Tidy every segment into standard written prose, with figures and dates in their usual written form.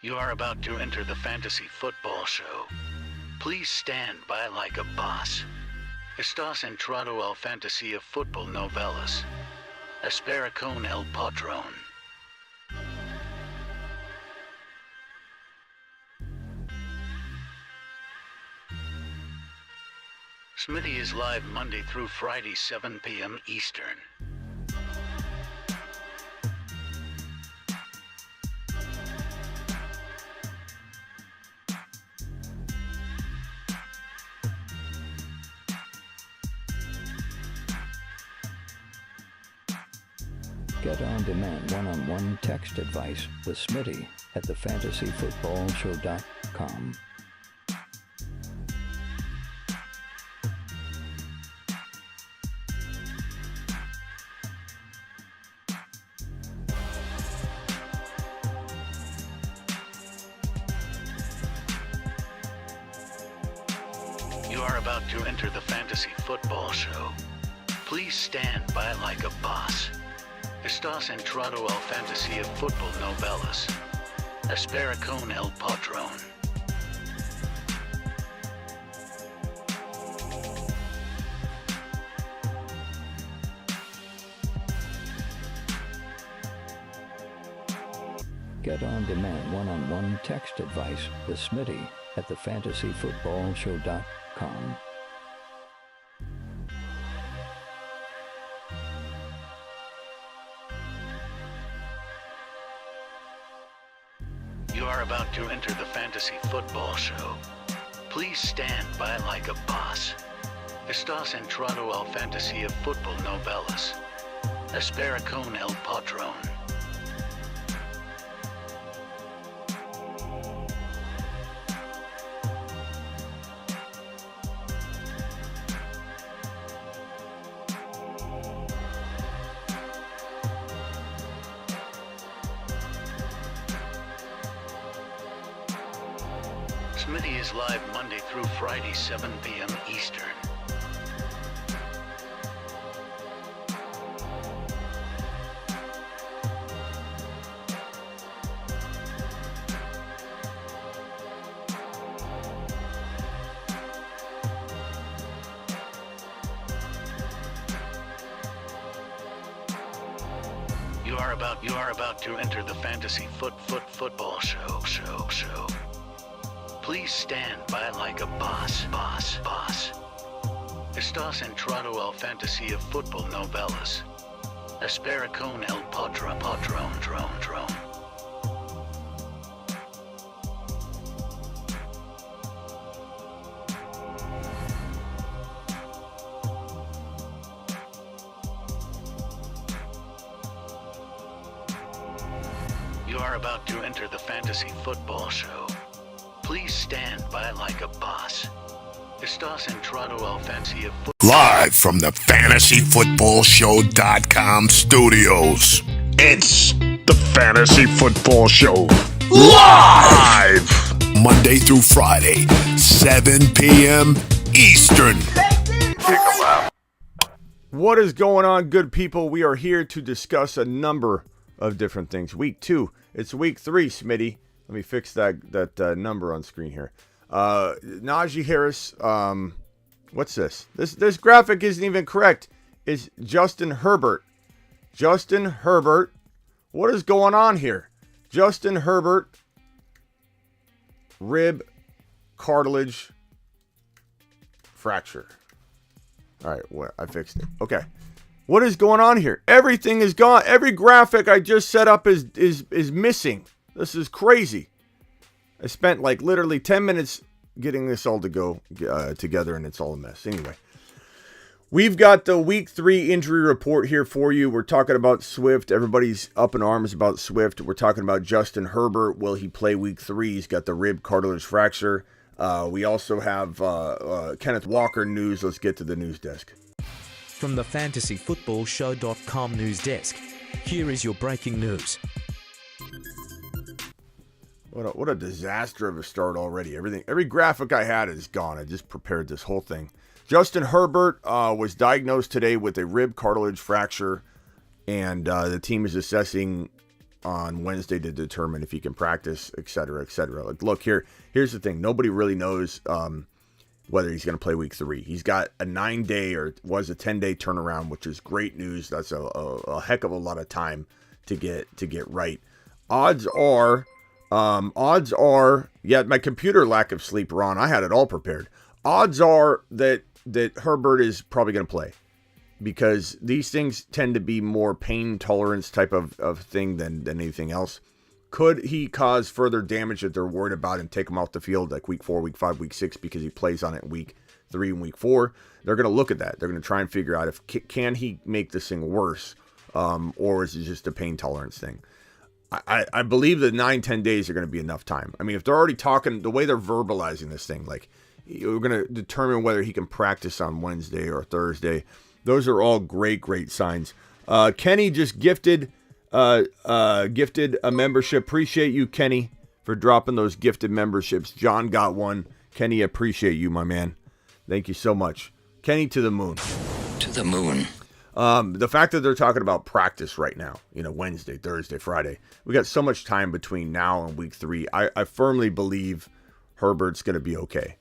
You are about to enter the fantasy football show. Please stand by like a boss. Estás entrado al fantasía fútbol novelas. Espera con el patrón. Smitty is live Monday through Friday, 7 p.m. Eastern. Get on-demand one-on-one text advice with Smitty at thefantasyfootballshow.com. You are about to enter the fantasy football show. Please stand by like a boss. Estás entrado al fantasía fútbol novelas. Espera con el patrón. Get on-demand one-on-one text advice with Smitty at thefantasyfootballshow.com. You are about to enter the fantasy football show. Please stand by like a boss. Estás entrado al fantasía fútbol novelas. Espera con el patrón. Smitty is live Monday through Friday, 7 p.m. Eastern. You are about to enter the fantasy football show. Please stand by like a boss. Estás entrado al fantasía fútbol novelas. Espera con el patrón. You are about to enter the fantasy football show. Please stand by like a boss. Estás entrado al fantasía football. Live from the fantasyfootballshow.com studios. It's the Fantasy Football Show. Live! Monday through Friday, 7 p.m. Eastern. What is going on, good people? We are here to discuss a number of different things. Week 2. It's week 3, Smitty. Let me fix that number on screen here. Najee Harris. What's this? This graphic isn't even correct. It's Justin Herbert. Justin Herbert. What is going on here? Justin Herbert. Rib cartilage fracture. All right, I fixed it. Okay. What is going on here? Everything is gone. Every graphic I just set up is missing. This is crazy. I spent like literally 10 minutes getting this all to go together, and it's all a mess. Anyway, we've got the week 3 injury report here for you. We're talking about Swift. Everybody's up in arms about Swift. We're talking about Justin Herbert. Will he play week 3? He's got the rib cartilage fracture. We also have Kenneth Walker news. Let's get to the news desk. From the fantasyfootballshow.com news desk, here is your breaking news. What a disaster of a start already. Every graphic I had is gone. I just prepared this whole thing. Justin Herbert was diagnosed today with a rib cartilage fracture, and the team is assessing on Wednesday to determine if he can practice, et cetera, et cetera. Like, look, here's the thing. Nobody really knows whether he's going to play week 3. He's got a 9-day or was a 10-day turnaround, which is great news. That's a heck of a lot of time to get right. Odds are, yeah, my computer lack of sleep, Ron, I had it all prepared. Odds are that Herbert is probably going to play, because these things tend to be more pain tolerance type of thing than anything else. Could he cause further damage that they're worried about and take him off the field like week 4, week 5, week 6 because he plays on it in week 3 and week 4? They're going to look at that. They're going to try and figure out if can he make this thing worse, or is it just a pain tolerance thing? I believe that 9-10 days are going to be enough time. I mean, if they're already talking, the way they're verbalizing this thing, like, we're going to determine whether he can practice on Wednesday or Thursday. Those are all great signs. Kenny just gifted a membership. Appreciate you, Kenny, for dropping those gifted memberships. John got one. Kenny, appreciate you, my man. Thank you so much. Kenny, to the moon. To the moon. The fact that they're talking about practice right now, Wednesday, Thursday, Friday, we got so much time between now and week 3. I firmly believe Herbert's going to be okay.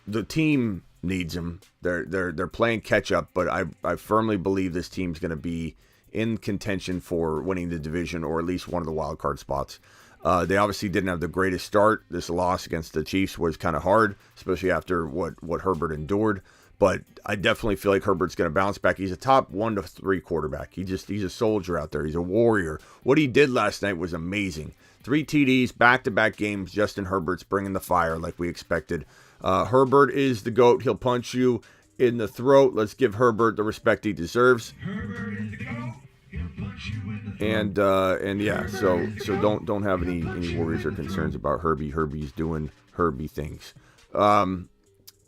The team needs him. They're playing catch up, but I firmly believe this team's going to be in contention for winning the division, or at least one of the wild card spots. They obviously didn't have the greatest start. This loss against the Chiefs was kind of hard, especially after what Herbert endured. But I definitely feel like Herbert's going to bounce back. He's a top 1 to 3 quarterback. He's a soldier out there. He's a warrior. What he did last night was amazing. 3 TDs, back-to-back games. Justin Herbert's bringing the fire like we expected. Herbert is the GOAT. He'll punch you in the throat. Let's give Herbert the respect he deserves. Herbert is the GOAT. He'll punch you in the throat. And yeah, so don't have any worries or concerns about Herbie. Herbie's doing Herbie things.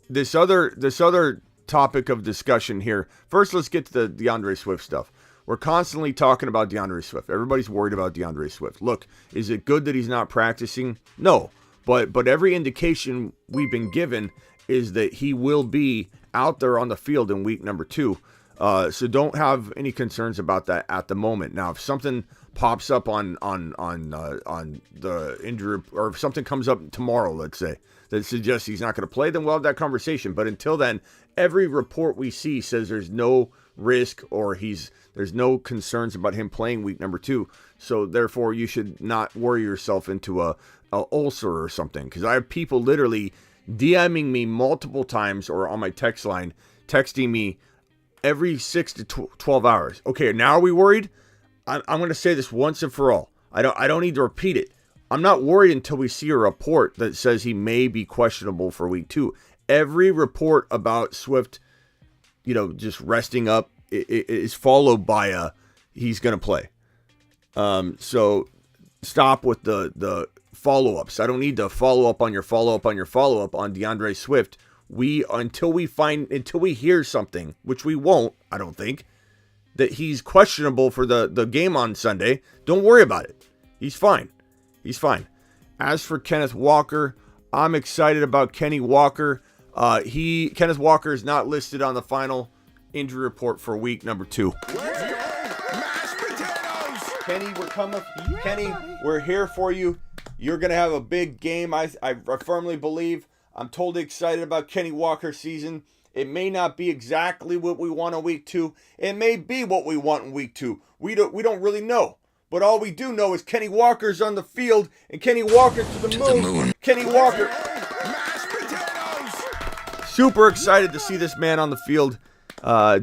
This other topic of discussion here. First, let's get to the DeAndre Swift stuff. We're constantly talking about DeAndre Swift. Everybody's worried about DeAndre Swift. Look, is it good that he's not practicing? No. But every indication we've been given is that he will be out there on the field in week number 2. So don't have any concerns about that at the moment. Now, if something pops up on the injury, or if something comes up tomorrow, let's say, that suggests he's not going to play, then we'll have that conversation. But until then, every report we see says there's no risk, or there's no concerns about him playing week number 2. So therefore, you should not worry yourself into a ulcer or something, because I have people literally DMing me multiple times or on my text line, texting me every 6 to 12 hours. Okay, now are we worried? I'm going to say this once and for all. I don't need to repeat it. I'm not worried until we see a report that says he may be questionable for week 2. Every report about Swift, just resting up, is followed by he's going to play. So stop with the follow-ups. I don't need to follow up on your follow-up on your follow-up on DeAndre Swift. Until we hear something, which we won't, I don't think, that he's questionable for the game on Sunday, don't worry about it. He's fine. As for Kenneth Walker, I'm excited about Kenny Walker. Kenneth Walker is not listed on the final injury report for week number 2. Let's go! Mashed potatoes! Kenny, we're coming. Yeah, Kenny, buddy. We're here for you. You're going to have a big game, I firmly believe. I'm totally excited about Kenny Walker's season. It may not be exactly what we want in week 2. It may be what we want in week 2. We don't really know. But all we do know is Kenny Walker's on the field, and Kenny Walker's to the moon. Kenny Walker. Mashed potatoes! Super excited to see this man on the field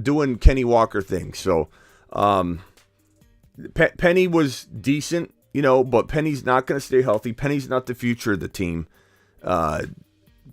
doing Kenny Walker things. So, Penny was decent, but Penny's not going to stay healthy. Penny's not the future of the team.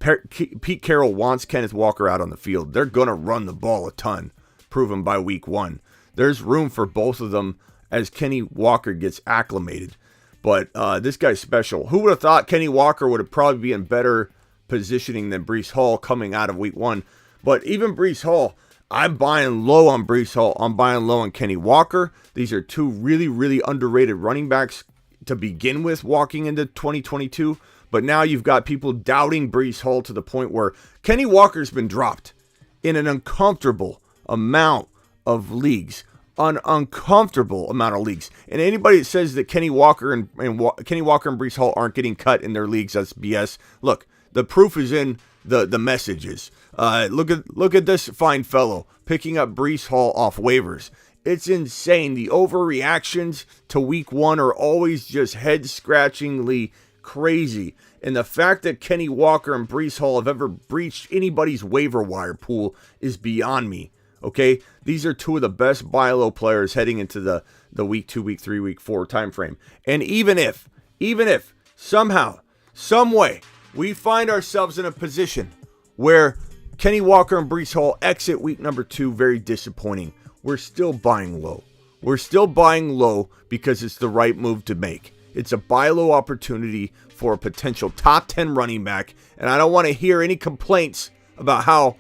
Pete Carroll wants Kenneth Walker out on the field. They're going to run the ball a ton, proven by week 1. There's room for both of them as Kenny Walker gets acclimated. But this guy's special. Who would have thought Kenny Walker would have probably been in better positioning than Breece Hall coming out of week 1? But even Breece Hall, I'm buying low on Breece Hall. I'm buying low on Kenny Walker. These are 2 really, really underrated running backs to begin with walking into 2022. But now you've got people doubting Breece Hall to the point where Kenny Walker's been dropped in an uncomfortable amount of leagues. uncomfortable amount of leagues. And anybody that says that Kenny Walker and Breece Hall aren't getting cut in their leagues, that's BS. Look, the proof is in the messages. Look at this fine fellow picking up Breece Hall off waivers. It's insane. The overreactions to week 1 are always just head-scratchingly crazy. And the fact that Kenny Walker and Breece Hall have ever breached anybody's waiver wire pool is beyond me. Okay? These are two of the best buy low players heading into the week 2, week 3, week 4 time frame. And even if somehow, some way, we find ourselves in a position where Kenny Walker and Breece Hall exit week number 2 very disappointing, we're still buying low. We're still buying low because it's the right move to make. It's a buy low opportunity for a potential top 10 running back, and I don't want to hear any complaints about how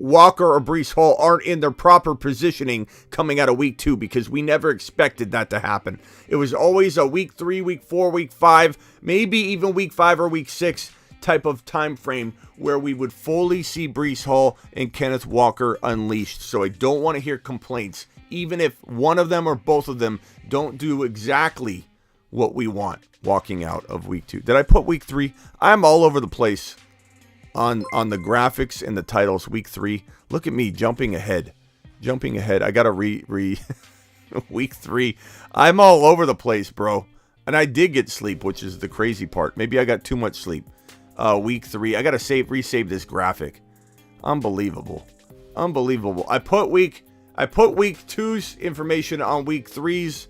Walker or Breece Hall aren't in their proper positioning coming out of week 2, because we never expected that to happen. It was always a week 3, week 4, week 5, maybe even week 5 or week 6 type of time frame where we would fully see Breece Hall and Kenneth Walker unleashed. So I don't want to hear complaints, even if one of them or both of them don't do exactly what we want walking out of week 2. Did I put week 3? I'm all over the place on the graphics and the titles. Week 3. Look at me jumping ahead. I gotta week 3. I'm all over the place, bro. And I did get sleep, which is the crazy part. Maybe I got too much sleep. Week 3. I gotta resave this graphic. Unbelievable. I put week 2's information on week 3's.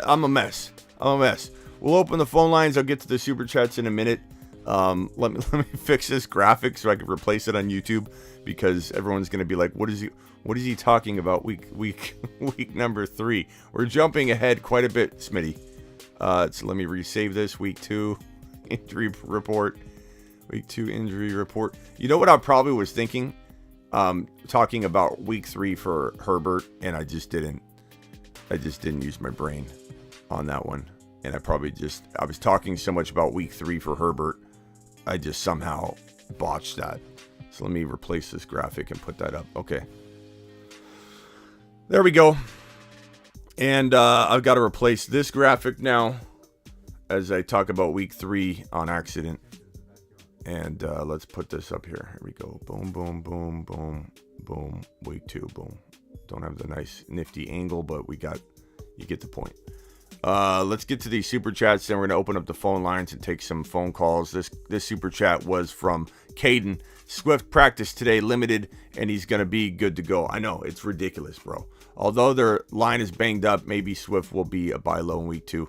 I'm a mess. We'll open the phone lines. I'll get to the super chats in a minute. Let me fix this graphic so I can replace it on YouTube, because everyone's gonna be like, what is he talking about? Week number 3. We're jumping ahead quite a bit, Smitty. So let me resave this. Week 2 injury report. Week 2 injury report. You know what I probably was thinking? Talking about week 3 for Herbert, and I just didn't use my brain on that one. And I was talking so much about week 3 for Herbert, I just somehow botched that. So let me replace this graphic and put that up. Okay. There we go. And I've got to replace this graphic now as I talk about week 3 on accident. And let's put this up here. Here we go. Boom, boom, boom, boom, boom. Week 2, boom. Don't have the nice nifty angle, but you get the point. Let's get to these super chats, then we're going to open up the phone lines and take some phone calls. This super chat was from Caden. Swift practice today, limited, and he's going to be good to go. I know, it's ridiculous, bro. Although their line is banged up, maybe Swift will be a buy low in week 2.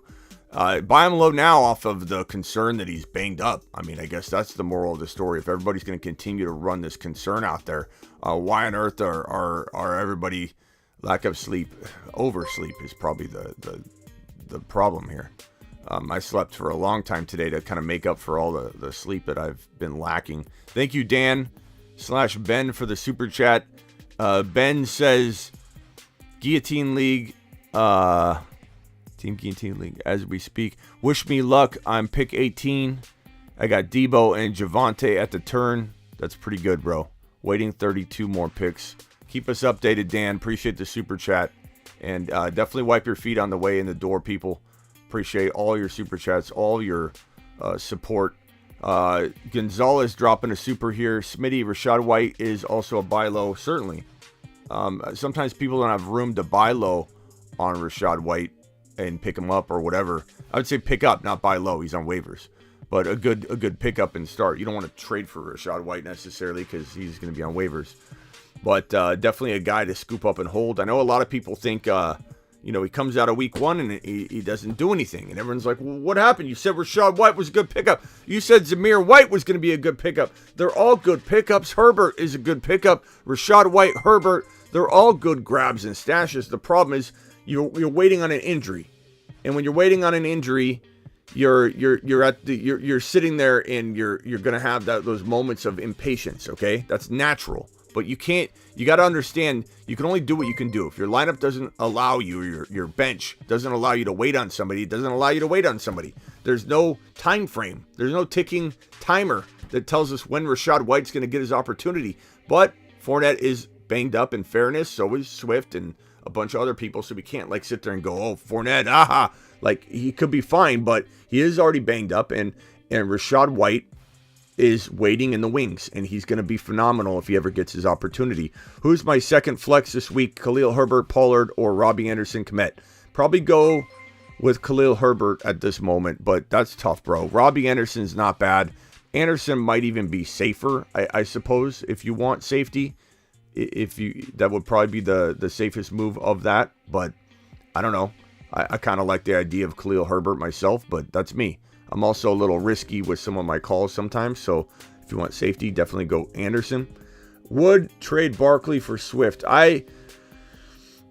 Buy him low now off of the concern that he's banged up. I mean, I guess that's the moral of the story. If everybody's going to continue to run this concern out there, why on earth are everybody lack of sleep? Oversleep is probably the problem here. I slept for a long time today to kind of make up for all the sleep that I've been lacking. Thank you, Dan/Ben, for the super chat. Ben says, Guillotine League, Team Guillotine League, as we speak. Wish me luck. I'm pick 18. I got Debo and Javonte at the turn. That's pretty good, bro. Waiting 32 more picks. Keep us updated, Dan. Appreciate the super chat. And definitely wipe your feet on the way in the door, people. Appreciate all your super chats, all your support. Gonzalez dropping a super here. Smitty, Rashad White is also a buy low, certainly. Sometimes people don't have room to buy low on Rashad White and pick him up or whatever. I would say pick up, not buy low. He's on waivers. But a good pickup and start. You don't want to trade for Rashad White necessarily because he's going to be on waivers. But definitely a guy to scoop up and hold. I know a lot of people think, he comes out of week 1 and he doesn't do anything. And everyone's like, well, what happened? You said Rashad White was a good pickup. You said Zamir White was going to be a good pickup. They're all good pickups. Herbert is a good pickup. Rashad White, Herbert, they're all good grabs and stashes. The problem is you're waiting on an injury. And when you're waiting on an injury, you're sitting there and you're going to have those moments of impatience, okay? That's natural. But you got to understand, you can only do what you can do. If your lineup doesn't allow you, your bench doesn't allow you to wait on somebody, it doesn't allow you to wait on somebody. There's no time frame. There's no ticking timer that tells us when Rashad White's going to get his opportunity. But Fournette is banged up. In fairness, so is Swift and a bunch of other people. So we can't like sit there and go, oh, Fournette, aha. Like, he could be fine, but he is already banged up. And Rachaad White is waiting in the wings, and he's going to be phenomenal if he ever gets his opportunity. Who's my second flex this week? Khalil Herbert, Pollard, or Robbie Anderson, Kmet? Probably go with Khalil Herbert at this moment, but that's tough, bro. Robbie Anderson's not bad. Anderson might even be safer, I suppose, if you want safety. That would probably be the safest move of that, but I don't know. I kind of like the idea of Khalil Herbert myself, but that's me. I'm also a little risky with some of my calls sometimes, so if you want safety, definitely go Anderson. Would trade Barkley for Swift.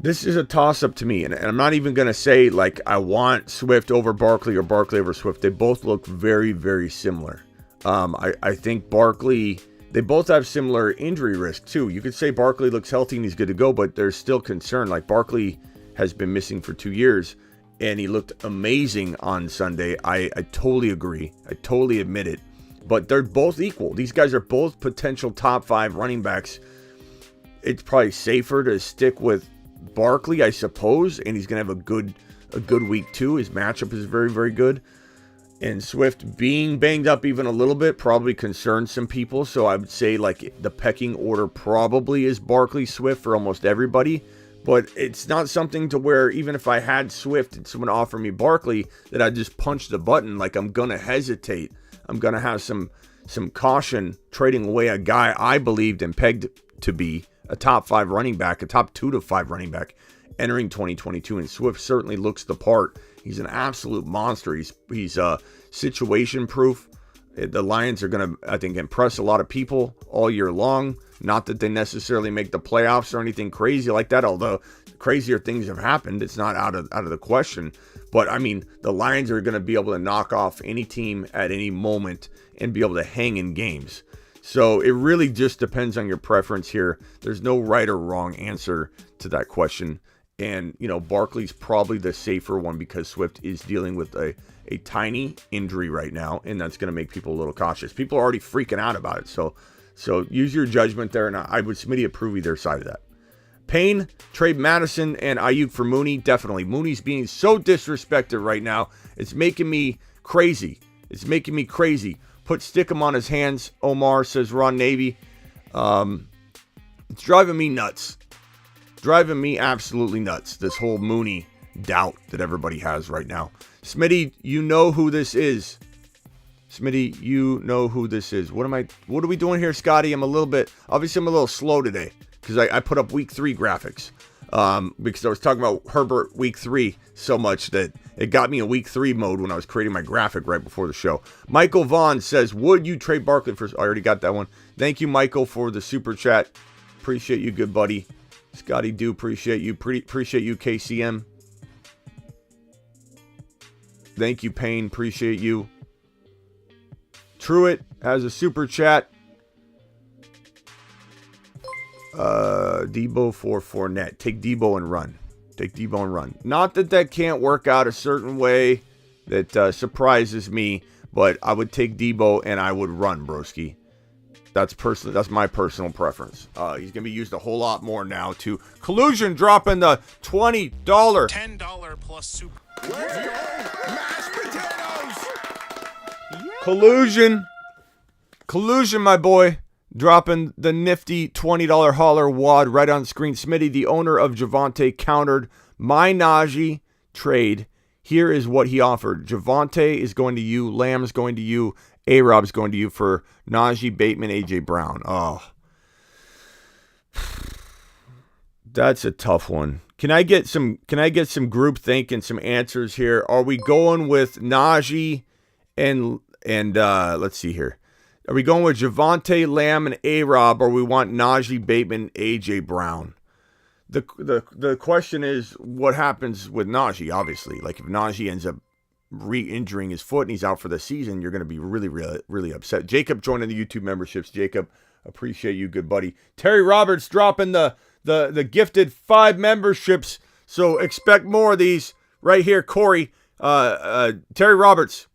This is a toss-up to me, and I'm not even going to say, like, I want Swift over Barkley or Barkley over Swift. They both look very, very similar. I think Barkley, they both have similar injury risk, too. You could say Barkley looks healthy and he's good to go, but there's still concern. Like, Barkley has been missing for 2 years, and he looked amazing on Sunday. I totally agree. I totally admit it. But they're both equal. These guys are both potential top 5 running backs. It's probably safer to stick with Barkley, I suppose, and he's going to have a good week too. His matchup is very, very good. And Swift being banged up even a little bit probably concerns some people. So I would say, like, the pecking order probably is Barkley, Swift for almost everybody. But it's not something to where even if I had Swift and someone offered me Barkley, that I'd just punch the button. Like, I'm going to hesitate. I'm going to have some caution trading away a guy I believed and pegged to be a top 5 running back, a top 2 to 5 running back entering 2022. And Swift certainly looks the part. He's an absolute monster. He's situation proof. The Lions are going to, I think, impress a lot of people all year long. Not that they necessarily make the playoffs or anything crazy like that, although crazier things have happened. It's not out of the question. But, I mean, the Lions are going to be able to knock off any team at any moment and be able to hang in games. So it really just depends on your preference here. There's no right or wrong answer to that question. And, you know, Barkley's probably the safer one because Swift is dealing with a tiny injury right now, and that's going to make people a little cautious. People are already freaking out about it. So use your judgment there, and I would Smitty approve either side of that. Payne, trade Madison and Ayuk for Mooney. Definitely. Mooney's being so disrespected right now. It's making me crazy. Stick him on his hands, Omar, says Ron Navy. It's driving me nuts. Driving me absolutely nuts, this whole Mooney doubt that everybody has right now. Smitty, you know who this is. What are we doing here, Scotty? I'm a little slow today because I put up week 3 graphics. Because I was talking about Herbert week 3 so much that it got me in week 3 mode when I was creating my graphic right before the show. Michael Vaughn says, would you trade Barkley for... I already got that one. Thank you, Michael, for the super chat. Appreciate you, good buddy. Scotty, do appreciate you. Appreciate you, KCM. Thank you, Payne. Appreciate you. Truitt has a super chat. Debo for Fournette. Take Debo and run. Not that can't work out a certain way that surprises me, but I would take Debo and I would run, broski. That's my personal preference. He's gonna be used a whole lot more now too. Collusion dropping the $20, $10 plus super. Let's go! Mashed potatoes! Collusion, my boy. Dropping the nifty $20 hauler wad right on screen. Smitty, the owner of Javonte, countered my Najee trade. Here is what he offered. Javonte is going to you. Lamb's going to you. A-Rob's going to you for Najee, Bateman, A.J. Brown. Oh. That's a tough one. Can I get some group think and some answers here? Are we going with Najee and let's see here. Are we going with Javonte, Lamb, and A-Rob, or we want Najee, Bateman, A.J. Brown? The question is, what happens with Najee, obviously. Like, if Najee ends up re-injuring his foot and he's out for the season, you're going to be really, really, really upset. Jacob joining the YouTube memberships. Jacob, appreciate you, good buddy. Terry Roberts dropping the gifted 5 memberships, so expect more of these right here, Corey. Terry Roberts.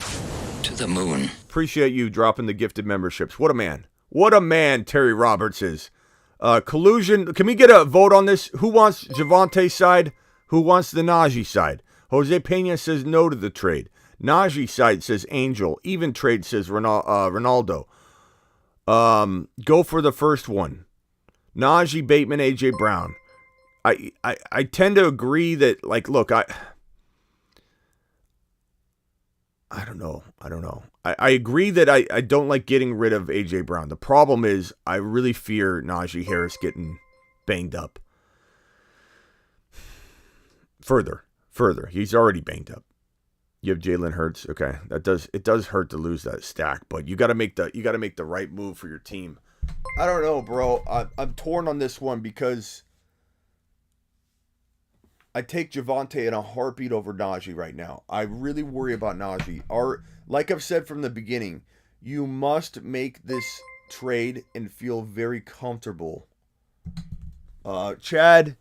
To the moon. Appreciate you dropping the gifted memberships. What a man. What a man Terry Roberts is. Collusion. Can we get a vote on this? Who wants Javante's side? Who wants the Najee side? Jose Pena says no to the trade. Najee side says Angel. Even trade says Ronaldo. Go for the first one. Najee, Bateman, AJ Brown. I tend to agree that, like, look, I don't know. I agree that I don't like getting rid of AJ Brown. The problem is I really fear Najee Harris getting banged up. Further. He's already banged up. You have Jalen Hurts. Okay, it does hurt to lose that stack, but you got to make the right move for your team. I don't know, bro. I'm torn on this one because I take Javonte in a heartbeat over Najee right now. I really worry about Najee. Like I've said from the beginning, you must make this trade and feel very comfortable. Chad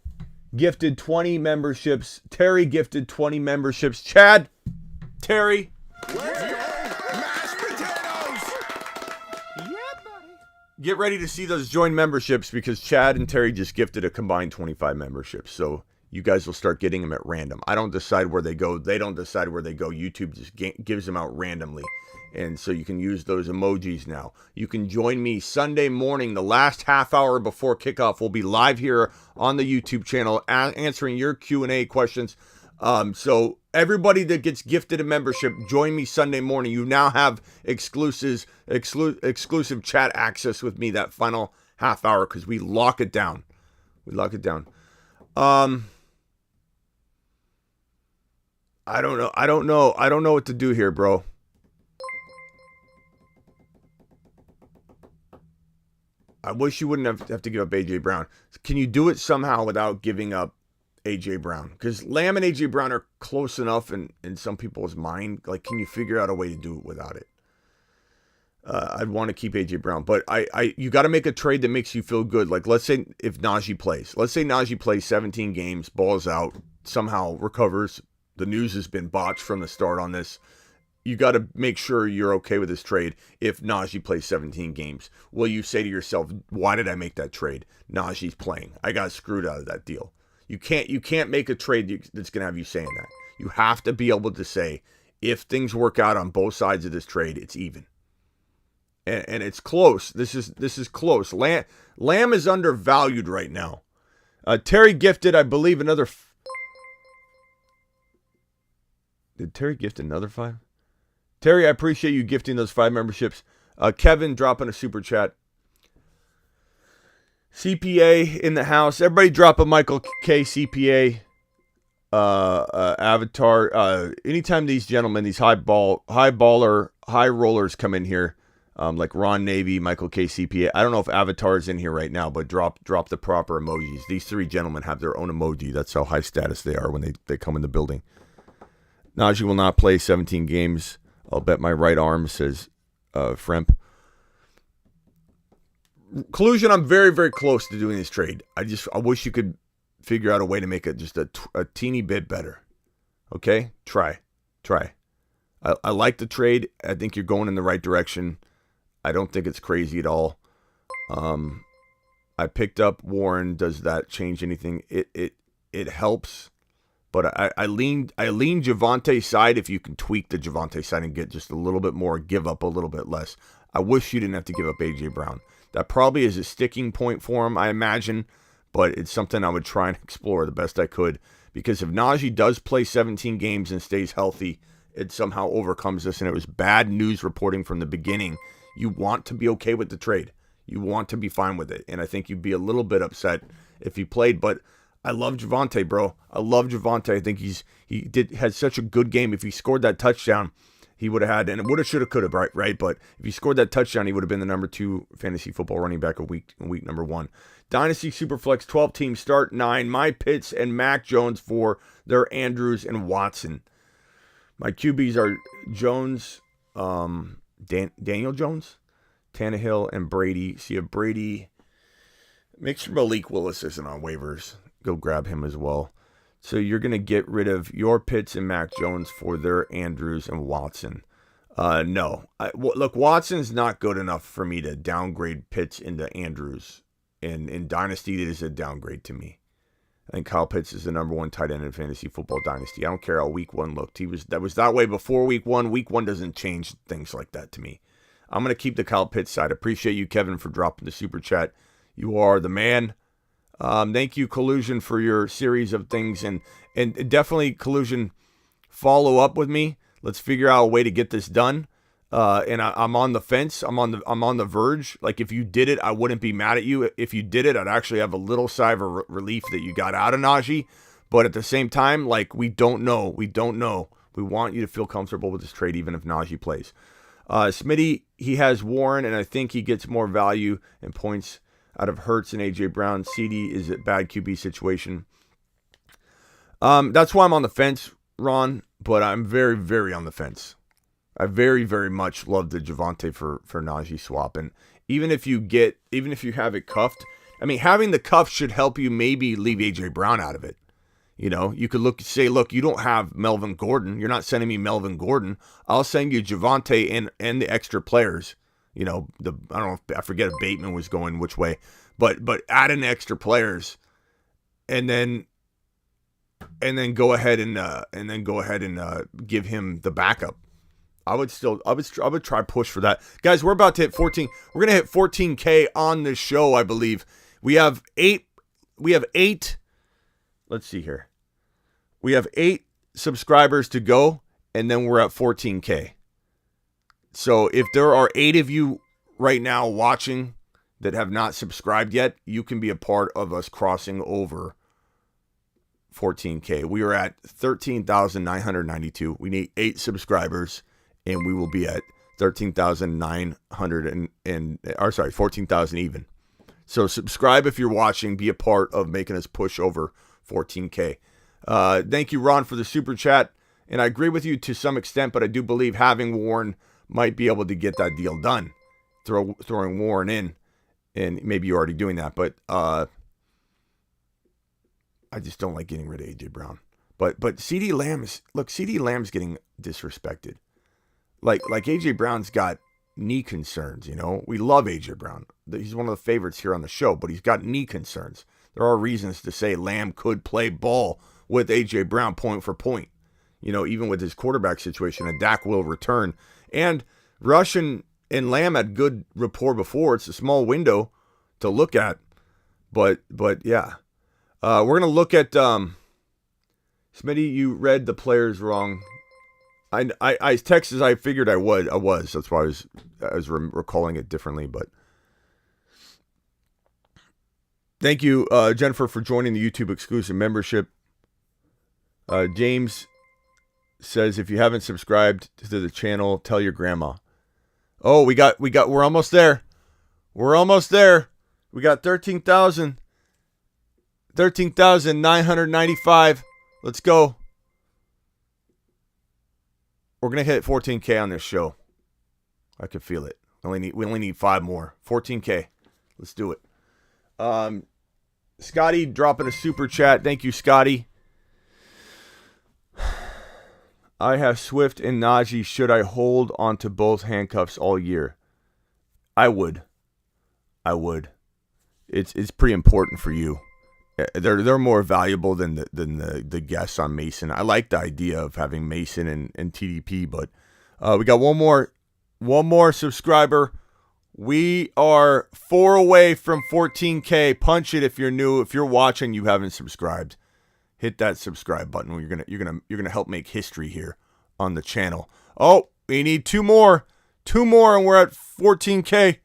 gifted 20 memberships. Terry gifted 20 memberships. Chad, Terry. Let's go, mashed potatoes. Get ready to see those join memberships because Chad and Terry just gifted a combined 25 memberships. So you guys will start getting them at random. I don't decide where they go. They don't decide where they go. YouTube just gives them out randomly. And so you can use those emojis now. You can join me Sunday morning. The last half hour before kickoff will be live here on the YouTube channel answering your Q&A questions. So everybody that gets gifted a membership, join me Sunday morning. You now have exclusive chat access with me that final half hour because we lock it down. I don't know what to do here, bro. I wish you wouldn't have to give up AJ Brown. Can you do it somehow without giving up AJ Brown? Because Lamb and AJ Brown are close enough in some people's mind. Like, can you figure out a way to do it without it? I'd want to keep AJ Brown, but you got to make a trade that makes you feel good. Like, let's say if Najee plays. Let's say Najee plays 17 games, balls out, somehow recovers. The news has been botched from the start on this. You got to make sure you're okay with this trade if Najee plays 17 games. Will you say to yourself, why did I make that trade? Najee's playing. I got screwed out of that deal. You can't make a trade that's going to have you saying that. You have to be able to say, if things work out on both sides of this trade, it's even. And it's close. This is close. Lamb is undervalued right now. Terry gifted, I believe, another... Did Terry gift another 5? Terry, I appreciate you gifting those 5 memberships. Kevin dropping a super chat. CPA in the house. Everybody drop a Michael K. CPA avatar. Anytime these gentlemen, these high rollers come in here, like Ron Navy, Michael K. CPA. I don't know if Avatar is in here right now, but drop the proper emojis. These 3 gentlemen have their own emoji. That's how high status they are when they come in the building. Najee will not play 17 games. I'll bet my right arm, says Fremp. Collusion, I'm very, very close to doing this trade. I wish you could figure out a way to make it just a teeny bit better. Okay? Try. I like the trade. I think you're going in the right direction. I don't think it's crazy at all. I picked up Warren. Does that change anything? It helps. But I lean Javante's side if you can tweak the Javonte side and get just a little bit more, give up a little bit less. I wish you didn't have to give up AJ Brown. That probably is a sticking point for him, I imagine, but it's something I would try and explore the best I could. Because if Najee does play 17 games and stays healthy, it somehow overcomes this, and it was bad news reporting from the beginning. You want to be okay with the trade. You want to be fine with it, and I think you'd be a little bit upset if he played, but I love Javonte, bro. I love Javonte. I think he had such a good game. If he scored that touchdown, he would have had, and it would have, should have, could have, right? But if he scored that touchdown, he would have been the number 2 fantasy football running back of week number 1. Dynasty Superflex 12 team start 9. My Pitts and Mac Jones for their Andrews and Watson. My QBs are Jones, Daniel Jones, Tannehill, and Brady. See if Brady. Make sure Malik Willis isn't on waivers. Go grab him as well. So you're going to get rid of your Pitts and Mac Jones for their Andrews and Watson. No. Look, Watson's not good enough for me to downgrade Pitts into Andrews And in Dynasty, it is a downgrade to me. I think Kyle Pitts is the number 1 tight end in fantasy football Dynasty. I don't care how week 1 looked. That was that way before week 1. Week 1 doesn't change things like that to me. I'm going to keep the Kyle Pitts side. Appreciate you, Kevin, for dropping the super chat. You are the man. Thank you, Collusion, for your series of things. And definitely, Collusion, follow up with me. Let's figure out a way to get this done. And I'm on the fence. I'm on the verge. Like, if you did it, I wouldn't be mad at you. If you did it, I'd actually have a little sigh of relief that you got out of Najee. But at the same time, like, we don't know. We want you to feel comfortable with this trade, even if Najee plays. Smitty, he has Warren, and I think he gets more value and points out of Hurts and A.J. Brown. CD is a bad QB situation. That's why I'm on the fence, Ron, but I'm very, very on the fence. I very, very much love the Javonte for Najee swap. And even if you have it cuffed, I mean, having the cuff should help you maybe leave A.J. Brown out of it. You know, you could say, look, you don't have Melvin Gordon. You're not sending me Melvin Gordon. I'll send you Javonte and the extra players. You know, I forget if Bateman was going which way, but add in extra players, and then go ahead and give him the backup. I would try push for that. Guys, we're about to hit 14. We're going to hit 14K on this show, I believe. We have 8. Let's see here. We have 8 subscribers to go, and then we're at 14K. So if there are 8 of you right now watching that have not subscribed yet, you can be a part of us crossing over 14K. We are at 13,992. We need 8 subscribers, and we will be at 13,900 14,000 even. So subscribe if you're watching. Be a part of making us push over 14K. Thank you, Ron, for the super chat. And I agree with you to some extent, but I do believe having Warren might be able to get that deal done. Throwing Warren in, and maybe you're already doing that, but I just don't like getting rid of A.J. Brown. But CeeDee Lamb's getting disrespected. Like A.J. Brown's got knee concerns, you know. We love A.J. Brown. He's one of the favorites here on the show, but he's got knee concerns. There are reasons to say Lamb could play ball with A.J. Brown point for point. You know, even with his quarterback situation, and Dak will return. And Rush and Lamb had good rapport before. It's a small window to look at. But yeah. We're going to look at... Smitty, you read the players wrong. I texted as I figured I was. That's why I was recalling it differently, but... Thank you, Jennifer, for joining the YouTube exclusive membership. James says, if you haven't subscribed to the channel, tell your grandma. Oh, we're almost there. We're almost there. We got 13,995. Let's go. We're going to hit 14K on this show. I can feel it. We only need 5 more. 14K. Let's do it. Scotty dropping a super chat. Thank you, Scotty. I have Swift and Najee. Should I hold onto both handcuffs all year? I would. It's pretty important for you. They're more valuable than the guess on Mason. I like the idea of having Mason and TDP, but we got one more subscriber. We are 4 away from 14K. Punch it if you're new. If you're watching, you haven't subscribed. Hit that subscribe button. You're gonna help make history here on the channel. Oh, we need 2 more. 2 more, and we're at 14K.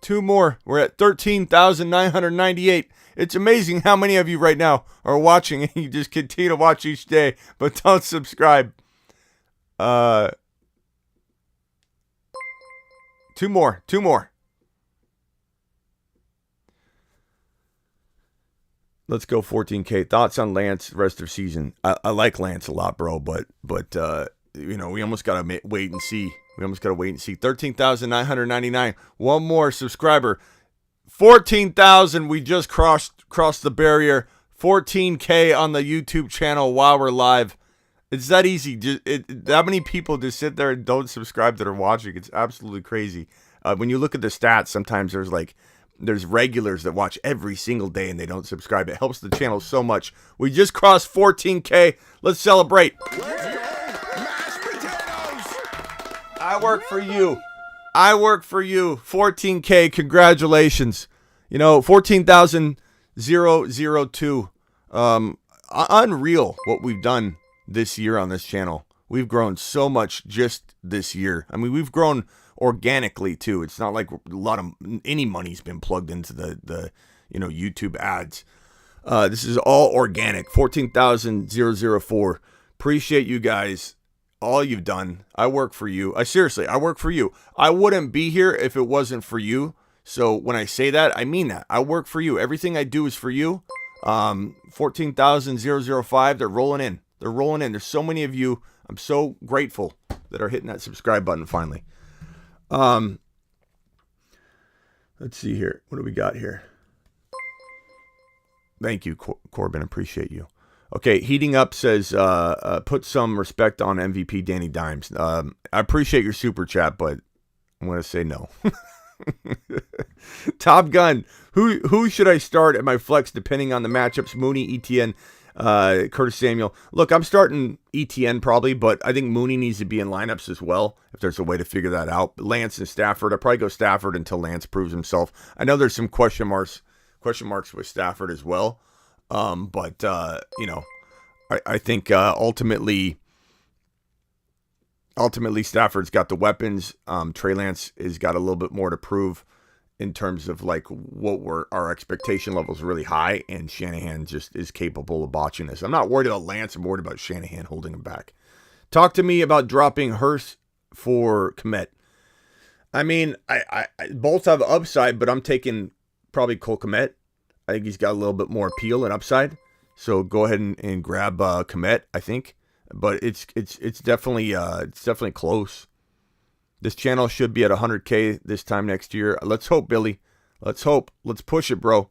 2 more. We're at 13,998. It's amazing how many of you right now are watching, and you just continue to watch each day, but don't subscribe. 2 more. Let's go 14K. Thoughts on Lance rest of season? I like Lance a lot, bro, but you know, we almost got to wait and see. 13,999. 1 more subscriber. 14,000. We just crossed the barrier. 14K on the YouTube channel while we're live. It's that easy. That many people just sit there and don't subscribe that are watching. It's absolutely crazy. When you look at the stats, sometimes there's like there's regulars that watch every single day and they don't subscribe. It helps the channel so much. We just crossed 14K. Let's celebrate. Let's go, mashed potatoes. I work for you. I work for you. 14K. Congratulations. 14,002. Unreal what we've done this year on this channel. We've grown so much just this year. I mean, we've grown organically too. It's not like any money's been plugged into the YouTube ads. This is all organic. 14,004. Appreciate you guys. All you've done. I work for you. I work for you. I wouldn't be here if it wasn't for you. So when I say that, I mean that. I work for you. Everything I do is for you. 14,005. They're rolling in. There's so many of you. I'm so grateful that are hitting that subscribe button finally. Let's see here. What do we got here? Thank you, Corbin. Appreciate you. Okay, Heating Up says, put some respect on MVP Danny Dimes. I appreciate your super chat, but I'm going to say no. Top Gun. Who should I start at my flex depending on the matchups? Mooney, ETN, Curtis Samuel. Look, I'm starting ETN probably, but I think Mooney needs to be in lineups as well, if there's a way to figure that out. Lance and Stafford. I'll probably go Stafford until Lance proves himself. I know there's some question marks with Stafford as well. But I think ultimately Stafford's got the weapons. Trey Lance has got a little bit more to prove in terms of like our expectation levels really high, and Shanahan just is capable of botching this. I'm not worried about Lance. I'm worried about Shanahan holding him back. Talk to me about dropping Hurst for Kmet. I mean, I both have upside, but I'm taking probably Cole Kmet. I think he's got a little bit more appeal and upside. So go ahead and grab Kmet, I think. But it's definitely close. This channel should be at 100K this time next year. Let's hope, Billy. Let's hope. Let's push it, bro.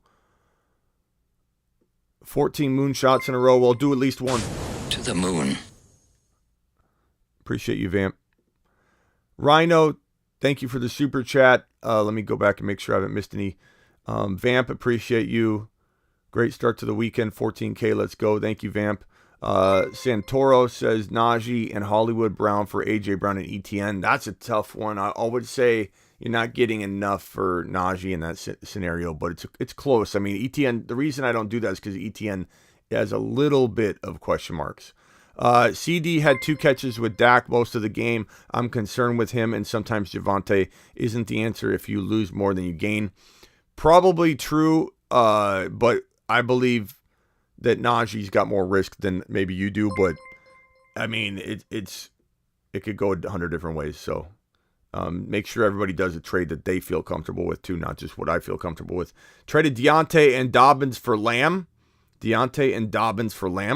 14 moonshots in a row. We'll do at least one. To the moon. Appreciate you, Vamp. Rhino, thank you for the super chat. Let me go back and make sure I haven't missed any. Vamp, appreciate you. Great start to the weekend. 14K, let's go. Thank you, Vamp. Santoro says Najee and Hollywood Brown for AJ Brown and ETN. That's a tough one. I would say you're not getting enough for Najee in that scenario, but it's close. I mean, ETN, the reason I don't do that is because ETN has a little bit of question marks. CD had 2 catches with Dak most of the game. I'm concerned with him, and sometimes Javonte isn't the answer if you lose more than you gain. Probably true, but I believe that Najee's got more risk than maybe you do, but I mean, it could go 100 different ways. So make sure everybody does a trade that they feel comfortable with too, not just what I feel comfortable with. Traded Deontay and Dobbins for Lamb. I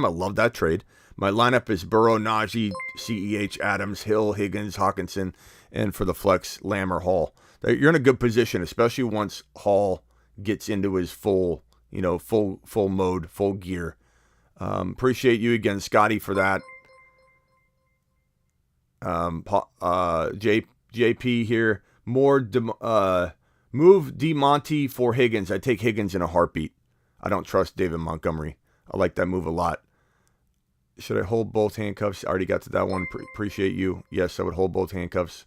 love that trade. My lineup is Burrow, Najee, CEH, Adams, Hill, Higgins, Hawkinson, and for the flex, Lamb or Hall. You're in a good position, especially once Hall gets into his full mode, full gear. Appreciate you again, Scotty, for that. JP here. Move DeMonte for Higgins. I take Higgins in a heartbeat. I don't trust David Montgomery. I like that move a lot. Should I hold both handcuffs? I already got to that one. Appreciate you. Yes, I would hold both handcuffs.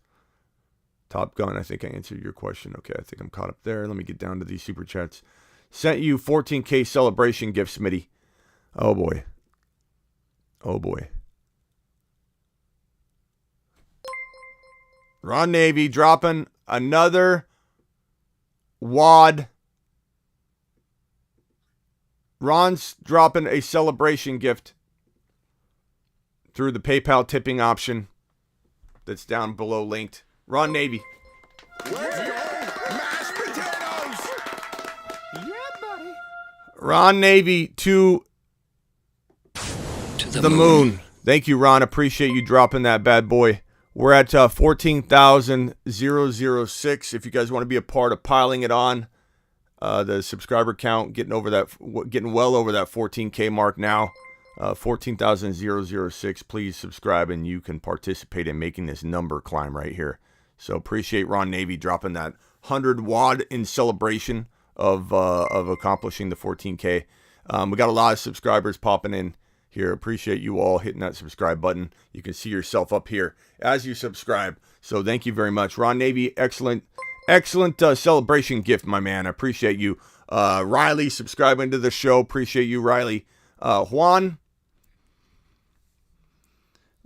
Top Gun, I think I answered your question. Okay, I think I'm caught up there. Let me get down to these super chats. Sent you 14K celebration gift, Smitty. Oh, boy. Ron Navy dropping another wad. Ron's dropping a celebration gift through the PayPal tipping option that's down below linked. Ron Navy. Let's go, mashed potatoes. Yeah, buddy. Ron Navy to the moon. Thank you, Ron. Appreciate you dropping that bad boy. We're at 14,006. If you guys want to be a part of piling it on, the subscriber count getting well over that 14K mark now. 14,006. Please subscribe and you can participate in making this number climb right here. So appreciate Ron Navy dropping that 100 wad in celebration of accomplishing the 14K. We got a lot of subscribers popping in here. Appreciate you all hitting that subscribe button. You can see yourself up here as you subscribe. So thank you very much. Ron Navy, excellent celebration gift, my man. I appreciate you. Riley, subscribing to the show. Appreciate you, Riley. Juan,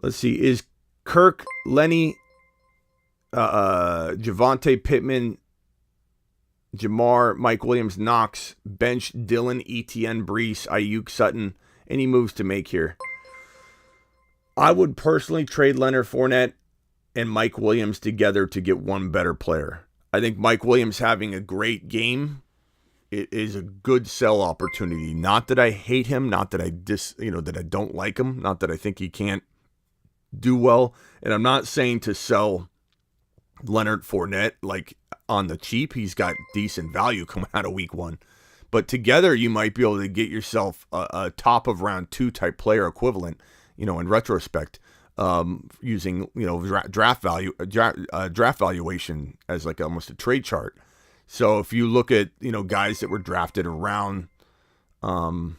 let's see. Is Kirk, Lenny, Javonte Pittman, Jamar, Mike Williams, Knox, bench, Dylan, ETN, Brees, Ayuk, Sutton. Any moves to make here? I would personally trade Leonard Fournette and Mike Williams together to get one better player. I think Mike Williams having a great game, it is a good sell opportunity. Not that I hate him, not that that I don't like him, not that I think he can't do well. And I'm not saying to sell Leonard Fournette like on the cheap. He's got decent value coming out of week 1. But together, you might be able to get yourself a top of round 2 type player equivalent, in retrospect, using, draft valuation as like almost a trade chart. So if you look at, guys that were drafted around, around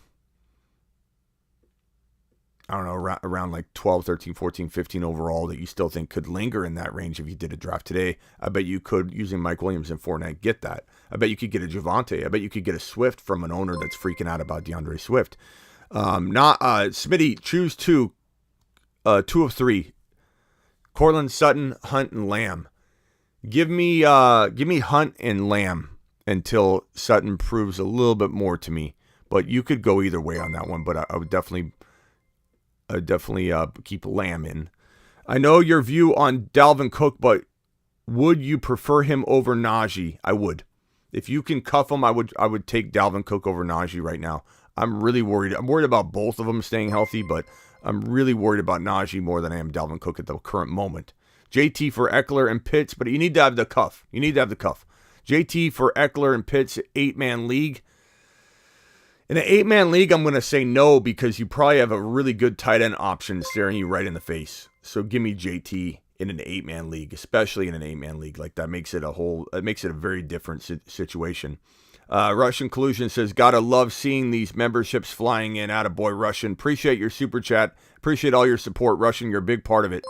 like 12, 13, 14, 15 overall that you still think could linger in that range if you did a draft today, I bet you could, using Mike Williams and Fournette, get that. I bet you could get a Javonte. I bet you could get a Swift from an owner that's freaking out about DeAndre Swift. Smitty, choose 2 of 3. Cortland Sutton, Hunt, and Lamb. Give me Hunt and Lamb until Sutton proves a little bit more to me. But you could go either way on that one, but I would definitely keep Lamb in. I know your view on Dalvin Cook, but would you prefer him over Najee? I would. If you can cuff him, I would take Dalvin Cook over Najee right now. I'm really worried. I'm worried about both of them staying healthy, but I'm really worried about Najee more than I am Dalvin Cook at the current moment. JT for Eckler and Pitts, but you need to have the cuff. JT for Eckler and Pitts, 8-man league. In an 8-man league, I'm going to say no because you probably have a really good tight end option staring you right in the face. So give me JT in an 8-man league, especially in an 8-man league. Like that makes it a very different situation. Russian Collusion says, gotta love seeing these memberships flying in. Attaboy, Russian. Appreciate your super chat. Appreciate all your support, Russian. You're a big part of it.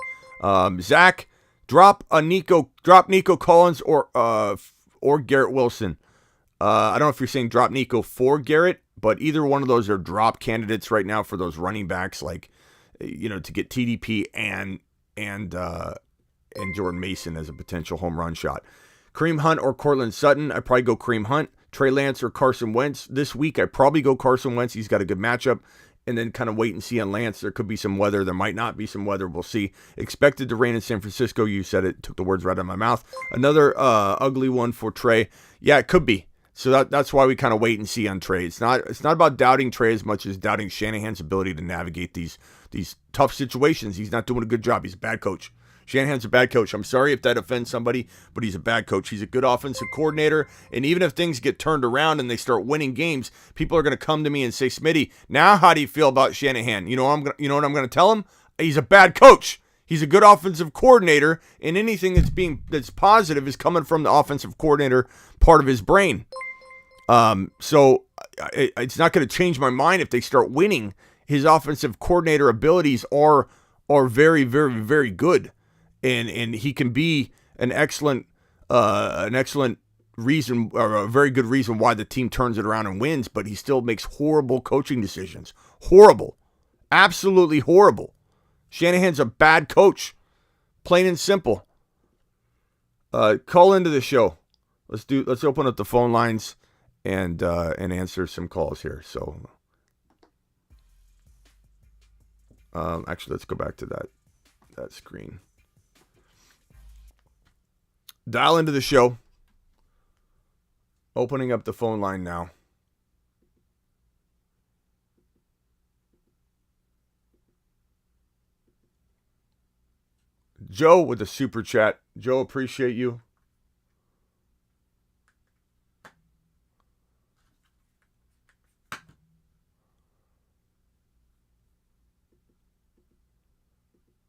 Zach, drop Nico Collins or Garrett Wilson. I don't know if you're saying drop Nico for Garrett, but either one of those are drop candidates right now for those running backs, like, to get TDP and Jordan Mason as a potential home run shot. Kareem Hunt or Cortland Sutton. I probably go Kareem Hunt. Trey Lance or Carson Wentz. This week, I probably go Carson Wentz. He's got a good matchup. And then kind of wait and see on Lance. There could be some weather. There might not be some weather. We'll see. Expected to rain in San Francisco. You said it. Took the words right out of my mouth. Another ugly one for Trey. Yeah, it could be. So that's why we kind of wait and see on Trey. It's not about doubting Trey as much as doubting Shanahan's ability to navigate these tough situations. He's not doing a good job. He's a bad coach. Shanahan's a bad coach. I'm sorry if that offends somebody, but he's a bad coach. He's a good offensive coordinator, and even if things get turned around and they start winning games, people are going to come to me and say, Smitty, now how do you feel about Shanahan? You know what I'm going to tell him? He's a bad coach. He's a good offensive coordinator, and anything that's positive is coming from the offensive coordinator part of his brain. So it's not going to change my mind if they start winning. His offensive coordinator abilities are very, very, very good. And he can be an excellent reason, or a very good reason why the team turns it around and wins, but he still makes horrible coaching decisions. Horrible. Absolutely horrible. Shanahan's a bad coach. Plain and simple. Call into the show. Let's open up the phone lines and answer some calls here. So actually let's go back to that screen. Dial into the show. Opening up the phone line now. Joe with the super chat. Joe, appreciate you.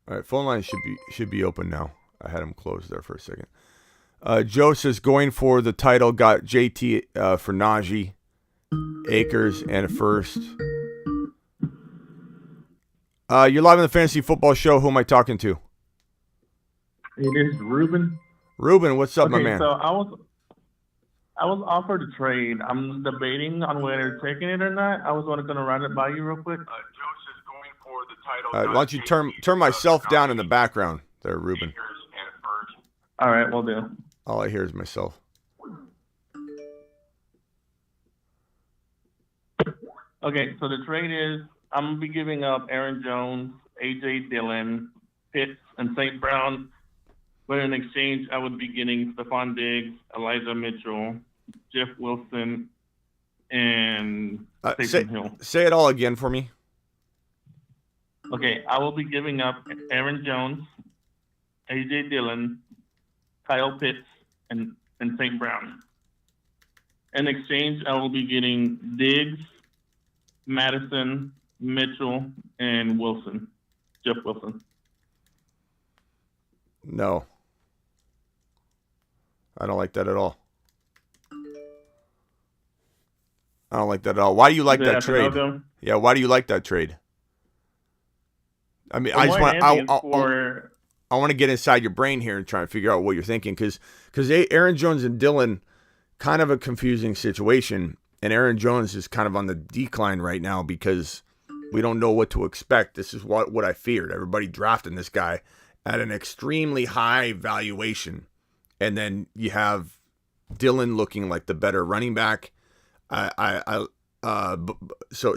All right, phone line should be open now. I had him closed there for a second. Joe says going for the title, got JT for Najee, Akers, and a first. You're live on the Fantasy Football Show. Who am I talking to? It is Ruben. Ruben, what's up, my Okay, man? so I was offered a trade. I'm debating on whether taking it or not. I was going to run it by you real quick. Why don't you turn myself down in the background there, Ruben? All right, we'll do. All I hear is myself. Okay, so the trade is I'm going to be giving up Aaron Jones, A.J. Dillon, Pitts, and St. Brown. But in exchange, I would be getting Stephon Diggs, Elijah Mitchell, Jeff Wilson, and Taysom Hill. Say it all again for me. Okay, I will be giving up Aaron Jones, A.J. Dillon, Kyle Pitts, and St. Brown. In exchange, I will be getting Diggs, Madison, Mitchell, and Wilson, Jeff Wilson. No. I don't like that at all. I don't like that at all. Why do you like that trade? Yeah, why do you like that trade? I mean, I want to get inside your brain here and try and figure out what you're thinking because Aaron Jones and Dillon, kind of a confusing situation, and Aaron Jones is kind of on the decline right now because we don't know what to expect. This is what I feared. Everybody drafting this guy at an extremely high valuation, and then you have Dillon looking like the better running back. So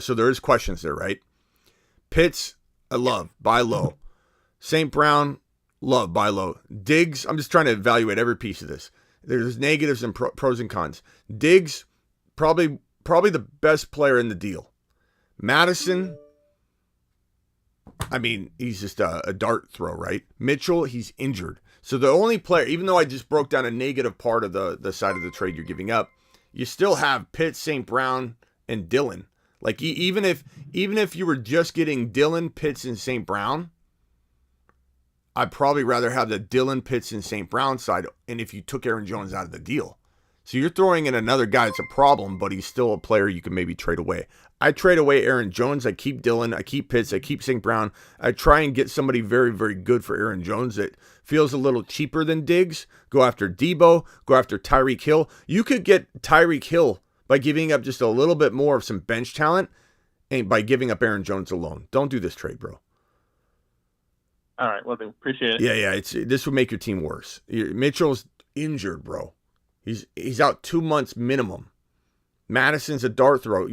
there is questions there, right? Pitts, I love, buy low. St. Brown, love, buy low. Diggs, I'm just trying to evaluate every piece of this. There's negatives and pros and cons. Diggs, probably the best player in the deal. Madison, I mean, he's just a dart throw, right? Mitchell, he's injured. So the only player, even though I just broke down a negative part of the side of the trade you're giving up, you still have Pitt, St. Brown, and Dillon. Like even if you were just getting Dillon, Pitts, and St. Brown, I'd probably rather have the Dillon, Pitts, and St. Brown side. And if you took Aaron Jones out of the deal, so you're throwing in another guy that's a problem, but he's still a player you can maybe trade away. I trade away Aaron Jones. I keep Dillon. I keep Pitts. I keep St. Brown. I try and get somebody very, very good for Aaron Jones that feels a little cheaper than Diggs. Go after Debo. Go after Tyreek Hill. You could get Tyreek Hill by giving up just a little bit more of some bench talent and by giving up Aaron Jones alone. Don't do this trade, bro. All right, well, appreciate it. Yeah. This would make your team worse. Mitchell's injured, bro. He's out 2 months minimum. Madison's a dart throw.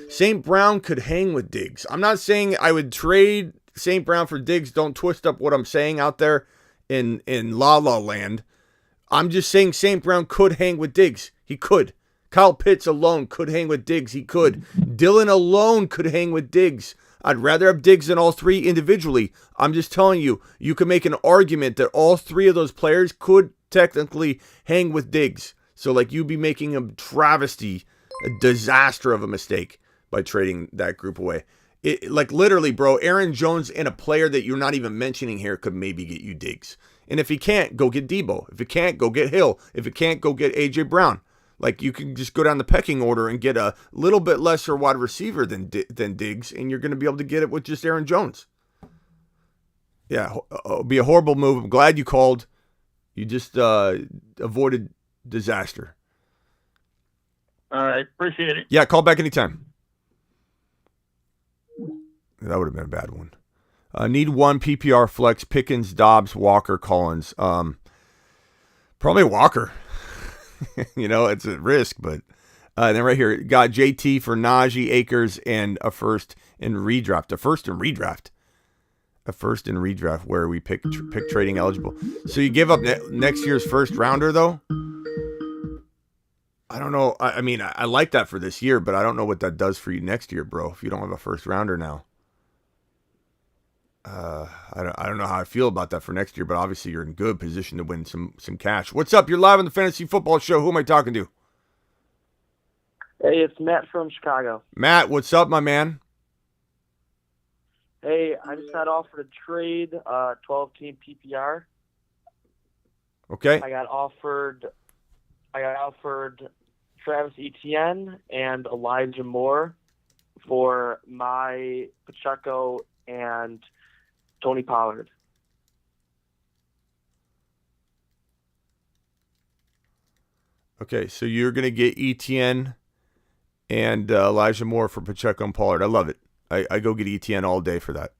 St. Brown could hang with Diggs. I'm not saying I would trade St. Brown for Diggs. Don't twist up what I'm saying out there in La La Land. I'm just saying St. Brown could hang with Diggs. He could. Kyle Pitts alone could hang with Diggs. He could. Dillon alone could hang with Diggs. I'd rather have Diggs than all three individually. I'm just telling you, you can make an argument that all three of those players could technically hang with Diggs. So, like, you'd be making a travesty, a disaster of a mistake by trading that group away. Like, literally, bro, Aaron Jones and a player that you're not even mentioning here could maybe get you Diggs. And if he can't, go get Debo. If he can't, go get Hill. If he can't, go get A.J. Brown. Like, you can just go down the pecking order and get a little bit lesser wide receiver than Diggs, and you're going to be able to get it with just Aaron Jones. Yeah, it'll be a horrible move. I'm glad you called. You just avoided disaster. All right, appreciate it. Yeah, call back anytime. That would have been a bad one. Need one PPR flex, Pickens, Dobbs, Walker, Collins. Probably Walker. It's a risk, but then right here, got JT for Najee, Akers, and a first in redraft. A first in redraft where we pick trading eligible. So you give up next year's first rounder, though? I don't know. I mean, I like that for this year, but I don't know what that does for you next year, bro, if you don't have a first rounder now. I don't know how I feel about that for next year, but obviously you're in good position to win some cash. What's up? You're live on the Fantasy Football Show. Who am I talking to? Hey, it's Matt from Chicago. Matt, what's up, my man? Hey, I just got offered a trade, 12-team PPR. Okay. I got offered Travis Etienne and Elijah Moore for my Pacheco and Tony Pollard. Okay, so you're going to get ETN and Elijah Moore for Pacheco and Pollard. I love it. I go get ETN all day for that.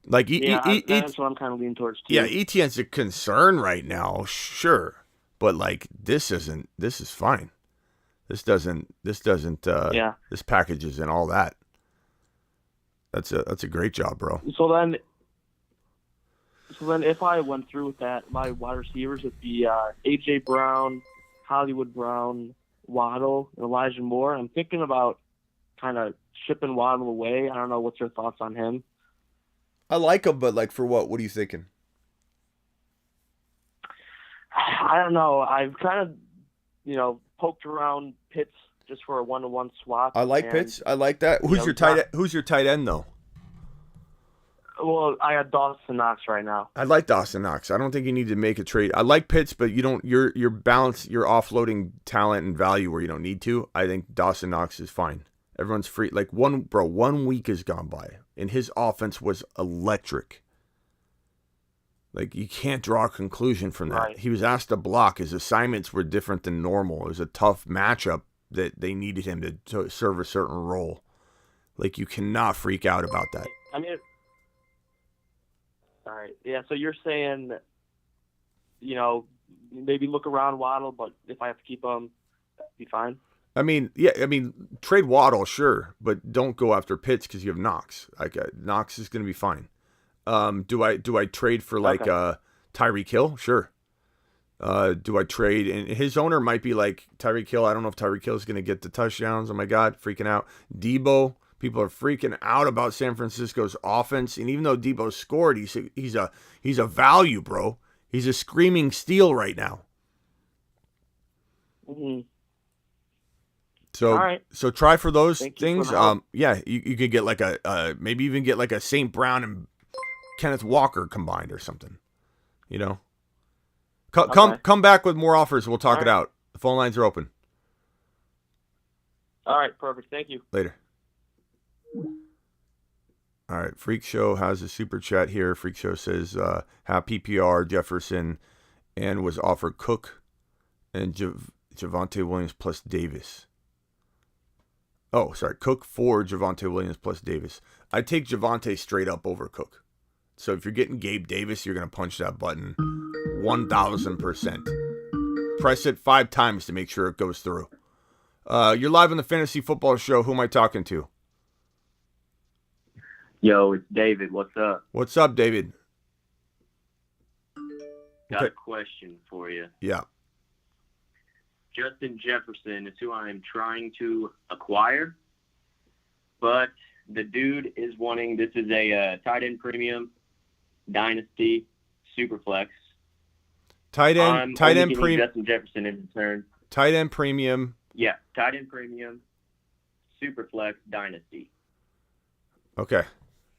Like That's what I'm kind of leaning towards too. Yeah, ETN's a concern right now, sure, but like this is fine. This packages and all that. That's a great job, bro. So then if I went through with that, my wide receivers would be A.J. Brown, Hollywood Brown, Waddle, and Elijah Moore. I'm thinking about kind of shipping Waddle away. I don't know. What's your thoughts on him? I like him, but like for what? What are you thinking? I don't know. I've kind of, poked around Pitts just for a one-to-one swap. I like Pitts. I like that. Who's your tight end though? Well, I got Dawson Knox right now. I like Dawson Knox. I don't think you need to make a trade. I like Pitts, but you don't. You're balanced. You're offloading talent and value where you don't need to. I think Dawson Knox is fine. Everyone's free. Like 1 week has gone by, and his offense was electric. Like you can't draw a conclusion from that. Right. He was asked to block. His assignments were different than normal. It was a tough matchup that they needed him to serve a certain role. Like you cannot freak out about that. I mean, all right. Yeah, so you're saying, maybe look around Waddle, but if I have to keep him, that'd be fine. I mean, trade Waddle, sure, but don't go after Pitts because you have Knox. Like Knox is going to be fine. Do I trade for Tyreek Hill? Sure. Do I trade? And his owner might be like Tyreek Hill. I don't know if Tyreek Hill is going to get the touchdowns. Oh my God, freaking out. Debo. People are freaking out about San Francisco's offense, and even though Debo scored, he's a value, bro. He's a screaming steal right now. Mm-hmm. So, all right. So try for those Thank things. You could get like maybe even get like a St. Brown and Kenneth Walker combined or something. Come back with more offers. We'll talk it out. The phone lines are open. All right, perfect. Thank you. Later. All right, Freak Show has a super chat here. Freak Show says, have PPR Jefferson and was offered Cook and Javonte Williams plus Davis. Oh, sorry, Cook for Javonte Williams plus Davis. I'd take Javonte straight up over Cook. So if you're getting Gabe Davis, you're going to punch that button 1,000%. Press it 5 times to make sure it goes through. You're live on the Fantasy Football Show. Who am I talking to? Yo, it's David. What's up? What's up, David? Got a question for you. Yeah. Justin Jefferson is who I am trying to acquire, but the dude is wanting, this is a tight end premium, dynasty, superflex. Tight end premium. Justin Jefferson in return. Tight end premium. Yeah, tight end premium, superflex, dynasty. Okay.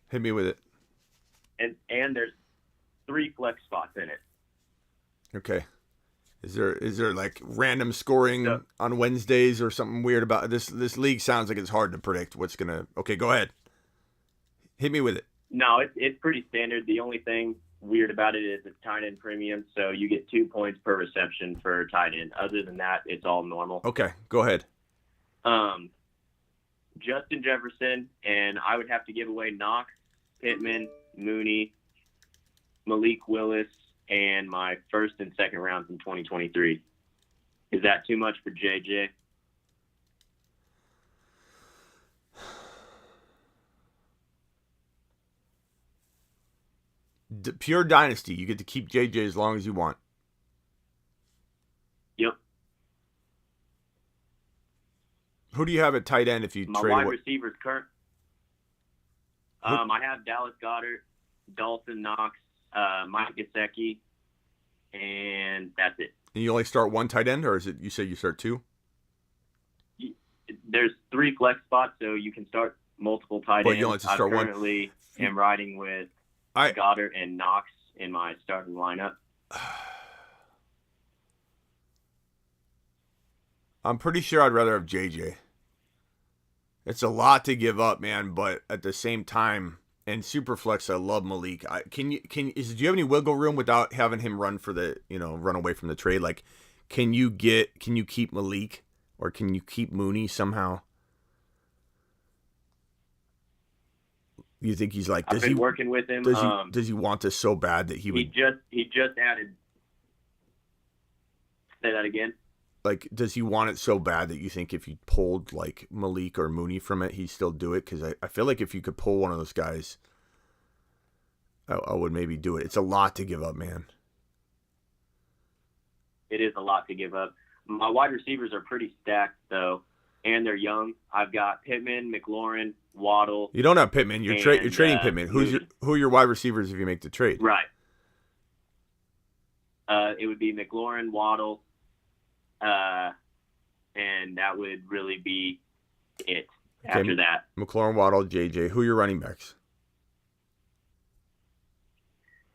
Hit me with it. And there's 3 flex spots in it. Okay. Is there like random scoring on Wednesdays or something weird about this? This league sounds like it's hard to predict what's gonna. Okay, go ahead. Hit me with it. No, it's pretty standard. The only thing weird about it is it's tight end premium, so you get 2 points per reception for tight end. Other than that, it's all normal. Okay, go ahead. Justin Jefferson, and I would have to give away Knox, Pittman, Mooney, Malik Willis, and my first and second rounds in 2023. Is that too much for JJ? Pure dynasty. You get to keep JJ as long as you want. Yep. Who do you have at tight end if you my trade wide away? receivers current? I have Dallas Goedert, Dawson Knox, Mike Gesicki, and that's it. And you only start one tight end, or is it you say you start 2? There's 3 flex spots, so you can start multiple tight ends. But you only have to start I currently am riding with Goddard and Knox in my starting lineup. I'm pretty sure I'd rather have JJ. It's a lot to give up, man, but at the same time, and Superflex, I love Malik. Do you have any wiggle room without having him run away from the trade? Like, can you keep Malik, or can you keep Mooney somehow? You think he's like? I've been working with him. Does he want this so bad that he would? He just added. Say that again. Like, does he want it so bad that you think if you pulled like Malik or Mooney from it, he'd still do it? Because I feel like if you could pull one of those guys, I would maybe do it. It's a lot to give up, man. It is a lot to give up. My wide receivers are pretty stacked, though, and they're young. I've got Pittman, McLaurin, Waddle. You don't have Pittman. You're trading Pittman. Who are your wide receivers if you make the trade? Right. It would be McLaurin, Waddle, and that would really be it after that. McLaurin, Waddle, JJ. Who are your running backs?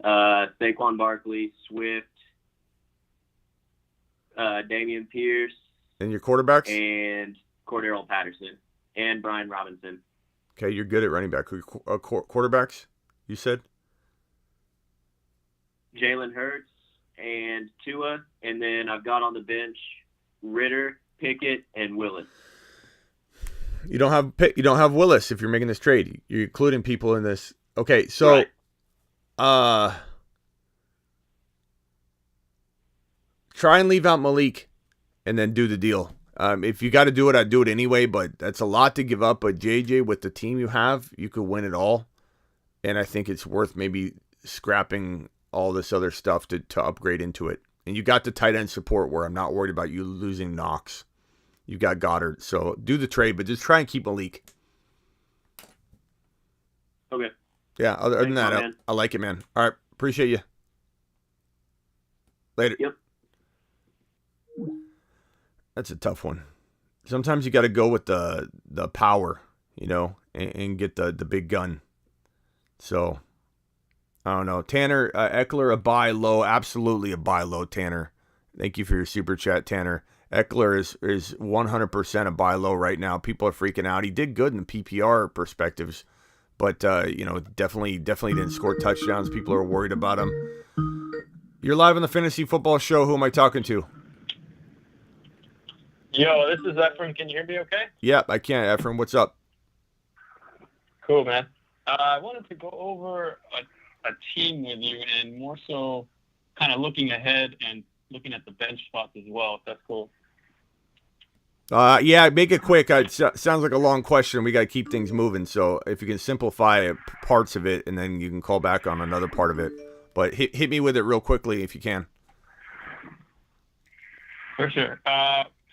Saquon Barkley, Swift, Damian Pierce. And your quarterbacks? And Cordero Patterson. And Brian Robinson. Okay, you're good at running back. Who are your quarterbacks, you said? Jalen Hurts and Tua. And then I've got on the bench Ritter, Pickett, and Willis. You don't have Willis if you're making this trade. You're including people in this. Okay, so right. Try and leave out Malik and then do the deal. If you got to do it, I'd do it anyway, but that's a lot to give up. But JJ, with the team you have, you could win it all. And I think it's worth maybe scrapping all this other stuff to upgrade into it. And you got the tight end support where I'm not worried about you losing Knox. You got Goddard. So do the trade, but just try and keep Malik. Okay. Yeah, other than that, I like it, man. All right. Appreciate you. Later. Yep. That's a tough one. Sometimes you got to go with the power, and get the big gun. So, I don't know. Tanner, Eckler, a buy low. Absolutely a buy low, Tanner. Thank you for your super chat, Tanner. Eckler is 100% a buy low right now. People are freaking out. He did good in the PPR perspectives, but, definitely didn't score touchdowns. People are worried about him. You're live on the Fantasy Football Show. Who am I talking to? Yo, this is Ephraim. Can you hear me okay? Yep, I can. Ephraim, what's up? Cool, man. I wanted to go over a team with you and more so kind of looking ahead and looking at the bench spots as well, if that's cool. Yeah, make it quick. It sounds like a long question. We got to keep things moving. So if you can simplify parts of it, and then you can call back on another part of it. But hit me with it real quickly if you can. For sure.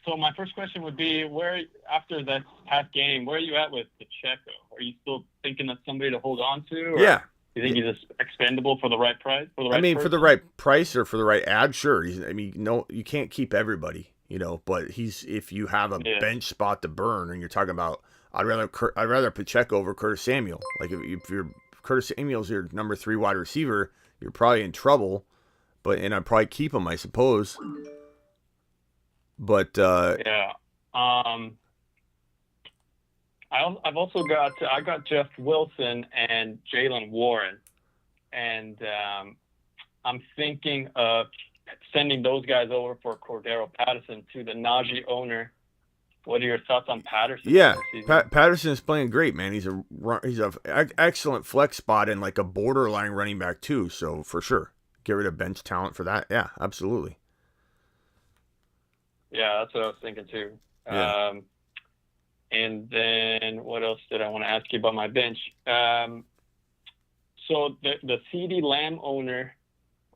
So my first question would be, where after that past game, where are you at with Pacheco? Are you still thinking that's somebody to hold on to? Or yeah. You think he's expendable for the right price? For the right price or for the right ad, sure. You can't keep everybody, but if you have a bench spot to burn, and you're talking about, I'd rather Pacheco over Curtis Samuel. Like if you're Curtis Samuel's your number 3 wide receiver, you're probably in trouble. And I'd probably keep him, I suppose. But yeah, I've also got Jeff Wilson and Jalen Warren, and I'm thinking of sending those guys over for Cordero Patterson to the Najee owner. What are your thoughts on Patterson? Yeah, Patterson is playing great, man. He's a excellent flex spot and like a borderline running back too. So for sure, get rid of bench talent for that. Yeah, absolutely. Yeah, that's what I was thinking too. Yeah. And then what else did I want to ask you about my bench? So the CD Lamb owner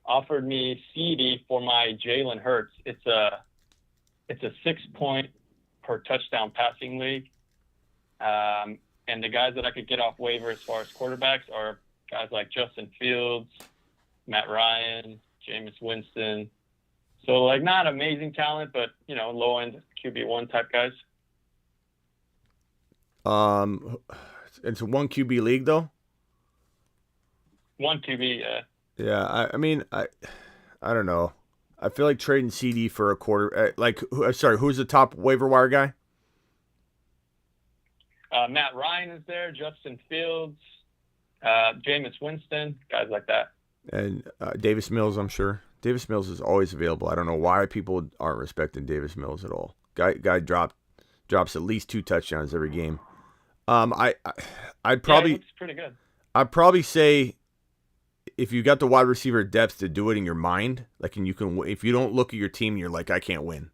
offered me CD for my Jalen Hurts. It's a 6-point per touchdown passing league. And the guys that I could get off waiver as far as quarterbacks are guys like Justin Fields, Matt Ryan, Jameis Winston. So, like, not amazing talent, but, low-end QB1 type guys. It's a 1 QB league, though? 1 QB, yeah. Yeah, I mean, I don't know. I feel like trading CD for a quarter. Who's the top waiver wire guy? Matt Ryan is there, Justin Fields, Jameis Winston, guys like that. And Davis Mills, I'm sure. Davis Mills is always available. I don't know why people aren't respecting Davis Mills at all. Guy drops at least 2 touchdowns every game. I'd probably looks pretty good. I'd probably say if you got the wide receiver depth to do it in your mind, like, and you can, if you don't look at your team, you're like, I can't win.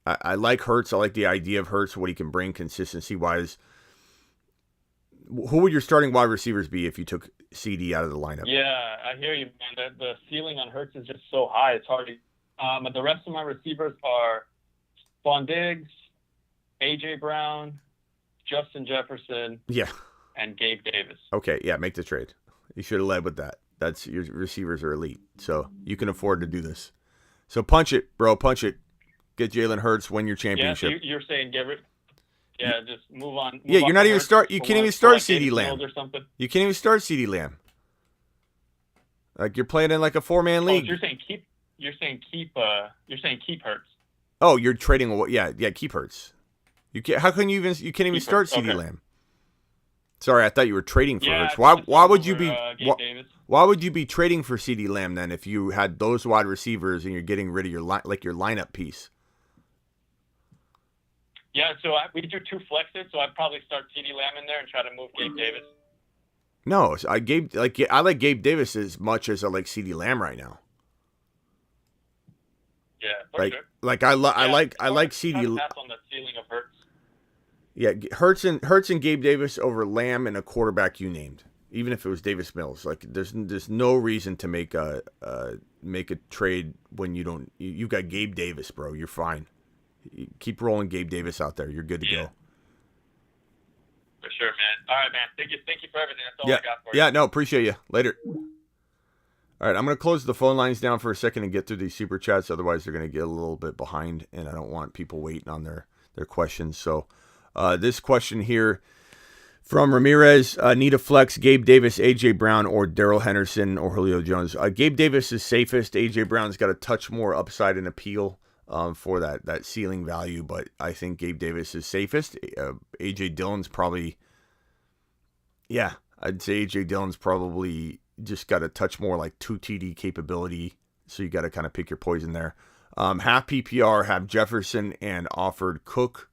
I like Hurts. I like the idea of Hurts, what he can bring consistency wise. Who would your starting wide receivers be if you took CD out of the lineup? Yeah, I hear you, man. The ceiling on Hurts is just so high. It's hard to. But the rest of my receivers are Von Diggs, AJ Brown, Justin Jefferson, and Gabe Davis. Okay, yeah, make the trade. You should have led with that. That's your receivers are elite, so you can afford to do this. So punch it, bro. Punch it. Get Jalen Hurts. Win your championship. Yeah, so you're saying get rid. Yeah, just move on. Yeah, you're not even start. You can't even start CD Lamb. Lamb. You can't even start CD Lamb. Like, you're playing in like a 4-man league. So you're saying keep Hurts. Oh, you're trading. Yeah, keep Hurts. You can't. How can you even? You can't even start CD Lamb. Sorry, I thought you were trading for Hurts. Why would you be? Why would you be trading for CD Lamb then if you had those wide receivers and you're getting rid of your lineup piece? Yeah, so we do 2 flexes, so I'd probably start CD Lamb in there and try to move Gabe Davis. No, I like Gabe Davis as much as I like CD Lamb right now. Yeah, for sure. I like CD. Pass on the ceiling of Hurts. Yeah, Hurts and Gabe Davis over Lamb and a quarterback you named. Even if it was Davis Mills, like there's no reason to make a trade when you got Gabe Davis, bro. You're fine. You keep rolling Gabe Davis out there. You're good to go. For sure, man. All right, man. Thank you for everything. That's all I got for you. Yeah, no, appreciate you. Later. All right, I'm going to close the phone lines down for a second and get through these super chats. Otherwise, they're going to get a little bit behind, and I don't want people waiting on their questions. So this question here from Ramirez, need a flex, Gabe Davis, A.J. Brown, or Darrell Henderson, or Julio Jones. Gabe Davis is safest. A.J. Brown's got a touch more upside and appeal for that ceiling value, but I think Gabe Davis is safest. A.J. Dillon's probably, I'd say A.J. Dillon's probably just got a touch more like 2 TD capability, so you got to kind of pick your poison there. Half PPR, have Jefferson and offered Cook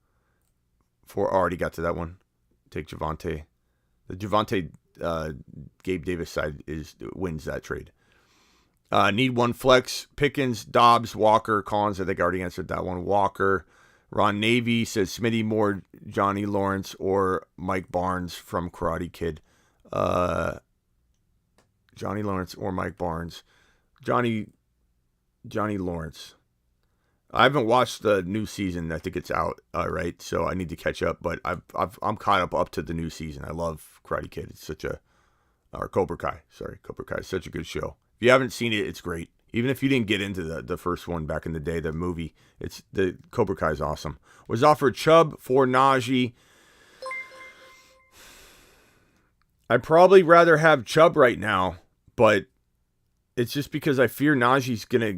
already got to that one. Take Javonte. The Javonte Gabe Davis side wins that trade. Need one flex. Pickens, Dobbs, Walker, Collins. I think I already answered that one. Walker. Ron Navy says Smitty Moore, Johnny Lawrence, or Mike Barnes from Karate Kid. Johnny Lawrence or Mike Barnes. Johnny Lawrence. I haven't watched the new season. I think it's out, right? So I need to catch up. But I'm caught up to the new season. I love Karate Kid. It's or Cobra Kai. Sorry, Cobra Kai. It's such a good show. If you haven't seen it, it's great. Even if you didn't get into the first one back in the day, the movie, the Cobra Kai is awesome. Was offered Chubb for Najee. I'd probably rather have Chubb right now, but it's just because I fear Najee's gonna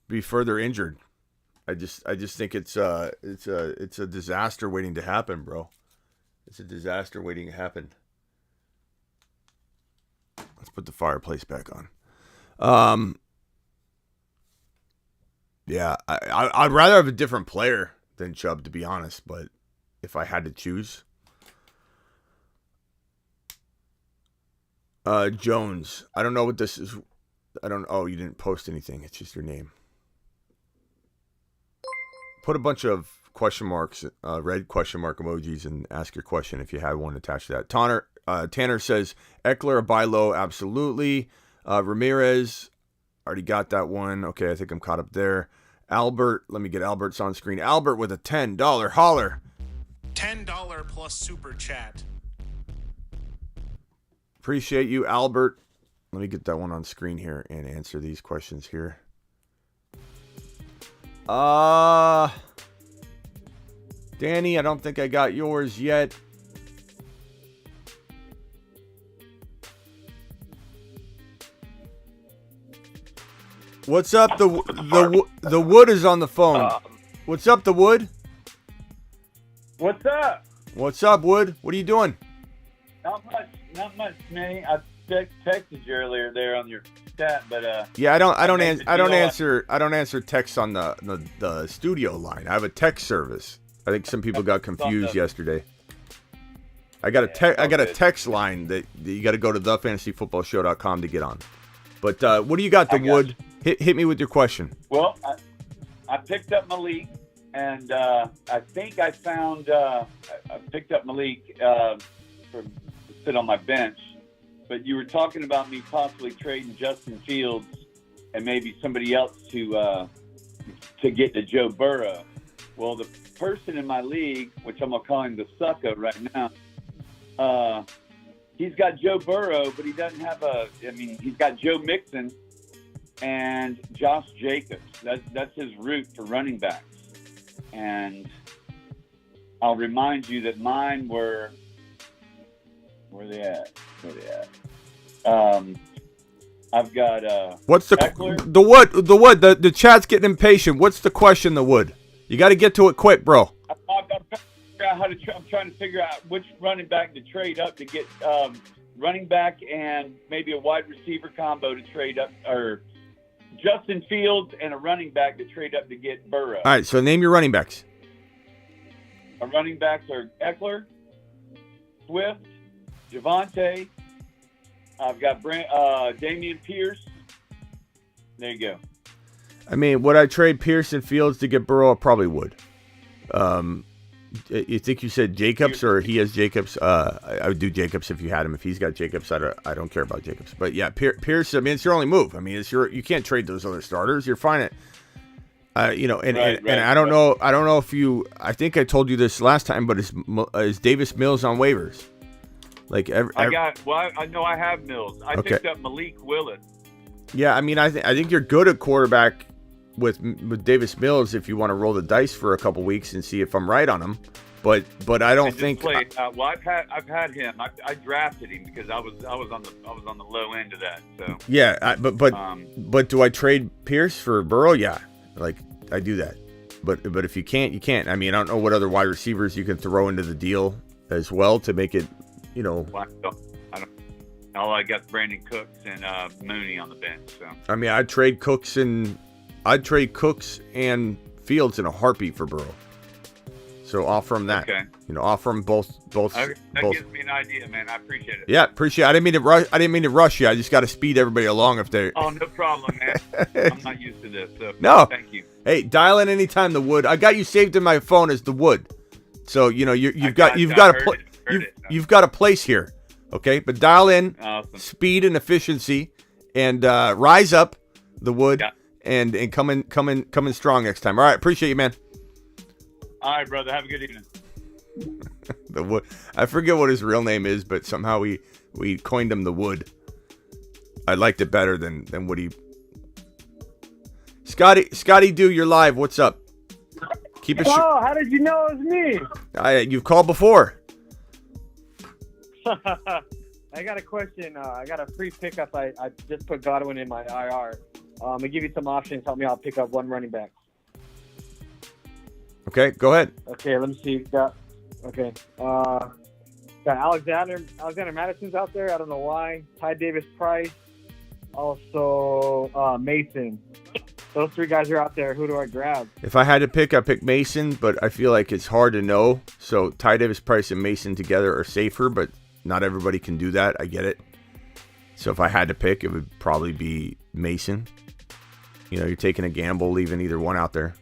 be further injured. I just think it's a disaster waiting to happen, bro. It's a disaster waiting to happen. Let's put the fireplace back on. I'd rather have a different player than Chubb, to be honest. But if I had to choose, Jones. I don't know what this is. Oh, you didn't post anything. It's just your name. Put a bunch of question marks, red question mark emojis, and ask your question if you had one attached to that. Tanner says Eckler or buy low, absolutely. Ramirez, already got that one. Okay, I think I'm caught up there. Albert, let me get Albert's on screen. Albert with a $10 holler. $10 plus super chat. Appreciate you, Albert. Let me get that one on screen here and answer these questions here. Danny, I don't think I got yours yet. What's up? The Wood is on the phone. What's up, the Wood? What's up? What's up, Wood? What are you doing? Not much, Smitty. I texted you earlier there on your chat, but yeah, I don't answer texts on the studio line. I have a text service. I think some people got confused yesterday. I got a text line that you got to go to thefantasyfootballshow.com to get on. But what do you got, the Wood? Hit me with your question. Well, I picked up Malik, and I think I found I picked up Malik to sit on my bench. But you were talking about me possibly trading Justin Fields and maybe somebody else to get to Joe Burrow. Well, the person in my league, which I'm gonna call him the sucker right now, he's got Joe Burrow, but he doesn't have he's got Joe Mixon and Josh Jacobs. That's his route for running backs. And I'll remind you that mine were, where they at? I've got what's the Eckler. the Wood? The chat's getting impatient. What's the question, the Wood? You got to get to it quick, bro. I'm trying to figure out which running back to trade up to get running back and maybe a wide receiver combo to trade up, or Justin Fields and a running back to trade up to get Burrow. All right, so name your running backs. Our running backs are Eckler, Swift, Javonte. I've got Damian Pierce. There you go. I mean, would I trade Pierce and Fields to get Burrow? I probably would. You think you said Jacobs, or he has Jacobs? I would do Jacobs if you had him. If he's got Jacobs, I don't care about Jacobs. But yeah, Pierce. I mean, it's your only move. I mean, you can't trade those other starters. You're fine at. And I don't know. I don't know if you. I think I told you this last time, but is Davis Mills on waivers? I know I have Mills. I picked up Malik Willis. Yeah, I mean, I think you're good at quarterback with Davis Mills if you want to roll the dice for a couple weeks and see if I'm right on him. But I don't think. I've had him. I drafted him because I was on the low end of that. So yeah, but do I trade Pierce for Burrow? Yeah, I do that. But if you can't, you can't. I mean, I don't know what other wide receivers you can throw into the deal as well to make it. I don't. All I got Brandon Cooks and Mooney on the bench. So I mean, I'd trade Cooks and Fields in a heartbeat for Burrow. So offer him that. Okay. Offer him both. Okay. That gives me an idea, man. I appreciate it. Yeah, appreciate it. I didn't mean to rush you. I just got to speed everybody along if they. Oh, no problem, man. I'm not used to this. So no. Thank you. Hey, dial in anytime, the Wood. I got you saved in my phone as the Wood. So you've got a place here. Okay, but dial in. Awesome. Speed and efficiency, and rise up, the Wood, and coming strong next time. All right, appreciate you, man. All right, brother. Have a good evening. The Wood. I forget what his real name is, but somehow we coined him the Wood. I liked it better than what he. Scotty, you're live. What's up? Keep it. Oh, how did you know it was me? You've called before. I got a question. I got a free pickup. I just put Godwin in my IR. I'm going to give you some options. Help me out. Pick up one running back. Okay, go ahead. Okay, let me see. Got Alexander Madison's out there. I don't know why. Ty Davis Price. Also, Mason. Those three guys are out there. Who do I grab? If I had to pick, I'd pick Mason, but I feel like it's hard to know. So Ty Davis Price and Mason together are safer, but not everybody can do that. I get it. So if I had to pick, it would probably be Mason. You're taking a gamble, leaving either one out there.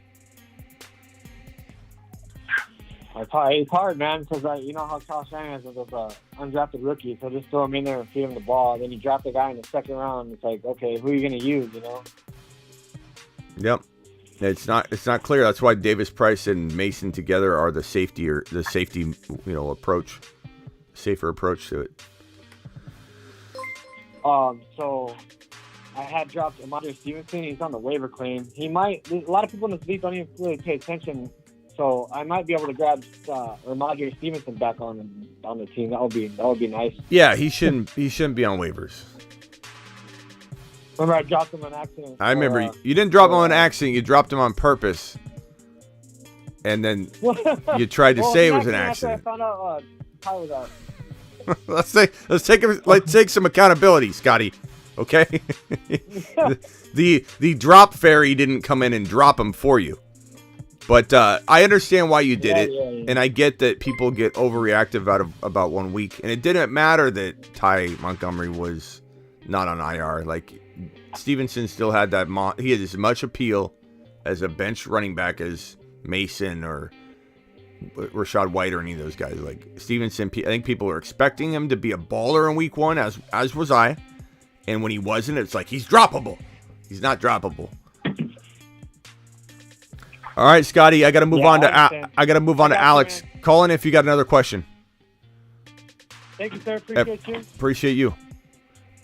It's hard, man, because you know how Kyle Shanahan is with those undrafted rookies. So just throw him in there and feed him the ball. And then you draft the guy in the second round. It's like, okay, who are you going to use, Yep. It's not clear. That's why Davis Price and Mason together are the safety approach, safer approach to it. So I had dropped Ramondre Stevenson. He's on the waiver claim. A lot of people in this league don't even really pay attention. So I might be able to grab Ramondre Stevenson back on the team. That would be nice. Yeah, he shouldn't be on waivers. Remember, I dropped him on accident. I remember you didn't drop him on accident. You dropped him on purpose. And then you tried to say it was an accident. I found out Ty was out. let's take some accountability, Scotty. Okay? the drop fairy didn't come in and drop him for you. But I understand why you did it, and I get that people get overreactive out of about 1 week. And it didn't matter that Ty Montgomery was not on IR. Like, Stevenson still had that. He had as much appeal as a bench running back as Mason or Rashad White or any of those guys. Like, Stevenson, I think people are expecting him to be a baller in week 1, as was I. And when he wasn't, it's like, he's droppable. He's not droppable. All right, Scotty, I got to move on to Alex. Man. Call in if you got another question. Thank you, sir. Appreciate you. Appreciate you.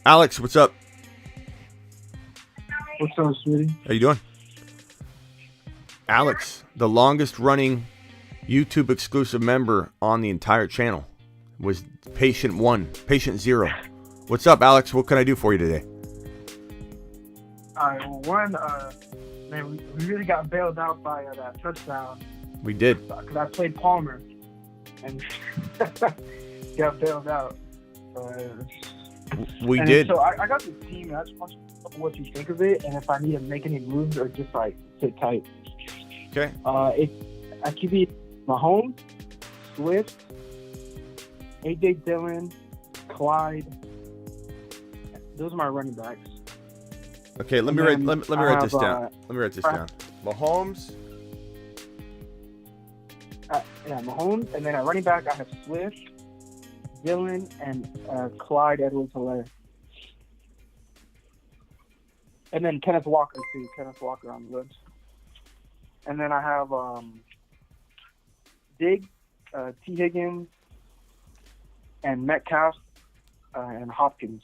Alex, what's up? What's up, sweetie? How you doing? Alex, the longest running YouTube exclusive member on the entire channel, was Patient 0. What's up, Alex? What can I do for you today? All right, well, one, man, we really got bailed out by that touchdown. We did. Because I played Palmer and got bailed out. We did. So I got this team, and I just want to know what you think of it, and if I need to make any moves or just, like, sit tight. Okay. I could be Mahomes, Swift, A.J. Dillon, Clyde. Those are my running backs. Okay, let me write this down. Let me write this down. Mahomes. Mahomes, and then at running back I have Swift, Dillon, and Clyde Edwards-Helaire. And then Kenneth Walker too. Kenneth Walker on the list. And then I have Diggs, T. Higgins, and Metcalf, and Hopkins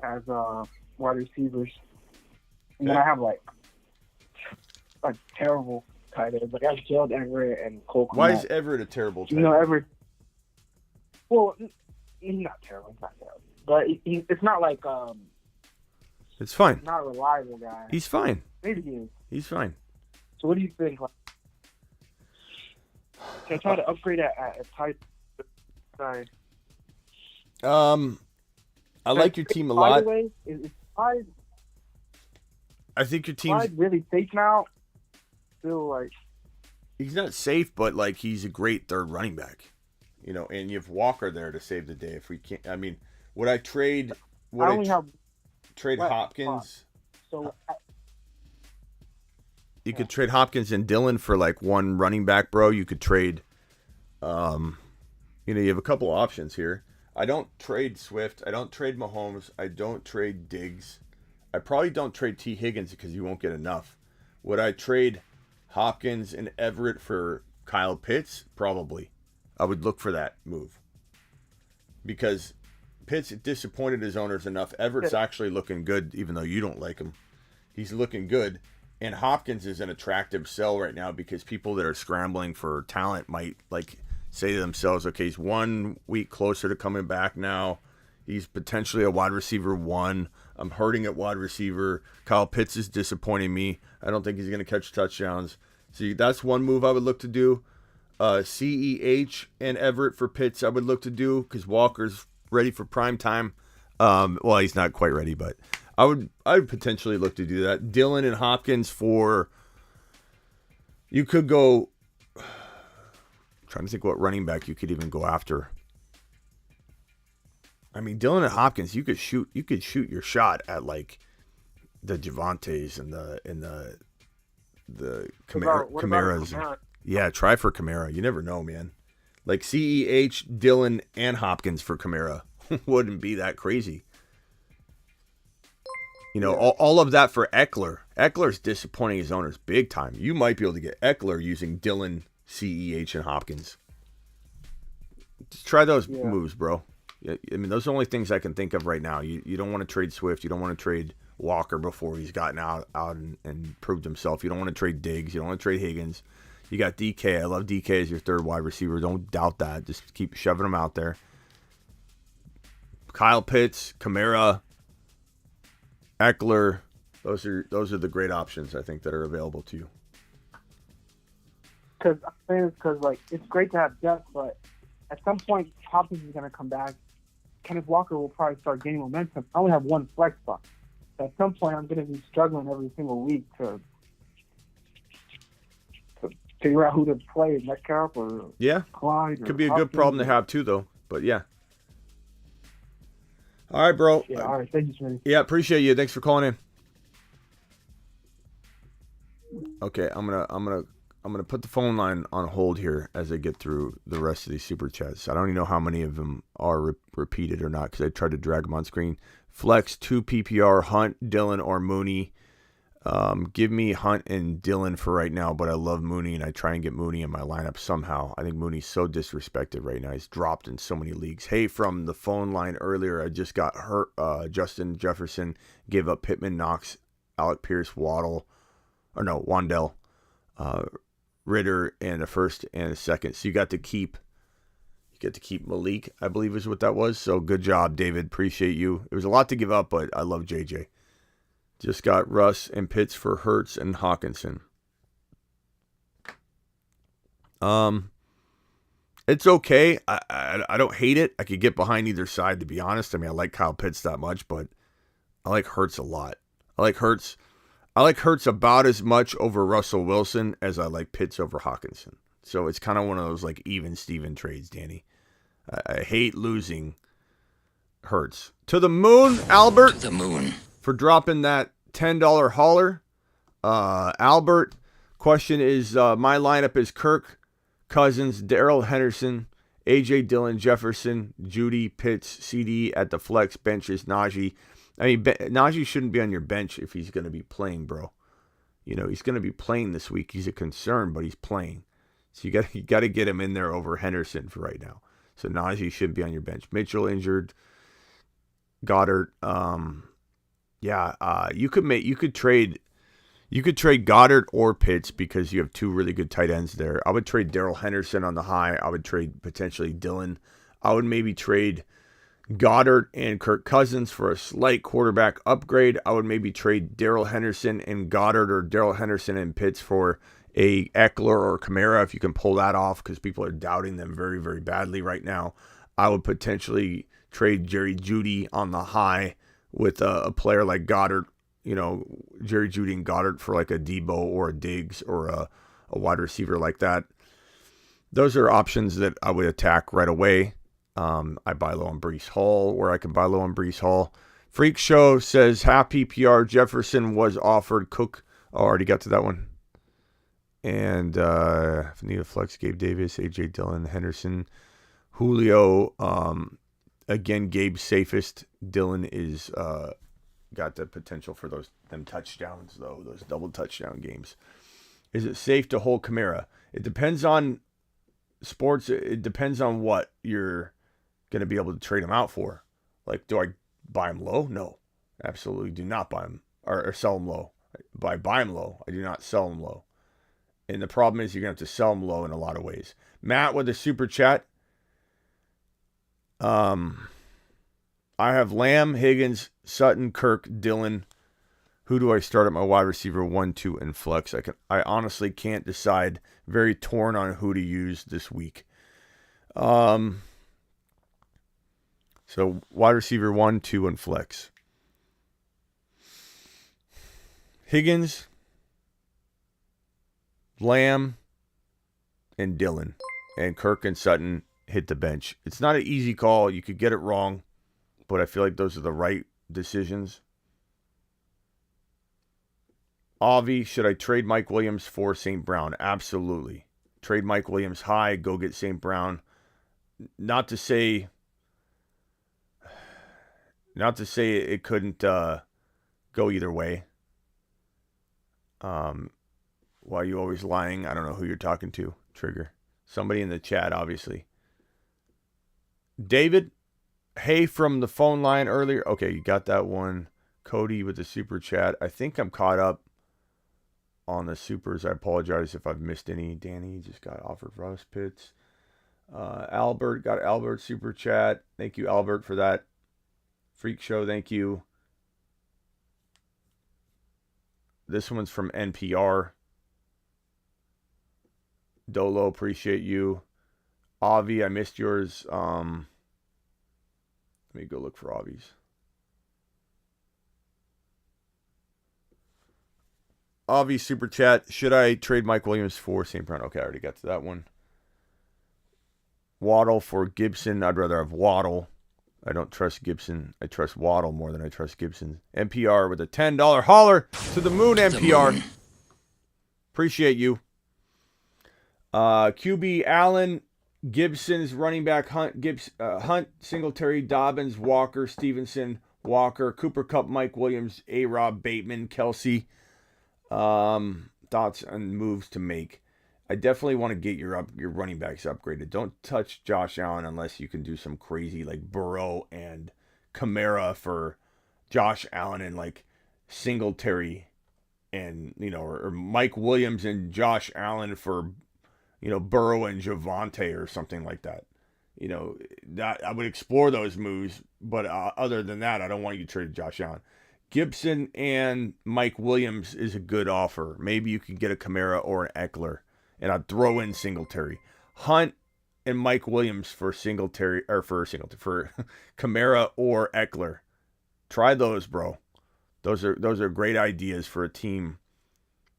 as wide receivers. And then I have like terrible tight ends. Like I have Gerald Everett and Cole Kmet. Why is Everett a terrible tight end? Everett. Well, he's not terrible. He's not terrible. But it's not like it's fine. Not a reliable guy. He's fine. Maybe he is. He's fine. So what do you think? Like, should I try to upgrade at tight? Sorry. I like your team a lot. By the way, is Clyde? I think your team's really safe now. Still like he's not safe, but like he's a great third running back. And you have Walker there to save the day if we can't. I mean, would I trade? Trade Hopkins? So you could trade Hopkins and Dillon for like one running back, bro. You could trade. You have a couple options here. I don't trade Swift. I don't trade Mahomes. I don't trade Diggs. I probably don't trade T. Higgins because you won't get enough. Would I trade Hopkins and Everett for Kyle Pitts? Probably. I would look for that move. Because Pitts disappointed his owners enough. Everett's actually looking good, even though you don't like him. He's looking good. And Hopkins is an attractive sell right now because people that are scrambling for talent might say to themselves, okay, he's 1 week closer to coming back now. He's potentially a wide receiver 1. I'm hurting at wide receiver. Kyle Pitts is disappointing me. I don't think he's going to catch touchdowns. So that's one move I would look to do. CEH and Everett for Pitts I would look to do because Walker's ready for prime time. Well, he's not quite ready, but I would potentially look to do that. Dillon and Hopkins for you could go. I'm trying to think what running back you could even go after. I mean, Dillon and Hopkins, you could shoot your shot at like the Javantes and the Camaras. Yeah, try for Kamara. You never know, man. Like CEH, Dillon, and Hopkins for Kamara wouldn't be that crazy. All of that for Eckler. Eckler's disappointing his owners big time. You might be able to get Eckler using Dillon, CEH, and Hopkins. Just try those moves, bro. I mean, those are the only things I can think of right now. You don't want to trade Swift. You don't want to trade Walker before he's gotten out and proved himself. You don't want to trade Diggs. You don't want to trade Higgins. You got DK. I love DK as your third wide receiver. Don't doubt that. Just keep shoving him out there. Kyle Pitts, Kamara, Eckler. Those are the great options I think that are available to you. Because like it's great to have depth, but at some point Hopkins is going to come back. Kenneth Walker will probably start gaining momentum. I only have one flex spot. At some point, I'm going to be struggling every single week to figure out who to play, Metcalf or Clyde. Could be a good problem to have too, though. But yeah. All right, bro. Yeah. All right. Thank you, Smitty. Yeah, appreciate you. Thanks for calling in. Okay, I'm gonna put the phone line on hold here as I get through the rest of these super chats. I don't even know how many of them are repeated or not because I tried to drag them on screen. Flex 2 PPR, Hunt, Dillon, or Mooney. Give me Hunt and Dillon for right now, but I love Mooney and I try and get Mooney in my lineup somehow. I think Mooney's so disrespected right now. He's dropped in so many leagues. Hey, from the phone line earlier, I just got hurt. Justin Jefferson gave up Pittman, Knox, Alec Pierce, Wandell, Ritter, and a first and a second. So you get to keep Malik, I believe is what that was. So good job, David. Appreciate you. It was a lot to give up, but I love JJ. Just got Russ and Pitts for Hurts and Hawkinson. It's okay. I don't hate it. I could get behind either side, to be honest. I mean, I like Kyle Pitts that much, but I like Hurts a lot. I like Hurts about as much over Russell Wilson as I like Pitts over Hawkinson. So it's kind of one of those like even Steven trades, Danny. I hate losing Hurts. To the moon, Albert. To the moon. For dropping that $10 hauler. Albert, question is, my lineup is Kirk, Cousins, Darrell Henderson, A.J. Dillon, Jefferson, Judy, Pitts, CD at the flex, benches, Najee. I mean, Najee shouldn't be on your bench if he's going to be playing, bro. You know, he's going to be playing this week. He's a concern, but he's playing. So you got to get him in there over Henderson for right now. So Najee shouldn't be on your bench. Mitchell injured. Goddard. You could trade Goddard or Pitts because you have two really good tight ends there. I would trade Darrell Henderson on the high. I would trade potentially Dillon. I would maybe trade Goddard and Kirk Cousins for a slight quarterback upgrade. I would maybe trade Darrell Henderson and Goddard or Darrell Henderson and Pitts for a Eckler or Kamara if you can pull that off because people are doubting them very, very badly right now. I would potentially trade Jerry Jeudy on the high with a player like Goddard, Jerry Jeudy and Goddard for like a Debo or a Diggs or a wide receiver like that. Those are options that I would attack right away. I buy low on Breece Hall, or I can buy low on Breece Hall. Freak Show says, half PPR, Jefferson was offered. Cook, already got to that one. And Vanita Flex, Gabe Davis, A.J. Dillon, Henderson, Julio. Again, Gabe's safest. Dillon is got the potential for them touchdowns, though, those double touchdown games. Is it safe to hold Kamara? It depends on sports. It depends on what you're going to be able to trade him out for. Like, do I buy him low? No, absolutely do not buy him or sell him low. Buy him low. I do not sell him low. And the problem is you're going to have to sell him low in a lot of ways. Matt with a super chat. I have Lamb, Higgins, Sutton, Kirk, Dillon. Who do I start at my wide receiver 1, 2, and flex? I honestly can't decide. Very torn on who to use this week. So wide receiver 1, 2, and flex. Higgins, Lamb, and Dillon. And Kirk and Sutton hit the bench. It's not an easy call. You could get it wrong, but I feel like those are the right decisions. Avi, should I trade Mike Williams for St. Brown? Absolutely. Trade Mike Williams high, go get St. Brown. Not to say it couldn't go either way. Why are you always lying? I don't know who you're talking to, Trigger. Somebody in the chat, obviously. David, hey, from the phone line earlier. Okay, you got that one. Cody with the super chat. I think I'm caught up on the supers. I apologize if I've missed any. Danny just got offered Russ Pitts. Albert got Albert super chat. Thank you, Albert, for that. Freak Show, thank you. This one's from NPR. Dolo, appreciate you. Avi, I missed yours. Let me go look for Avi's. Avi super chat. Should I trade Mike Williams for St. Brown? Okay, I already got to that one. Waddle for Gibson. I'd rather have Waddle. I don't trust Gibson. I trust Waddle more than I trust Gibson. NPR with a $10 holler to the moon, NPR. Appreciate you. QB Allen, Gibson's running back Hunt, Hunt, Singletary, Dobbins, Walker, Stevenson, Walker, Cooper Kupp, Mike Williams, A-Rob, Bateman, Kelsey. Thoughts and moves to make. I definitely want to get your running backs upgraded. Don't touch Josh Allen unless you can do some crazy like Burrow and Kamara for Josh Allen and like Singletary and or Mike Williams and Josh Allen for Burrow and Javonte or something like that. That I would explore those moves, but other than that, I don't want you to trade Josh Allen. Gibson and Mike Williams is a good offer. Maybe you can get a Kamara or an Eckler, and I'd throw in Singletary. Hunt and Mike Williams for Singletary for Kamara or Eckler. Try those, bro. Those are great ideas for a team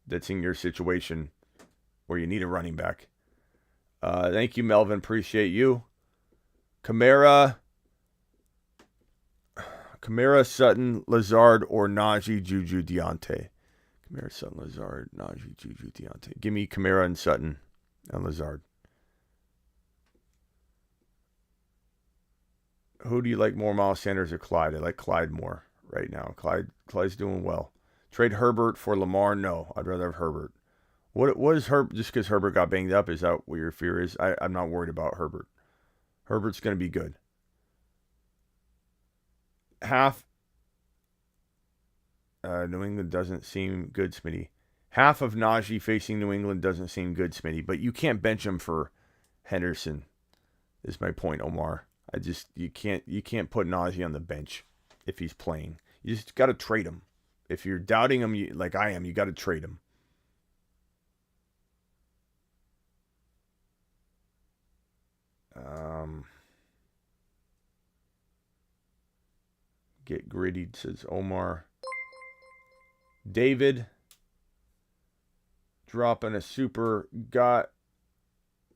that's in your situation where you need a running back. Thank you, Melvin. Appreciate you. Kamara, Sutton, Lazard, or Najee, Juju, Deontay. Kamara, Sutton, Lazard, Najee, Juju, Deontay. Give me Kamara and Sutton and Lazard. Who do you like more, Miles Sanders or Clyde? I like Clyde more right now. Clyde's doing well. Trade Herbert for Lamar? No, I'd rather have Herbert. What is Herbert? Just because Herbert got banged up, is that what your fear is? I'm not worried about Herbert. Herbert's going to be good. Half. New England doesn't seem good, Smitty. Half of Najee facing New England doesn't seem good, Smitty. But you can't bench him for Henderson. Is my point, Omar. You can't put Najee on the bench if he's playing. You just got to trade him. If you're doubting him, like I am, you got to trade him. Get gritty, says Omar. David, dropping a super, got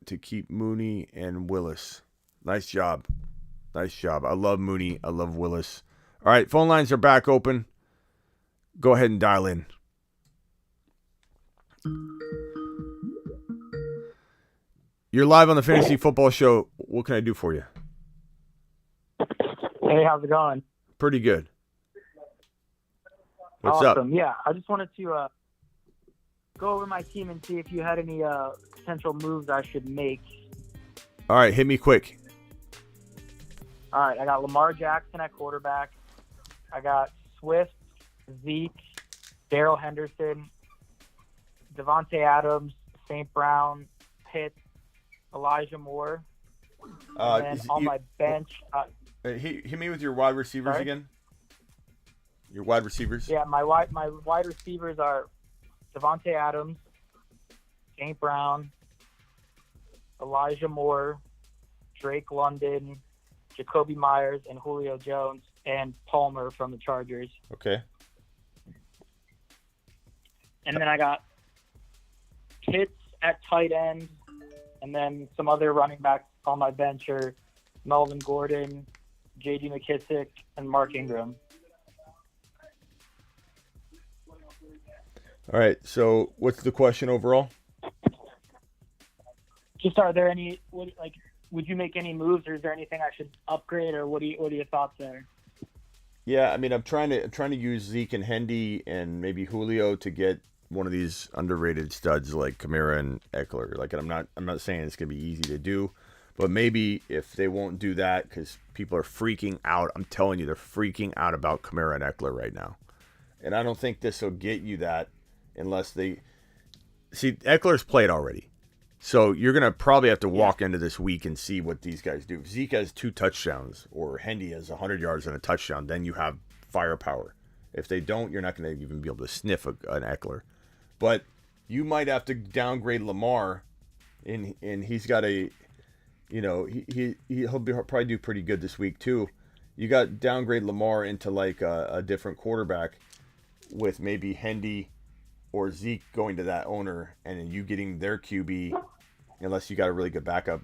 to keep Mooney and Willis. Nice job. Nice job. I love Mooney. I love Willis. All right, phone lines are back open. Go ahead and dial in. You're live on the Fantasy Football Show. What can I do for you? Hey, how's it going? Pretty good. What's up? Awesome. Yeah, I just wanted to go over my team and see if you had any potential moves I should make. All right, hit me quick. All right, I got Lamar Jackson at quarterback. I got Swift, Zeke, Darrell Henderson, Devontae Adams, St. Brown, Pitts, Elijah Moore. And then on my bench... hit me with your wide receivers again. Your wide receivers? Yeah, my wide receivers are Devontae Adams, St. Brown, Elijah Moore, Drake London, Jacoby Myers, and Julio Jones, and Palmer from the Chargers. Okay. And then I got Pitts at tight end, and then some other running backs on my bench are Melvin Gordon, J.D. McKissick, and Mark Ingram. All right, so what's the question overall? Just are there any, would you make any moves, or is there anything I should upgrade, or what are your thoughts there? Yeah, I mean, I'm trying to use Zeke and Hendy and maybe Julio to get one of these underrated studs like Kamara and Eckler. Like, I'm not saying it's gonna be easy to do, but maybe if they won't do that because people are freaking out. I'm telling you, they're freaking out about Kamara and Eckler right now, and I don't think this will get you that unless they see Eckler's played already. So you're going to probably have to walk into this week and see what these guys do. If Zeke has 2 touchdowns or Hendy has 100 yards and a touchdown, then you have firepower. If they don't, you're not going to even be able to sniff an Eckler. But you might have to downgrade Lamar, and he's got a, he'll probably do pretty good this week too. You got downgrade Lamar into like a different quarterback with maybe Hendy or Zeke going to that owner, and then you getting their QB, unless you got a really good backup,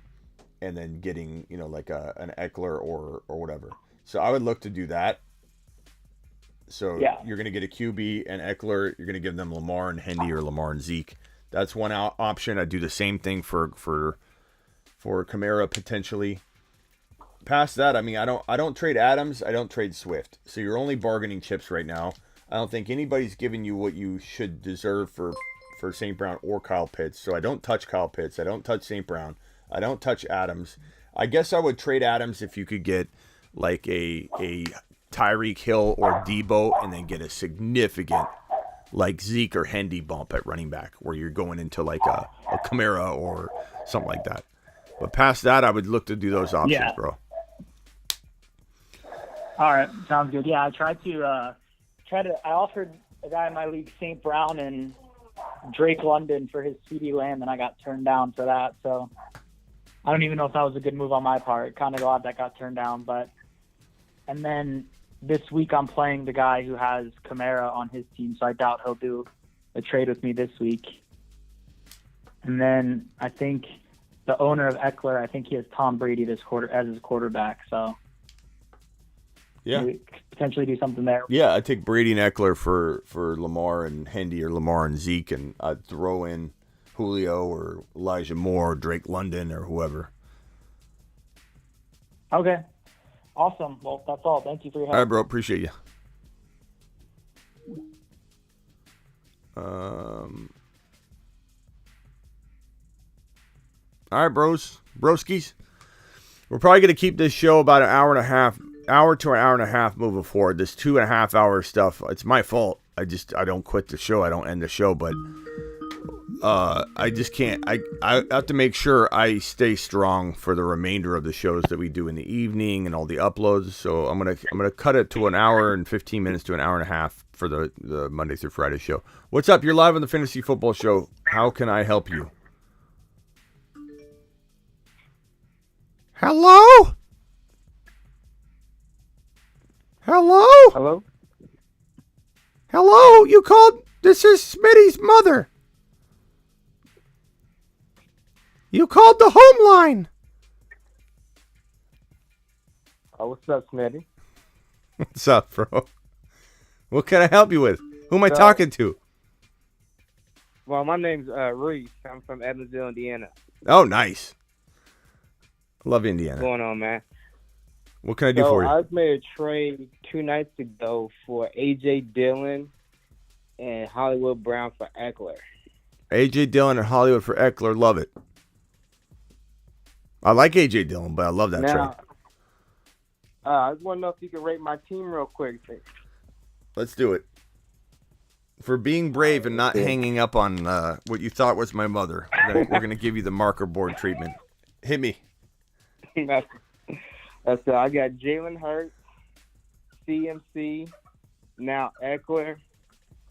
and then getting like an Eckler or whatever. So I would look to do that. So you're going to get a QB and Eckler. You're going to give them Lamar and Hendy or Lamar and Zeke. That's one option. I'd do the same thing for Kamara potentially. Past that, I mean, I don't trade Adams. I don't trade Swift. So you're only bargaining chips right now. I don't think anybody's giving you what you should deserve for St. Brown or Kyle Pitts. So I don't touch Kyle Pitts. I don't touch St. Brown. I don't touch Adams. I guess I would trade Adams if you could get like a Tyreek Hill or Debo, and then get a significant like Zeke or Hendy bump at running back, where you're going into like a Kamara or something like that. But past that, I would look to do those options, bro. All right, sounds good. Yeah, I tried to I offered a guy in my league St. Brown and Drake London for his CD Lamb, and I got turned down for that. So I don't even know if that was a good move on my part. Kind of glad that got turned down, and then this week I'm playing the guy who has Kamara on his team, so I doubt he'll do a trade with me this week. And then I think the owner of Eckler, I think he has Tom Brady as his quarterback, so maybe potentially do something there. Yeah, I'd take Brady and Eckler for Lamar and Hendy, or Lamar and Zeke, and I'd throw in Julio or Elijah Moore or Drake London or whoever. Okay. Awesome. Well, that's all. Thank you for your help. All right, bro. Appreciate you. All right, broskies. We're probably going to keep this show about an hour to an hour and a half moving forward. This 2.5 hour stuff, it's my fault. I don't quit the show. I don't end the show, but I just can't. I have to make sure I stay strong for the remainder of the shows that we do in the evening and all the uploads. So I'm gonna cut it to an hour and 15 minutes to an hour and a half for the Monday through Friday show. What's up? You're live on the Fantasy Football Show. How can I help you? Hello? Hello? Hello? Hello? You called? This is Smitty's mother. You called the home line. Oh, what's up, Smitty? What's up, bro? What can I help you with? Who am I talking to? Well, my name's Reese. I'm from Evansville, Indiana. Oh, nice. Love Indiana. What's going on, man? What can I do for you? I made a trade 2 nights ago for A.J. Dillon and Hollywood Brown for Eckler. A.J. Dillon and Hollywood for Eckler. Love it. I like A.J. Dillon, but I love that trade. I just want to know if you can rate my team real quick. Let's do it. For being brave and not hanging up on what you thought was my mother, we're going to give you the marker board treatment. Hit me. That's I got Jalen Hurts, CMC, now Eckler,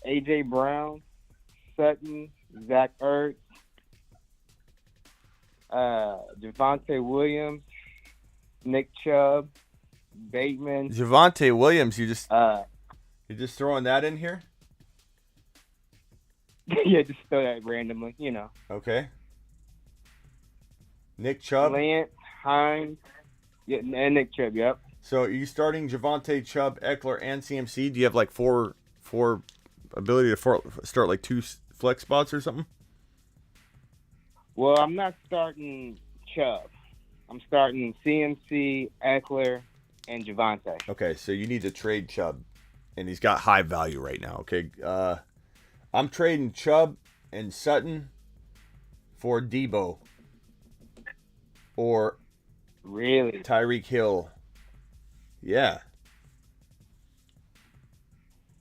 A.J. Brown, Sutton, Zach Ertz, Javonte Williams, Nick Chubb, Bateman. Javonte Williams, you're just throwing that in here? Yeah, just throw that randomly, Okay. Nick Chubb? Lance, Hines, and Nick Chubb, yep. So are you starting Javonte, Chubb, Eckler, and CMC? Do you have like four ability to start like 2 flex spots or something? Well, I'm not starting Chubb. I'm starting CMC, Eckler, and Javonte. Okay, so you need to trade Chubb, and he's got high value right now. Okay, I'm trading Chubb and Sutton for Debo or really Tyreek Hill. Yeah.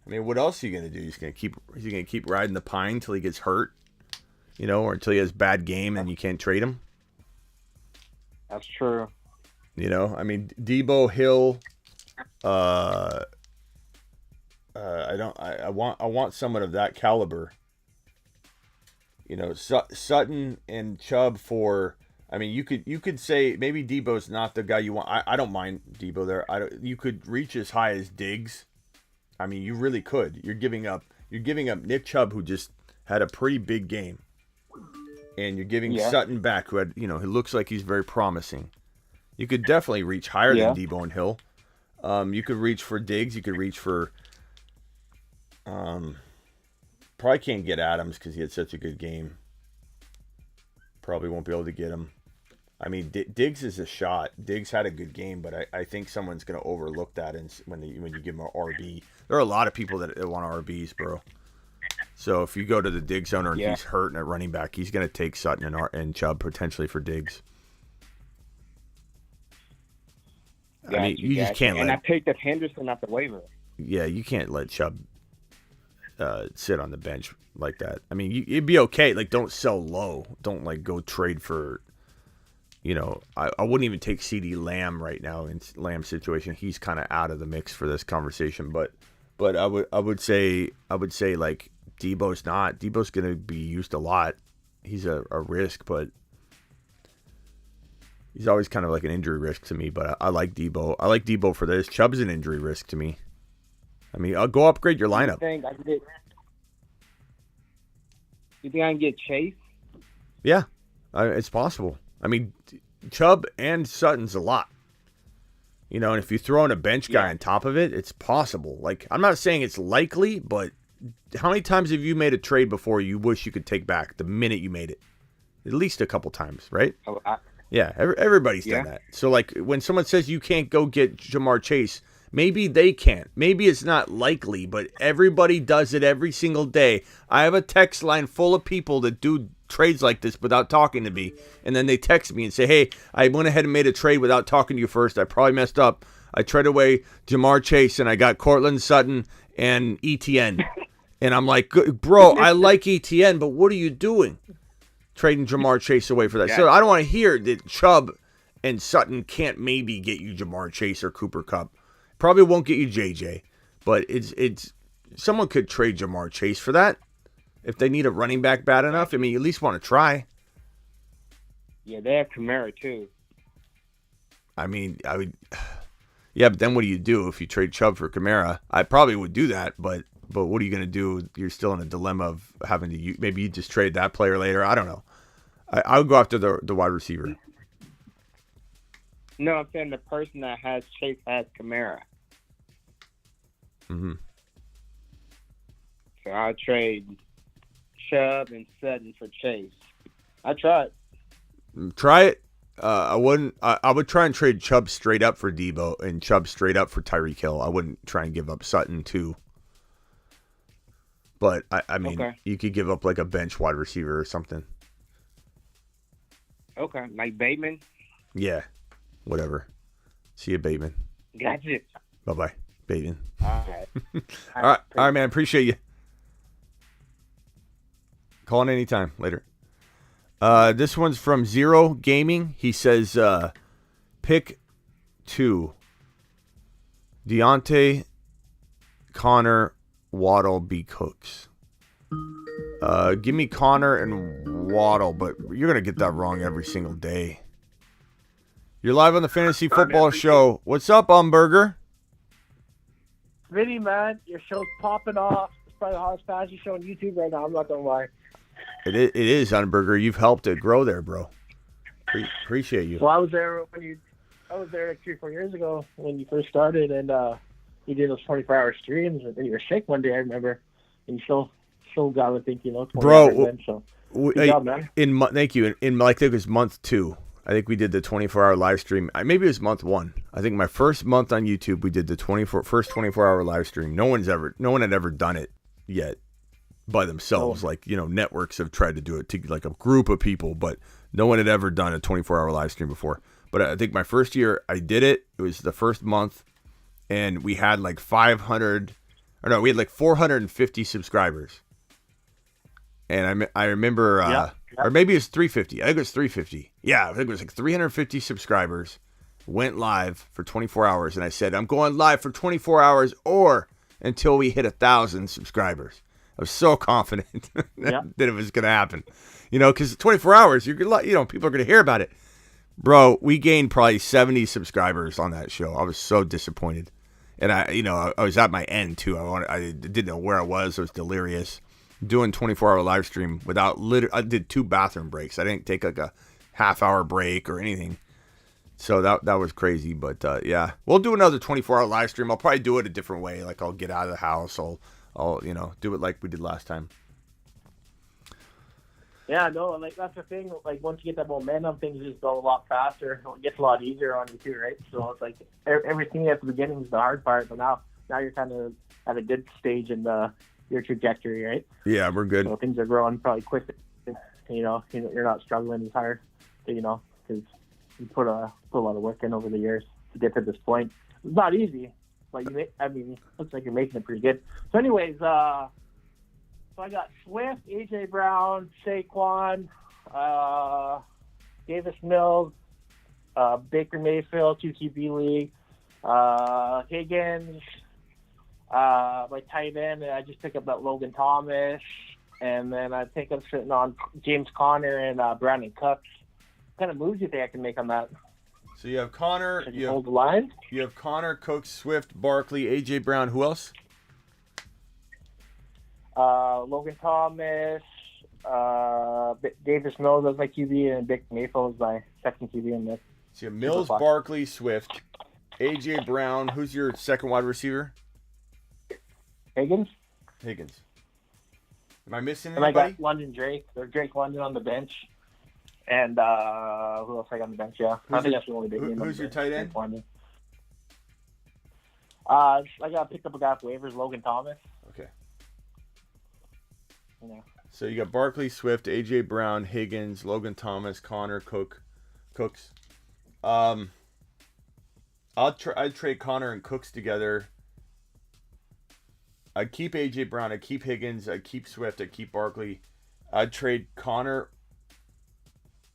I mean, what else are you gonna do? He's gonna keep riding the pine until he gets hurt, or until he has a bad game and you can't trade him. That's true. I mean, Debo, Hill, I want someone of that caliber. You know, Sutton and Chubb for. I mean, you could say maybe Debo's not the guy you want. I don't mind Debo there. You could reach as high as Diggs. I mean, you really could. You're giving up Nick Chubb, who just had a pretty big game, and you're giving Sutton back, who had, he looks like he's very promising. You could definitely reach higher than Debo and Hill. You could reach for Diggs. You could reach for. Probably can't get Adams because he had such a good game. Probably won't be able to get him. I mean, Diggs is a shot. Diggs had a good game, but I think someone's going to overlook that when you give him an RB. There are a lot of people that want RBs, bro. So if you go to the Diggs owner and he's hurt at running back, he's going to take Sutton and Chubb potentially for Diggs. I mean, you just can't let. And I picked up Henderson off the waiver. Yeah, you can't let Chubb sit on the bench like that. I mean, it'd be okay. Like, don't sell low. Don't go trade for. I wouldn't even take CD Lamb right now in Lamb's situation. He's kind of out of the mix for this conversation. But I would say like Debo's not. Debo's going to be used a lot. He's a risk, but he's always kind of like an injury risk to me. But I like Debo. I like Debo for this. Chubb's an injury risk to me. I mean, I'll go upgrade your lineup. You think I can get Chase? Yeah, it's possible. I mean, Chubb and Sutton's a lot. And if you throw in a bench guy on top of it, it's possible. Like, I'm not saying it's likely, but how many times have you made a trade before you wish you could take back the minute you made it? At least a couple times, right? Yeah, everybody's done that. So, like, when someone says you can't go get Jamar Chase, maybe they can't. Maybe it's not likely, but everybody does it every single day. I have a text line full of people that do trades like this without talking to me, and then they text me and say, hey, I went ahead and made a trade without talking to you first. I probably messed up. I traded away Jamar Chase, and I got Cortland Sutton and ETN. And I'm like, bro, I like ETN, but what are you doing? Trading Jamar Chase away for that. So I don't want to hear that Chubb and Sutton can't maybe get you Jamar Chase or Cooper Kupp. Probably won't get you JJ, but it's someone could trade Jamar Chase for that if they need a running back bad enough. I mean, you at least want to try. Yeah, they have Kamara too. I mean, I would. Yeah, but then what do you do if you trade Chubb for Kamara? I probably would do that, but what are you going to do? You're still in a dilemma of having to. Maybe you just trade that player later. I don't know. I would go after the wide receiver. No, I'm saying the person that has Chase has Kamara. Mm-hmm. So I'll trade Chubb and Sutton for Chase. I tried. Try it. I wouldn't. I would try and trade Chubb straight up for Debo and Chubb straight up for Tyreek Hill. I wouldn't try and give up Sutton too. But I mean, you could give up like a bench wide receiver or something. Okay, like Bateman. Yeah, whatever. See you, Bateman. Gotcha. Bye, Bateman. All right. All right, man. Appreciate you. Call in anytime. Later. This one's from Zero Gaming. He says, pick 2. Deontay, Connor, Waddle, B. Cooks. Give me Connor and Waddle, but you're going to get that wrong every single day. You're live on the Fantasy Football Show. What's up, Umberger? Vinny, man, your show's popping off. It's probably the hottest fantasy show on YouTube right now. I'm not going to lie. It is, Umberger. You've helped it grow there, bro. Appreciate you. Well, I was there like 3-4 years ago when you first started, and you did those 24-hour streams, and you were sick one day, I remember, and you still got to think, 20 bro, hours in, so good job, man. Thank you. In like, I think it was month 2. I think we did the 24-hour live stream. Maybe it was month 1. I think my first month on YouTube, we did the first 24-hour live stream. No one had ever done it yet by themselves. Like, networks have tried to do it to like a group of people, but no one had ever done a 24-hour live stream before. But I think my first year I did it. It was the first month, and we had like 450 subscribers. And I remember, or maybe it was 350. I think it was 350. Yeah, I think it was like 350 subscribers. Went live for 24 hours, and I said, I'm going live for 24 hours, or until we hit 1,000 subscribers. I was so confident Yep. that it was going to happen. Because 24 hours, people are going to hear about it. Bro, we gained probably 70 subscribers on that show. I was so disappointed. And I was at my end too. I didn't know where I was. I was delirious. Doing 24-hour live stream I did 2 bathroom breaks. I didn't take like a half-hour break or anything. So that was crazy. But yeah, we'll do another 24-hour live stream. I'll probably do it a different way. Like I'll get out of the house. I'll do it like we did last time. Yeah, no, like that's the thing. Like once you get that momentum, things just go a lot faster. It gets a lot easier on you too, right? So it's like everything at the beginning is the hard part, but now you're kind of at a good stage in your trajectory, right? Yeah, we're good. So things are growing probably quicker. You're not struggling as hard, because you put a lot of work in over the years to get to this point. It's not easy, but it looks like you're making it pretty good. So, anyways, so I got Swift, AJ Brown, Saquon, Davis Mills, Baker Mayfield, 2 QB league, Higgins, my tight end, and I just picked up that Logan Thomas, and then I think I'm sitting on James Conner and Brandon Cooks. What kind of moves do you think I can make on that? So you have Connor. You hold the line? You have Connor, Cooks, Swift, Barkley, AJ Brown. Who else? Logan Thomas, Davis Mills as my QB, and Baker Mayfield as my second QB in this. So you have Mills, Barkley, Swift, AJ Brown. Who's your second wide receiver? Higgins. Am I missing And anybody? I got London Drake, or Drake London on the bench. And who else I got on the bench? Yeah, I think that's the only big name. Who's your tight end? I got picked up a guy off waivers, Logan Thomas. Okay. Yeah. So you got Barkley, Swift, AJ Brown, Higgins, Logan Thomas, Connor, Cooks. I'd trade Connor and Cooks together. I'd keep AJ Brown. I'd keep Higgins. I'd keep Swift. I'd keep Barkley. I'd trade Connor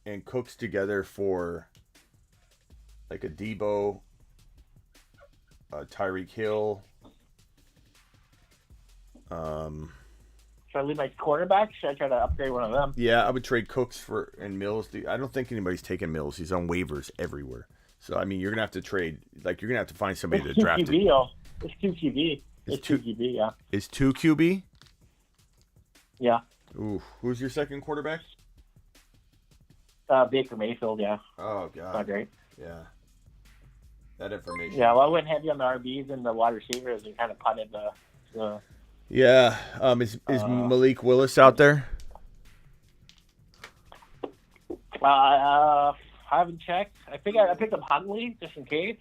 and Cooks together for like a Debo, Tyreek Hill. Should I leave my quarterback? Should I try to upgrade one of them? Yeah, I would trade Cooks and Mills. I don't think anybody's taking Mills. He's on waivers everywhere. So I mean, you're gonna have to trade. Like you're gonna have to find somebody to draft. It's 2 QB. It's 2 QB. Yeah. It's 2 QB. Yeah. Ooh, who's your second quarterback? Baker Mayfield. Yeah. Oh God. Not great. Yeah. That information. Yeah. Well, I went heavy on the RBs and the wide receivers and kind of punted the. Yeah. Is Malik Willis out there? I haven't checked. I think I picked up Huntley just in case,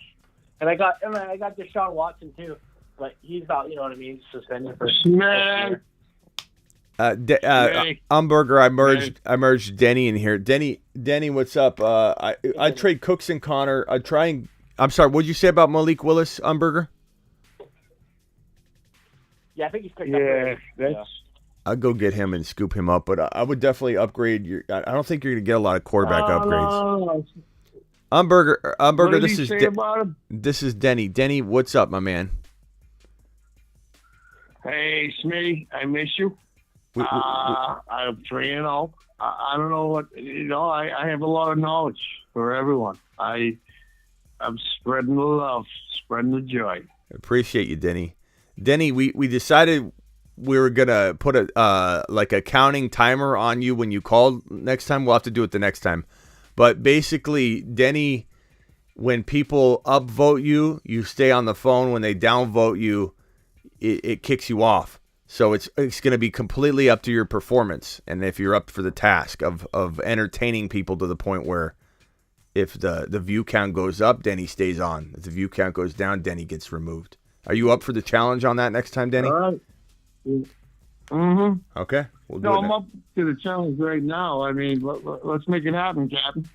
and I got Deshaun Watson too, but he's out. You know what I mean? Suspended for. Umberger, I merged Denny in here. Denny, what's up? I'd trade Cooks and Connor. I'm sorry. What'd you say about Malik Willis, Umberger? Yeah, I think he's picked up. Yeah, I'd go get him and scoop him up, but I would definitely upgrade your. I don't think you're gonna get a lot of quarterback upgrades. Umberger, this is Denny. Denny, what's up, my man? Hey, Smitty, I miss you. I'm 3-0. I don't know what I have a lot of knowledge for everyone. I'm spreading the love, spreading the joy. Appreciate you, Denny. Denny, we decided we were gonna put a like a counting timer on you when you called next time. We'll have to do it the next time. But basically, Denny, when people upvote you, you stay on the phone. When they downvote you, it kicks you off. So it's going to be completely up to your performance, and if you're up for the task of entertaining people to the point where if the view count goes up, Denny stays on. If the view count goes down, Denny gets removed. Are you up for the challenge on that next time, Denny? All right. Mm-hmm. Okay. We'll do No, it I'm now. up to the challenge right now. I mean, let's make it happen, Captain.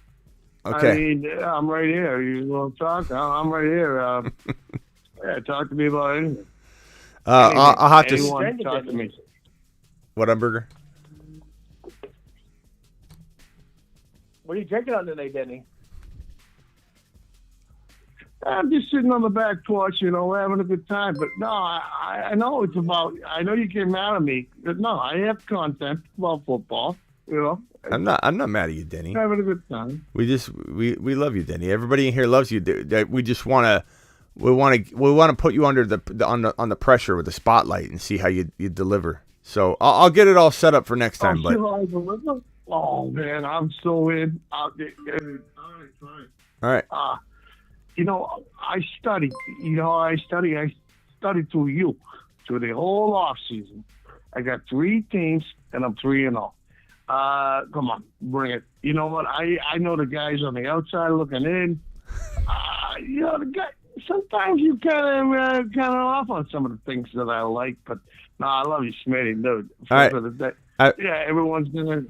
Okay. I mean, I'm right here. You want to talk? I'm right here. Yeah, talk to me about anything. I'll have Anyone, to. talk to me. What, Umberger? What are you drinking on today, Denny? I'm just sitting on the back porch, having a good time. But no, I know it's about. I know you get mad at me, but no, I have content about football. I'm not mad at you, Denny. Having a good time. We love you, Denny. Everybody in here loves you. We just want to put you under on the pressure with the spotlight and see how you deliver. So I'll get it all set up for next time. Oh man, I'm so in. All right. I studied. I studied through you, through the whole off season. I got 3 teams, and I'm 3-0. Come on, bring it. You know what? I know the guys on the outside looking in. The guy. Sometimes you kind of off on some of the things that I like, but no, I love you, Smitty, dude. All right. Yeah, everyone's gonna.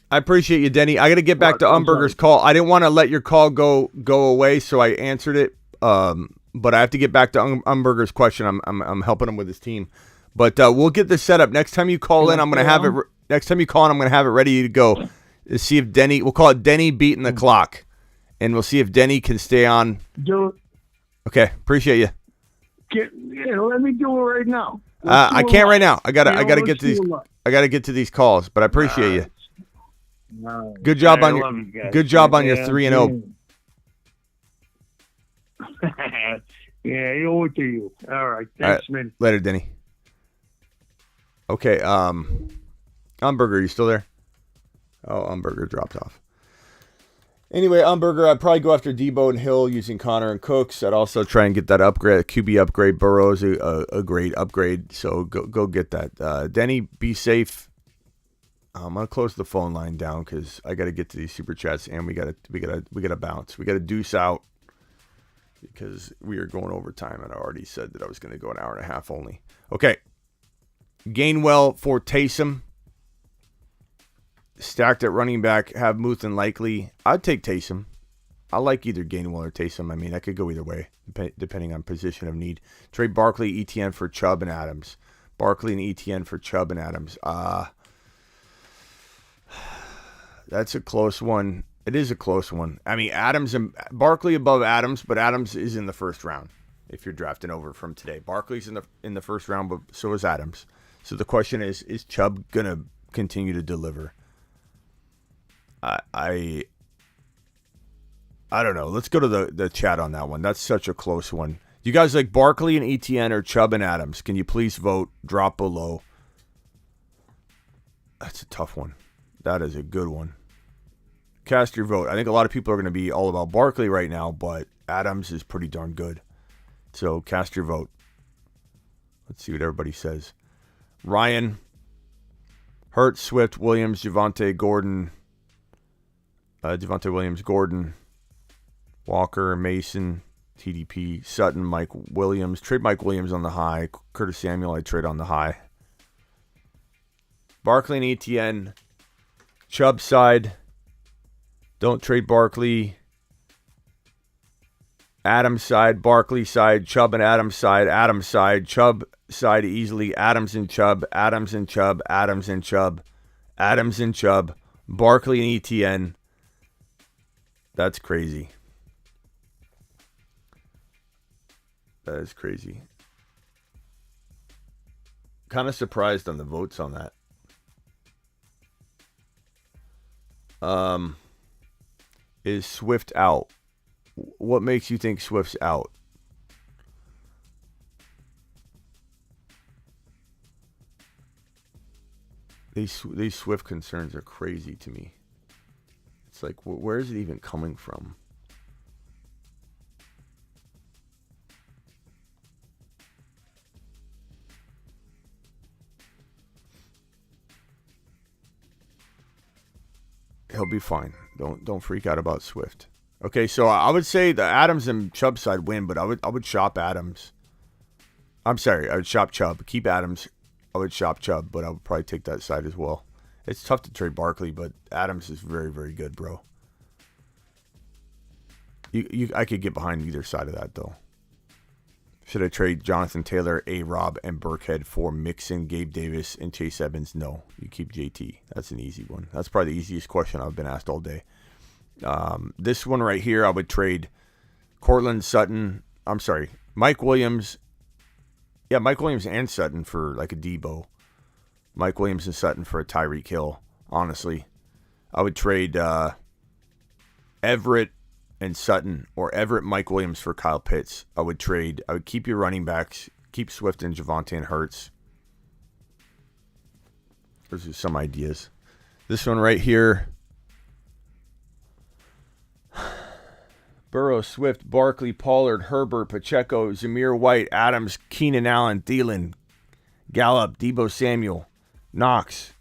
I appreciate you, Denny. I got to get back to Umberger's call. I didn't want to let your call go away, so I answered it. But I have to get back to Umberger's question. I'm helping him with his team, but we'll get this set up. Next time you call in, I'm gonna have it. Next time you call in, I'm gonna have it ready to go. To see if Denny. We'll call it Denny beating the clock, and we'll see if Denny can stay on. Do it. Okay, appreciate you. Let me do it right now. I can't right now. I gotta get to these. I gotta get to these calls, but I appreciate you. Good job on your. Good job on your 3-0. Yeah, you owe it to you. All right, thanks, man. Later, Denny. Okay, Umberger, you still there? Oh, Umberger dropped off. Anyway, Umberger, I'd probably go after Debo and Hill using Connor and Cooks. I'd also try and get that upgrade, QB upgrade. Burrow's a great upgrade, so go get that. Denny, be safe. I'm gonna close the phone line down because I got to get to these super chats, and we gotta bounce. We gotta deuce out because we are going overtime, and I already said that I was gonna go an hour and a half only. Okay, Gainwell for Taysom. Stacked at running back, have Muth and Likely. I'd take Taysom. I like either Gainwell or Taysom. I mean, I could go either way, depending on position of need. Trade Barkley, ETN for Chubb and Adams. Barkley and ETN for Chubb and Adams. That's a close one. It is a close one. I mean, Adams and Barkley above Adams, but Adams is in the first round if you're drafting over from today. Barkley's in the first round, but so is Adams. So the question is Chubb gonna continue to deliver? I don't know. Let's go to the chat on that one. That's such a close one. You guys like Barkley and ETN or Chubb and Adams? Can you please vote? Drop below. That's a tough one. That is a good one. Cast your vote. I think a lot of people are going to be all about Barkley right now, but Adams is pretty darn good. So cast your vote. Let's see what everybody says. Ryan, Hurt, Swift, Williams, Javonte, Gordon, Javonte Williams, Gordon, Walker, Mason, TDP, Sutton, Mike Williams. Trade Mike Williams on the high. Curtis Samuel, I trade on the high. Barkley and ETN. Chubb side. Don't trade Barkley. Adams side. Barkley side. Chubb and Adams side. Adams side. Chubb side easily. Adams and Chubb. Adams and Chubb. Adams and Chubb. Adams and Chubb. Barkley and ETN. That's crazy. That is crazy. Kind of surprised on the votes on that. Is Swift out? What makes you think Swift's out? These Swift concerns are crazy to me. It's like, where is it even coming from? He'll be fine. Don't freak out about Swift. Okay, so I would say the Adams and Chubb side win, but I would shop Adams. I'm sorry, I would shop Chubb. Keep Adams. I would shop Chubb, but I would probably take that side as well. It's tough to trade Barkley, but Adams is very, very good, bro. I could get behind either side of that, though. Should I trade Jonathan Taylor, A-Rob, and Burkhead for Mixon, Gabe Davis, and Chase Evans? No. You keep JT. That's an easy one. That's probably the easiest question I've been asked all day. This one right here, I would trade Cortland Sutton. I'm sorry, Mike Williams. Yeah, Mike Williams and Sutton for like a Debo. Mike Williams and Sutton for a Tyreek Hill. Honestly, I would trade Everett and Sutton, or Everett, Mike Williams for Kyle Pitts. I would keep your running backs, keep Swift and Javonte and Hurts. Those are some ideas. This one right here. Burrow, Swift, Barkley, Pollard, Herbert, Pacheco, Zamir White, Adams, Keenan Allen, Thielen, Gallup, Debo Samuel, Knox.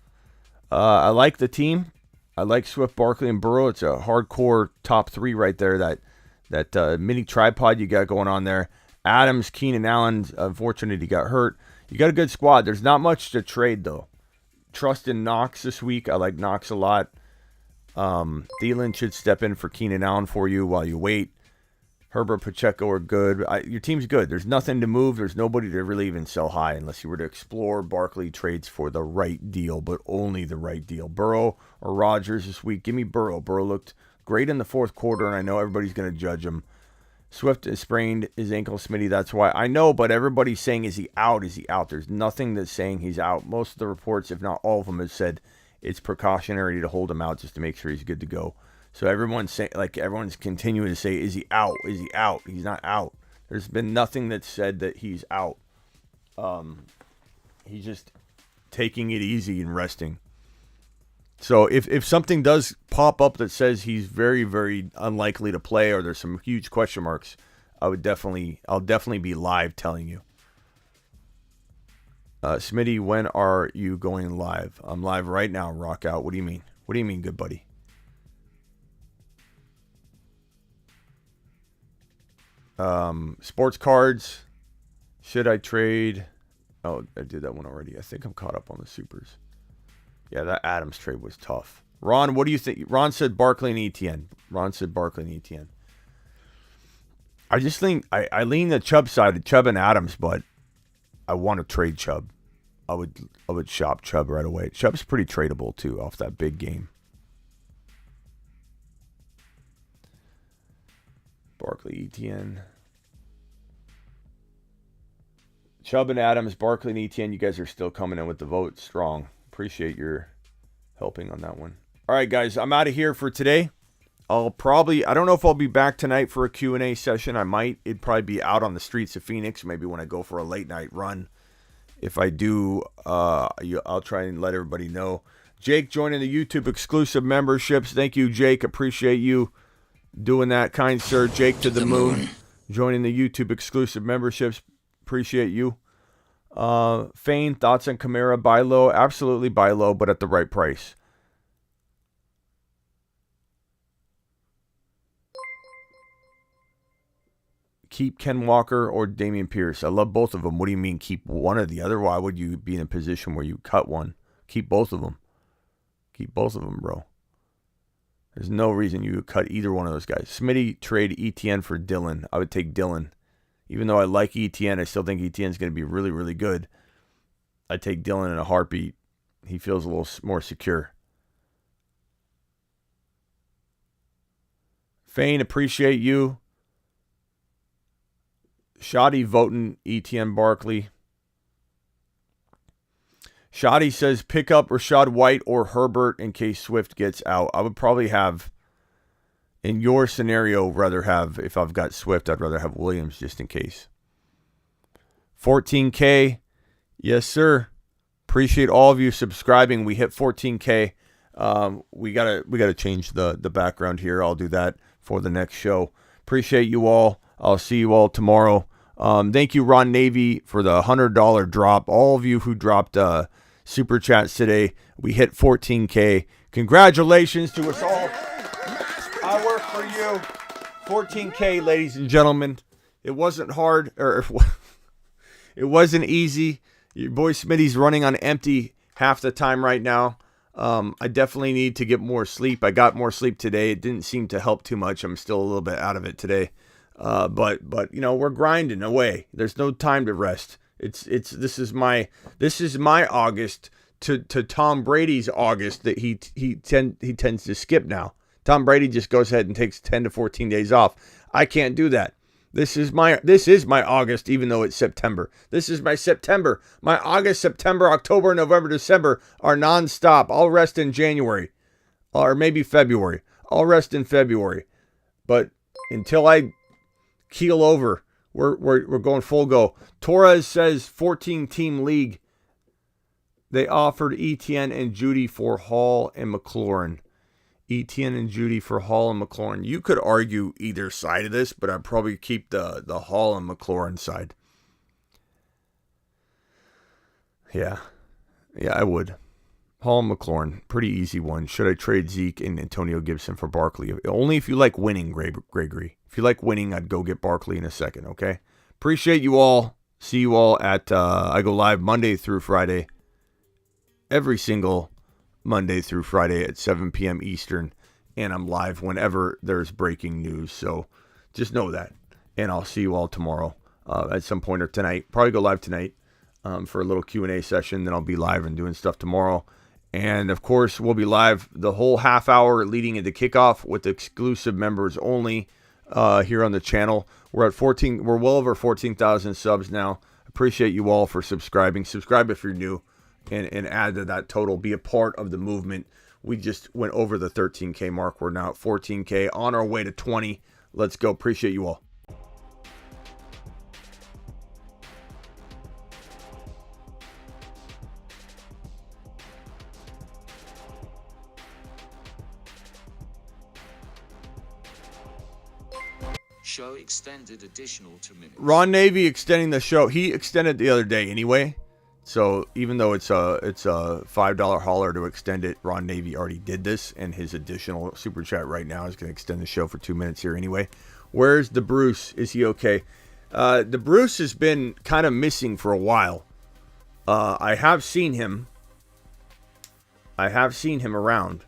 I like the team. I like Swift, Barkley, and Burrow. It's a hardcore top three right there. That mini tripod you got going on there. Adams, Keenan Allen. Unfortunate he got hurt. You got a good squad. There's not much to trade though. Trust in Knox this week. I like Knox a lot. Thielen should step in for Keenan Allen for you while you wait. Herbert, Pacheco are good. Your team's good. There's nothing to move. There's nobody to really even sell high unless you were to explore Barkley trades for the right deal, but only the right deal. Burrow or Rodgers this week. Give me Burrow. Burrow looked great in the fourth quarter, and I know everybody's going to judge him. Swift has sprained his ankle, Smitty. That's why. I know, but everybody's saying, is he out? Is he out? There's nothing that's saying he's out. Most of the reports, if not all of them, have said it's precautionary to hold him out just to make sure he's good to go. So everyone's saying, everyone's continuing to say, is he out? Is he out? He's not out. There's been nothing that said that he's out. He's just taking it easy and resting. So if something does pop up that says he's very, very unlikely to play, or there's some huge question marks, I'll definitely be live telling you. Smitty, when are you going live? I'm live right now, Rock Out. What do you mean? What do you mean, good buddy? Sports cards. Should I trade? Oh, I did that one already. I think I'm caught up on the supers. Yeah, that Adams trade was tough. Ron, what do you think? Ron said Barkley and Etienne. I just think I lean the Chubb side, Chubb and Adams, but I want to trade Chubb. I would shop Chubb right away. Chubb's pretty tradable too off that big game. Barkley, Etienne. Chubb and Adams, Barkley and Etienne, you guys are still coming in with the vote strong. Appreciate your helping on that one. All right, guys, I'm out of here for today. I don't know if I'll be back tonight for a Q&A session. I might. It'd probably be out on the streets of Phoenix, maybe when I go for a late night run. If I do, I'll try and let everybody know. Jake joining the YouTube exclusive memberships. Thank you, Jake. Appreciate you doing that, kind sir. Jake to the moon. Joining the YouTube exclusive memberships. Appreciate you. Fane, thoughts on Kamara? Buy low? Absolutely buy low, but at the right price. Keep Ken Walker or Damian Pierce. I love both of them. What do you mean keep one or the other? Why would you be in a position where you cut one? Keep both of them. Keep both of them, bro. There's no reason you would cut either one of those guys. Smitty, trade Etienne for Dylan. I would take Dylan. Even though I like Etienne, I still think Etienne's going to be really, really good. I'd take Dylan in a heartbeat. He feels a little more secure. Fane, appreciate you. Shoddy voting Etienne Barkley. Shoddy says pick up Rashad White or Herbert in case Swift gets out. I would probably have, in your scenario, if I've got Swift, I'd rather have Williams just in case. 14K. Yes, sir. Appreciate all of you subscribing. We hit 14K. We gotta change the background here. I'll do that for the next show. Appreciate you all. I'll see you all tomorrow. Thank you, Ron Navy, for the $100 drop. All of you who dropped super chats today. We hit 14K. Congratulations to us all. I work for you. 14K, ladies and gentlemen. It wasn't hard, or it wasn't easy. Your boy Smitty's running on empty half the time right now. I definitely need to get more sleep. I got more sleep today. It didn't seem to help too much. I'm still a little bit out of it today. But you know, we're grinding away. There's no time to rest. This is my August to Tom Brady's August that he tends to skip now. Tom Brady just goes ahead and takes 10 to 14 days off. I can't do that. This is my August, even though it's September. This is my September. My August, September, October, November, December are nonstop. I'll rest in January or maybe February. I'll rest in February. But until I keel over, we're going full go. Torres says 14-team league. They offered Etienne and Judy for Hall and McLaurin. Etienne and Judy for Hall and McLaurin. You could argue either side of this, but I'd probably keep the Hall and McLaurin side. Yeah, I would. Hall and McLaurin, pretty easy one. Should I trade Zeke and Antonio Gibson for Barkley? Only if you like winning, Gregory. If you like winning, I'd go get Barkley in a second, okay? Appreciate you all. See you all at, I go live Monday through Friday. Every single Monday through Friday at 7 p.m. Eastern, and I'm live whenever there's breaking news. So just know that, and I'll see you all tomorrow at some point or tonight. Probably go live tonight for a little Q&A session. Then I'll be live and doing stuff tomorrow. And of course, we'll be live the whole half hour leading into kickoff with exclusive members only here on the channel. We're well over 14,000 subs now. Appreciate you all for subscribing. Subscribe if you're new. And add to that total, be a part of the movement. We just went over the 13K mark. We're now at 14K, on our way to 20. Let's go. Appreciate you all. Show extended additional 2 minutes. Ron Navy extending the show. He extended the other day anyway. So even though it's a $5 hauler to extend it, Ron Navy already did this, and his additional super chat right now is going to extend the show for 2 minutes here anyway. Where's the Bruce? Is he okay? The Bruce has been kind of missing for a while. I have seen him around,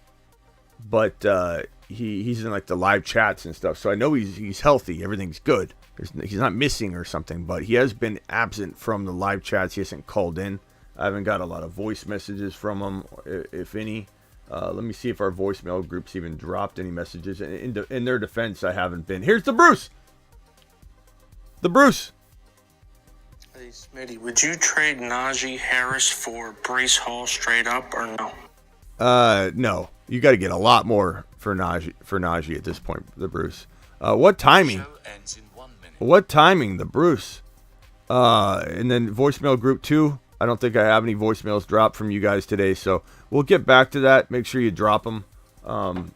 but he's in like the live chats and stuff. So I know he's healthy. Everything's good. He's not missing or something, but he has been absent from the live chats. He hasn't called in. I haven't got a lot of voice messages from him, if any. Let me see if our voicemail group's even dropped any messages. In their defense, I haven't been. Here's the Bruce. The Bruce. Hey, Smitty, would you trade Najee Harris for Breece Hall straight up or no? No. You got to get a lot more for Najee at this point, the Bruce. What timing? What timing, the Bruce? And then voicemail group 2. I don't think I have any voicemails dropped from you guys today, so we'll get back to that. Make sure you drop them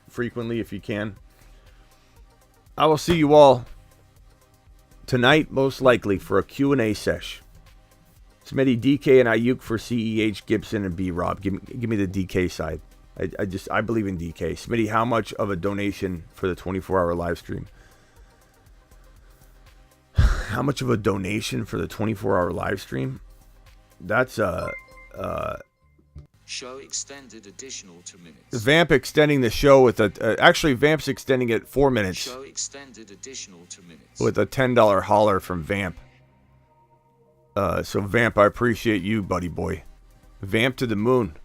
frequently if you can. I will see you all tonight, most likely, for a Q&A sesh. Smitty, DK, and Ayuk for CEH, Gibson, and B-Rob. Give me the DK side. I believe in DK. Smitty, how much of a donation for the 24-hour live stream? How much of a donation for the 24-hour live stream? That's Show extended additional 2 minutes. Vamp extending the show with actually Vamp's extending it 4 minutes. Show extended additional 2 minutes. With a $10 hauler from Vamp. So Vamp, I appreciate you, buddy boy. Vamp to the moon.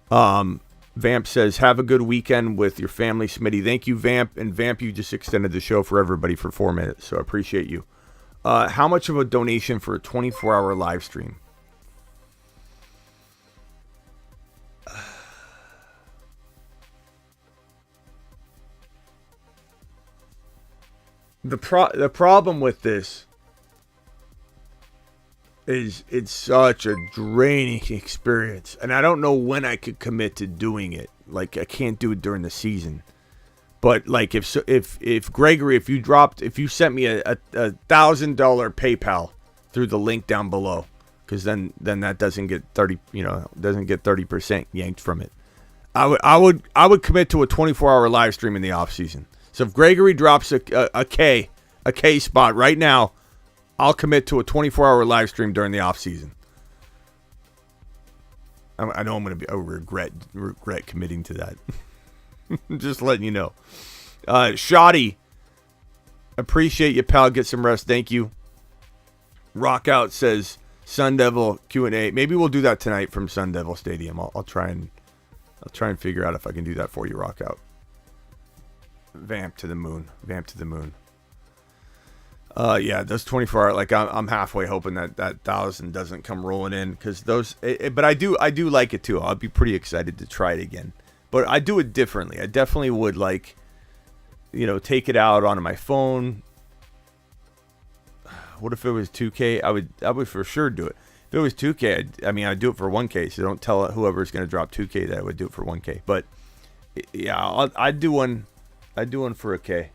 Vamp says, have a good weekend with your family, Smitty. Thank you, Vamp. And Vamp, you just extended the show for everybody for 4 minutes, so I appreciate you. How much of a donation for a 24-hour live stream? The problem with this is it's such a draining experience, and I don't know when I could commit to doing it. Like, I can't do it during the season. But like if Gregory, if you sent me a $1,000 PayPal through the link down below, because then that doesn't get 30% yanked from it. I would commit to a 24-hour live stream in the off season. So if Gregory drops a K spot right now, I'll commit to a 24-hour live stream during the off season. I know I'm going to regret committing to that. Just letting you know. Shoddy, appreciate you, pal. Get some rest. Thank you. Rock Out says Sun Devil Q&A. Maybe we'll do that tonight from Sun Devil Stadium. I'll try and figure out if I can do that for you, Rock Out. Vamp to the moon. Vamp to the moon. Yeah, those 24 hour, like I'm halfway hoping that 1,000 doesn't come rolling in, because those. But I do like it too. I'll be pretty excited to try it again. But I do it differently. I definitely would like, take it out onto my phone. What if it was 2K? I would for sure do it. If it was 2K, I'd do it for 1K. So don't tell whoever's going to drop 2K that I would do it for 1K. But yeah, I'd do one. I'd do one for a K.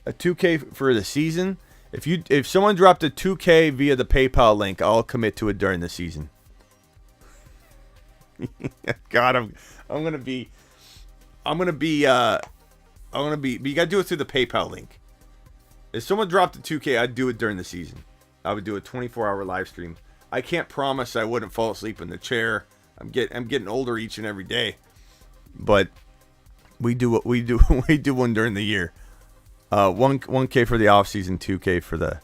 A 2K for the season. If someone dropped a 2K via the PayPal link, I'll commit to it during the season. God, I'm gonna be. You gotta do it through the PayPal link. If someone dropped a 2K, I'd do it during the season. I would do a 24-hour live stream. I can't promise I wouldn't fall asleep in the chair. I'm getting older each and every day, but we do what we do. We do one during the year. 1K for the off season, 2K for the.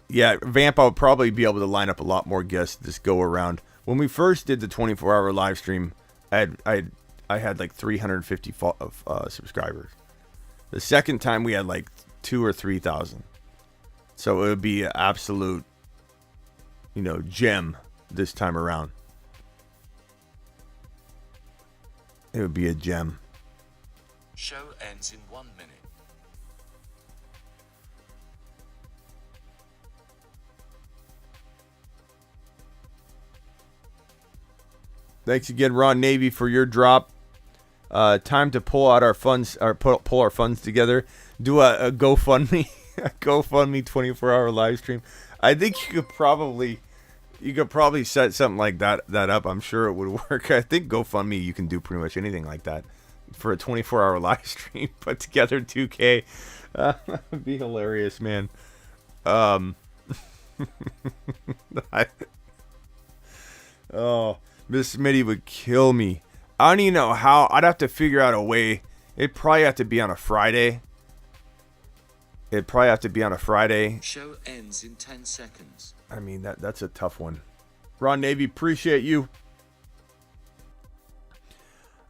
Yeah, Vamp. I would probably be able to line up a lot more guests this go around. When we first did the 24-hour live stream, I had like 350 subscribers. The second time we had like 2,000 or 3,000. So it would be an absolute, gem this time around. It would be a gem. Show ends in 1 minute. Thanks again, Ron Navy, for your drop. Time to pull out our funds, or pull our funds together. Do a GoFundMe, a GoFundMe 24-hour live stream. I think you could probably set something like that up. I'm sure it would work. I think GoFundMe, you can do pretty much anything like that for a 24-hour live stream. Put together 2K. That'd be hilarious, man. Miss Smitty would kill me. I don't even know how. I'd have to figure out a way. It'd probably have to be on a Friday. Show ends in 10 seconds. I mean, that's a tough one. Ron Navy, appreciate you.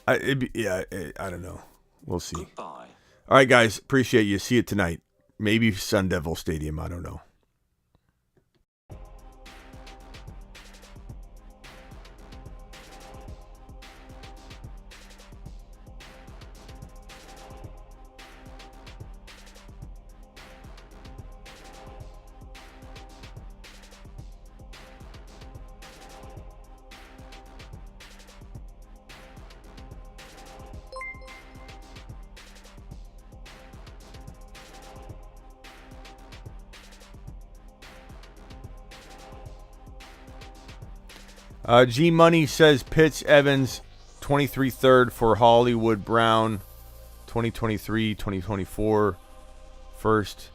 I don't know. We'll see. Goodbye. All right, guys. Appreciate you. See it tonight. Maybe Sun Devil Stadium. I don't know. G Money says Pitts Evans 23 third for Hollywood Brown 2023 2024 first.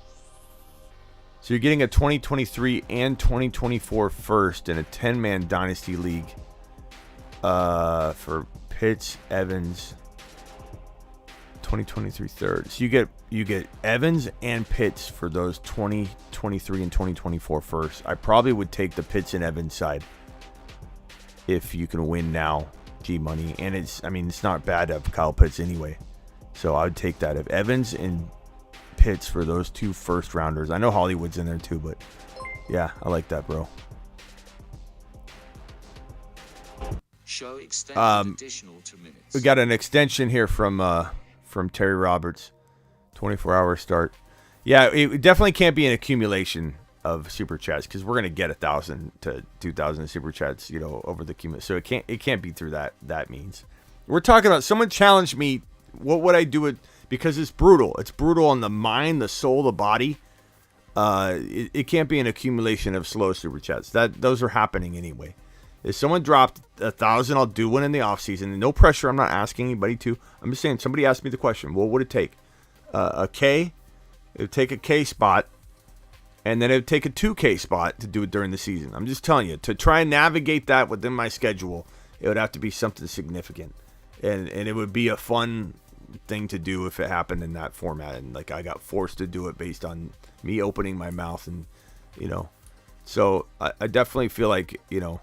So you're getting a 2023 and 2024 first in a 10-man dynasty league for Pitts Evans 2023 third. So you get Evans and Pitts for those 2023 and 2024 first. I probably would take the Pitts and Evans side. If you can win now, G Money, and it's not bad to have Kyle Pitts anyway, so I would take that. If Evans and Pitts for those two first rounders, I know Hollywood's in there too, but yeah, I like that, bro. Show extended additional 2 minutes. We got an extension here from Terry Roberts, 24-hour start. Yeah, it definitely can't be an accumulation of super chats, because we're gonna get 1,000 to 2,000 super chats, over the cumulative. So it can't be through that means. We're talking about, someone challenged me, what would I do it, because it's brutal. It's brutal on the mind, the soul, the body. It can't be an accumulation of slow super chats. Those are happening anyway. If someone dropped 1,000, I'll do one in the off season. No pressure. I'm not asking anybody to. I'm just saying, somebody asked me the question. What would it take? A K. It would take a K spot. And then it would take a 2K spot to do it during the season. I'm just telling you, to try and navigate that within my schedule, it would have to be something significant. And it would be a fun thing to do if it happened in that format. And like, I got forced to do it based on me opening my mouth and, So I definitely feel like, it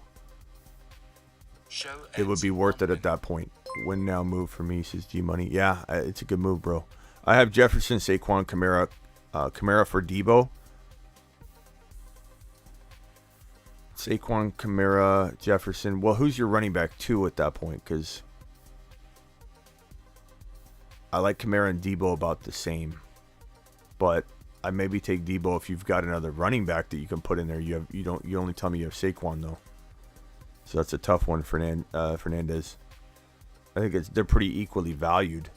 would be worth it at that point. Win now move for me, says G Money. Yeah, it's a good move, bro. I have Jefferson, Saquon, Kamara for Debo. Saquon, Kamara, Jefferson. Well, who's your running back 2 at that point? Because I like Kamara and Debo about the same. But I maybe take Debo if you've got another running back that you can put in there. You only tell me you have Saquon though. So that's a tough one, Fernandez. I think they're pretty equally valued.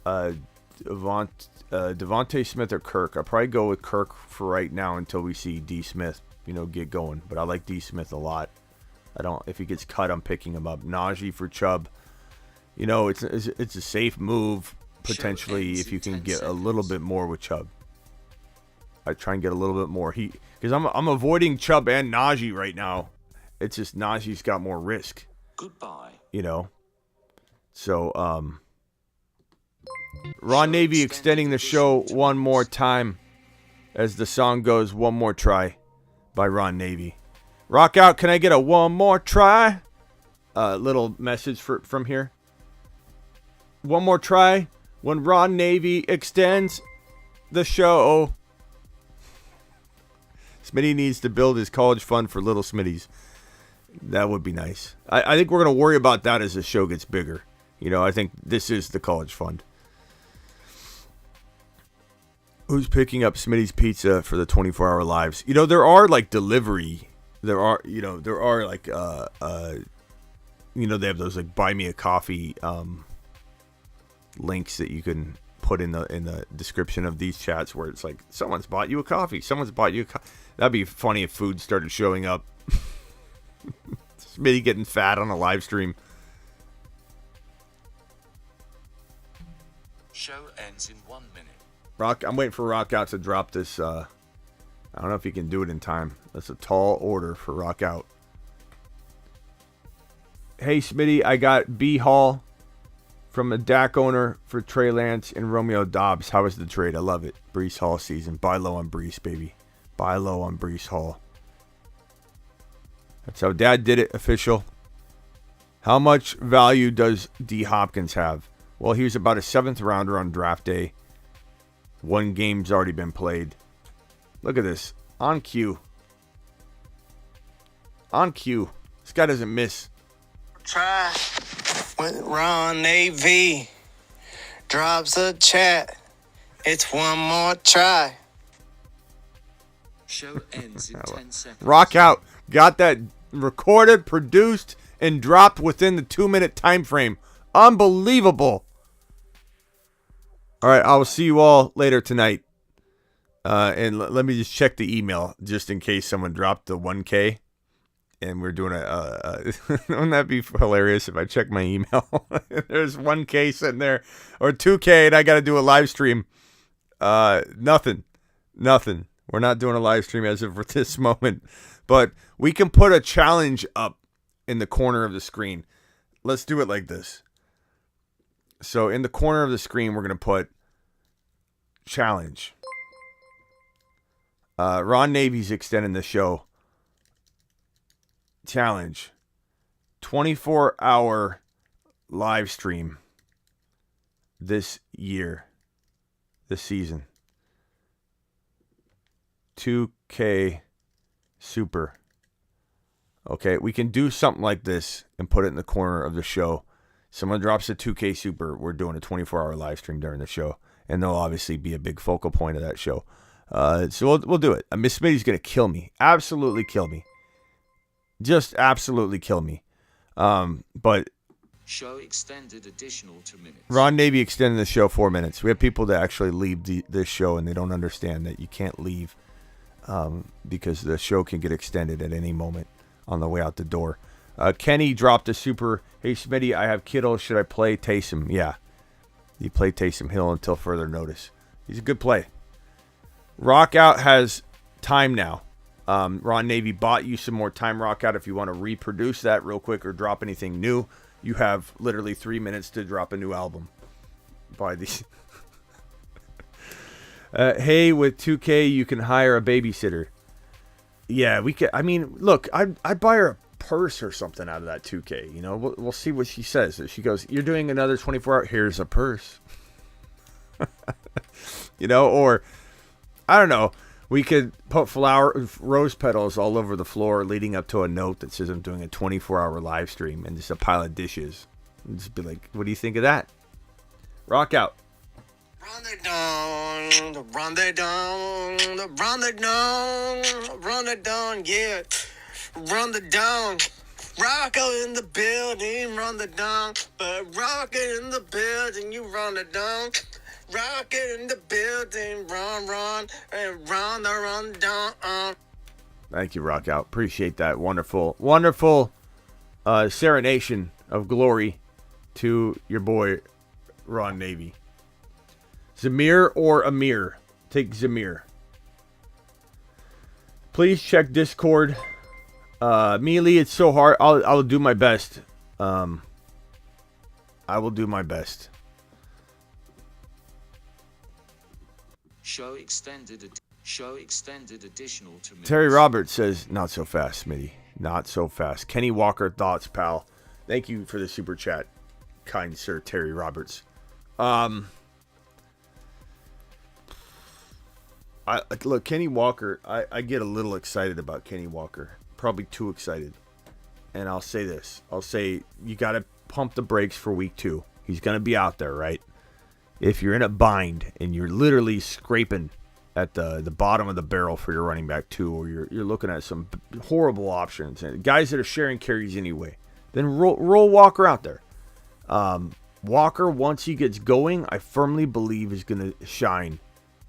Devontae Smith or Kirk. I'll probably go with Kirk for right now until we see D Smith, get going. But I like D Smith a lot. If he gets cut, I'm picking him up. Najee for Chubb. It's a safe move potentially if you can get a little bit more with Chubb. I try and get a little bit more. Because I'm avoiding Chubb and Najee right now. It's just Najee's got more risk. Goodbye. So Ron Navy extending the show one more time, as the song goes, One More Try by Ron Navy. Rock out, can I get a one more try? Little message from here. One more try when Ron Navy extends the show. Smitty needs to build his college fund for little Smitties. That would be nice. I think we're going to worry about that as the show gets bigger. I think this is the college fund. Who's picking up Smitty's Pizza for the 24-hour lives? There are like delivery. There are like they have those like buy me a coffee links that you can put in the description of these chats where it's like someone's bought you a coffee. That'd be funny if food started showing up. Smitty getting fat on a live stream. Show ends in 1 minute. I'm waiting for Rock Out to drop this. I don't know if he can do it in time. That's a tall order for Rock Out. Hey, Smitty, I got B Hall from a DAC owner for Trey Lance and Romeo Dobbs. How was the trade? I love it. Brees Hall season. Buy low on Brees, baby. Buy low on Brees Hall. That's how Dad did it, official. How much value does D. Hopkins have? Well, he was about a 7th rounder on draft day. 1 game's already been played. Look at this. On cue. On cue. This guy doesn't miss. Try with Ron AV. Drops a chat. It's one more try. Show ends in 10 seconds. Rock Out. Got that recorded, produced, and dropped within the 2-minute time frame. Unbelievable. All right, I will see you all later tonight. And let me just check the email just in case someone dropped the 1K. And we're doing wouldn't that be hilarious if I check my email? There's 1K sitting there, or 2K, and I got to do a live stream. Nothing. We're not doing a live stream as of this moment. But we can put a challenge up in the corner of the screen. Let's do it like this. So in the corner of the screen, we're going to put challenge. Ron Navy's extending the show. Challenge. 24-hour live stream this year. This season. 2K Super. Okay, we can do something like this and put it in the corner of the show. Someone drops a 2K Super, we're doing a 24-hour live stream during the show. And they'll obviously be a big focal point of that show. So we'll do it. Miss Smitty's going to kill me. Absolutely kill me. Just absolutely kill me. But show extended additional 2 minutes. Ron Navy extended the show 4 minutes. We have people that actually leave this show and they don't understand that you can't leave because the show can get extended at any moment on the way out the door. Kenny dropped a super. Hey, Smitty, I have Kittle. Should I play Taysom? Yeah. You play Taysom Hill until further notice. He's a good play. Rock Out has time now. Ron Navy bought you some more time, Rock Out. If you want to reproduce that real quick or drop anything new, you have literally 3 minutes to drop a new album. Buy these. Hey, with 2K, you can hire a babysitter. Yeah, we can. I mean, look, I'd buy her a purse or something out of that 2K. You know, we'll see what she says. If she goes, you're doing another 24-hour, here's a purse. You know, or I don't know. We could put rose petals all over the floor leading up to a note that says I'm doing a 24-hour live stream and just a pile of dishes. And just be like, what do you think of that? Rock out. Run the dawn, run the dawn, run the dawn, run the dawn, yeah. Run the dawn. Rocko in the building, run the dawn. But rockin' in the building, you run the dawn. Rockin' in the building, run, and run down. Thank you, Rock Out. Appreciate that. Wonderful, wonderful serenation of glory to your boy, Ron Navy. Zamir or Amir? Take Zamir. Please check Discord. Mealy, it's so hard. I'll do my best. I will do my best. Show extended additional to minutes. Terry Roberts says, not so fast, Smitty. Not so fast. Kenny Walker, thoughts, pal. Thank you for the super chat, kind sir Terry Roberts. Look, Kenny Walker, I get a little excited about Kenny Walker. Probably too excited. And I'll say this. I'll say you got to pump the brakes for week 2. He's going to be out there, right? If you're in a bind and you're literally scraping at the bottom of the barrel for your running back 2, or you're looking at some horrible options, and guys that are sharing carries anyway, then roll Walker out there. Walker, once he gets going, I firmly believe is going to shine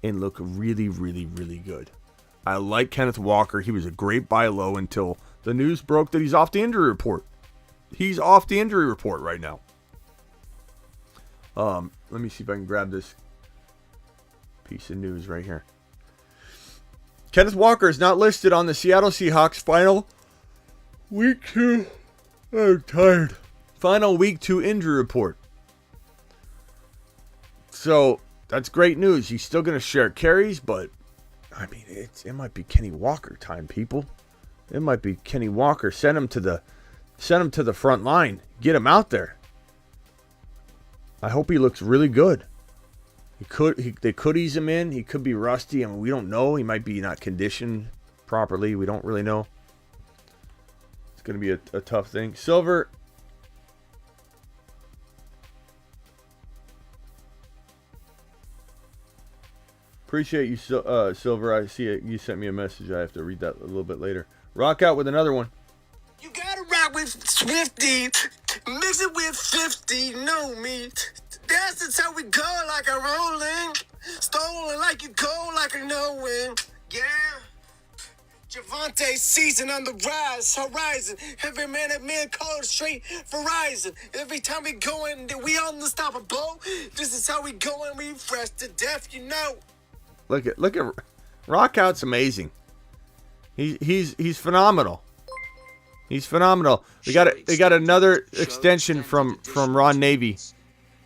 and look really, really, really good. I like Kenneth Walker. He was a great buy low until the news broke that he's off the injury report. He's off the injury report right now. Let me see if I can grab this piece of news right here. Kenneth Walker is not listed on the Seattle Seahawks final week 2. I'm tired. Final week 2 injury report. So that's great news. He's still going to share carries, but I mean, it might be Kenny Walker time, people. It might be Kenny Walker. Send him to the front line. Get him out there. I hope he looks really good. They could ease him in. He could be rusty. I mean, we don't know. He might be not conditioned properly. We don't really know. It's going to be a tough thing. Silver. Appreciate you, Silver. I see it. You sent me a message. I have to read that a little bit later. Rock out with another one. You gotta rock with Swifty, mix it with 50, know me. That's how we go, like a rolling, stolen like you go, like a knowing. Yeah. Javante season on the rise, horizon. Every man called straight Verizon. Every time we going, we unstoppable. This is how we going, we fresh to death, you know. Look at Rockout's amazing. He's phenomenal. He's phenomenal. They got another extension from Ron Navy.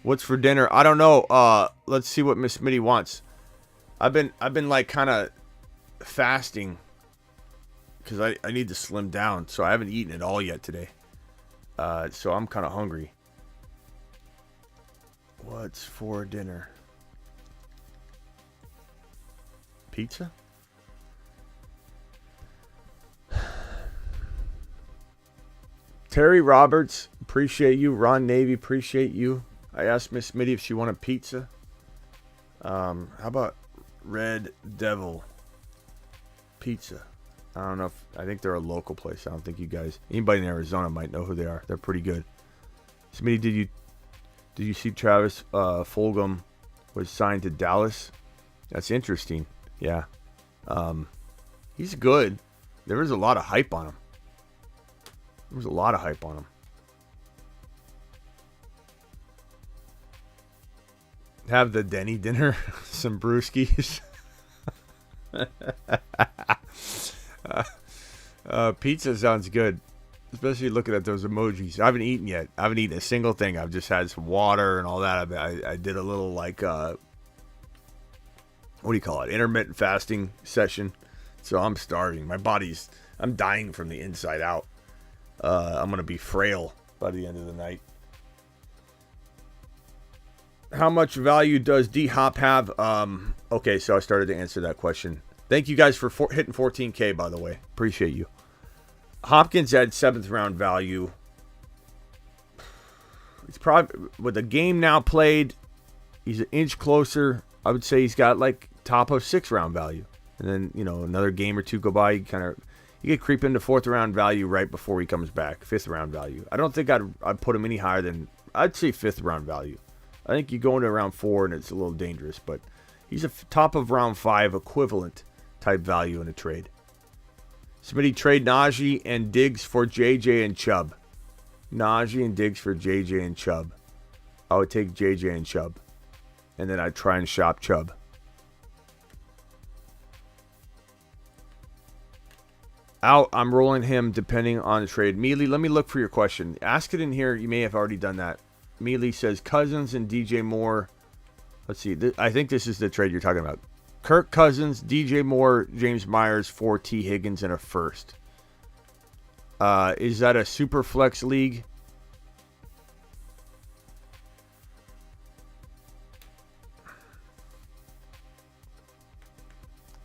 What's for dinner? I don't know. Let's see what Miss Smitty wants. I've been like kind of fasting because I need to slim down, so I haven't eaten at all yet today. So I'm kind of hungry. What's for dinner? Pizza? Terry Roberts, appreciate you. Ron Navy, appreciate you. I asked Miss Smitty if she wanted pizza. How about Red Devil Pizza? I don't know I think they're a local place. I don't think you guys, anybody in Arizona might know who they are. They're pretty good. Smitty, did you see Travis Fulgham was signed to Dallas? That's interesting. Yeah. He's good. There was a lot of hype on him. There was a lot of hype on him. Have the Denny dinner. Some brewskis. Pizza sounds good. Especially looking at those emojis. I haven't eaten yet. I haven't eaten a single thing. I've just had some water and all that. I did a little like, what do you call it? Intermittent fasting session. So I'm starving. I'm dying from the inside out. I'm going to be frail by the end of the night. How much value does D-Hop have? Okay, so I started to answer that question. Thank you guys for hitting 14K, by the way. Appreciate you. Hopkins had 7th round value. It's probably, with the game now played, he's an inch closer. I would say he's got like top of 6th round value. And then, another game or two go by, you could creep into 4th round value right before he comes back. 5th round value. I don't think I'd put him any higher than, I'd say 5th round value. I think you go into round 4 and it's a little dangerous, but he's a top of round 5 equivalent type value in a trade. Somebody trade Najee and Diggs for JJ and Chubb. Najee and Diggs for JJ and Chubb. I would take JJ and Chubb. And then I'd try and shop Chubb. Out, I'm rolling him depending on the trade. Mealy, let me look for your question. Ask it in here. You may have already done that. Mealy says Cousins and DJ Moore. Let's see. I think this is the trade you're talking about. Kirk Cousins, DJ Moore, James Myers, 4 T. Higgins, and a first. Is that a super flex league?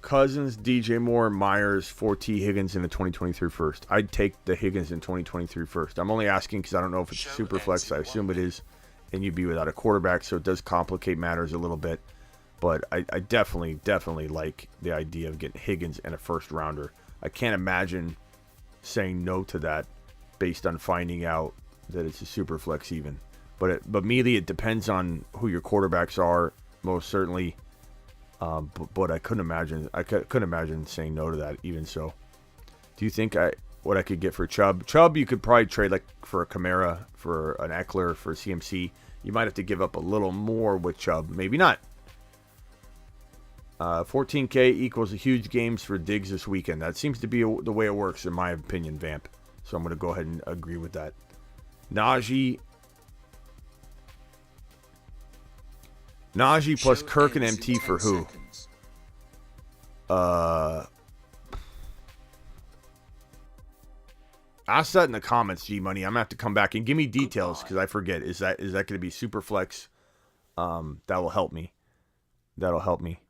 Cousins, DJ Moore, Myers, 4 T. Higgins, and a 2023 first. I'd take the Higgins in 2023 first. I'm only asking because I don't know if it's super flex. I assume it is. And you'd be without a quarterback, so it does complicate matters a little bit. But I definitely like the idea of getting Higgins and a first rounder. I can't imagine saying no to that based on finding out that it's a super flex even. But immediately it depends on who your quarterbacks are, most certainly. But I couldn't imagine saying no to that even so. Do you think what I could get for Chubb? Chubb you could probably trade like for a Kamara, for an Eckler, for a CMC. You might have to give up a little more with Chubb. Maybe not. 14K equals a huge games for Diggs this weekend. That seems to be the way it works, in my opinion, Vamp. So I'm going to go ahead and agree with that. Najee plus Kirk and MT for who? Ask that in the comments, G Money. I'm going to have to come back and give me details because I forget. Is that going to be super flex? That will help me. That'll help me.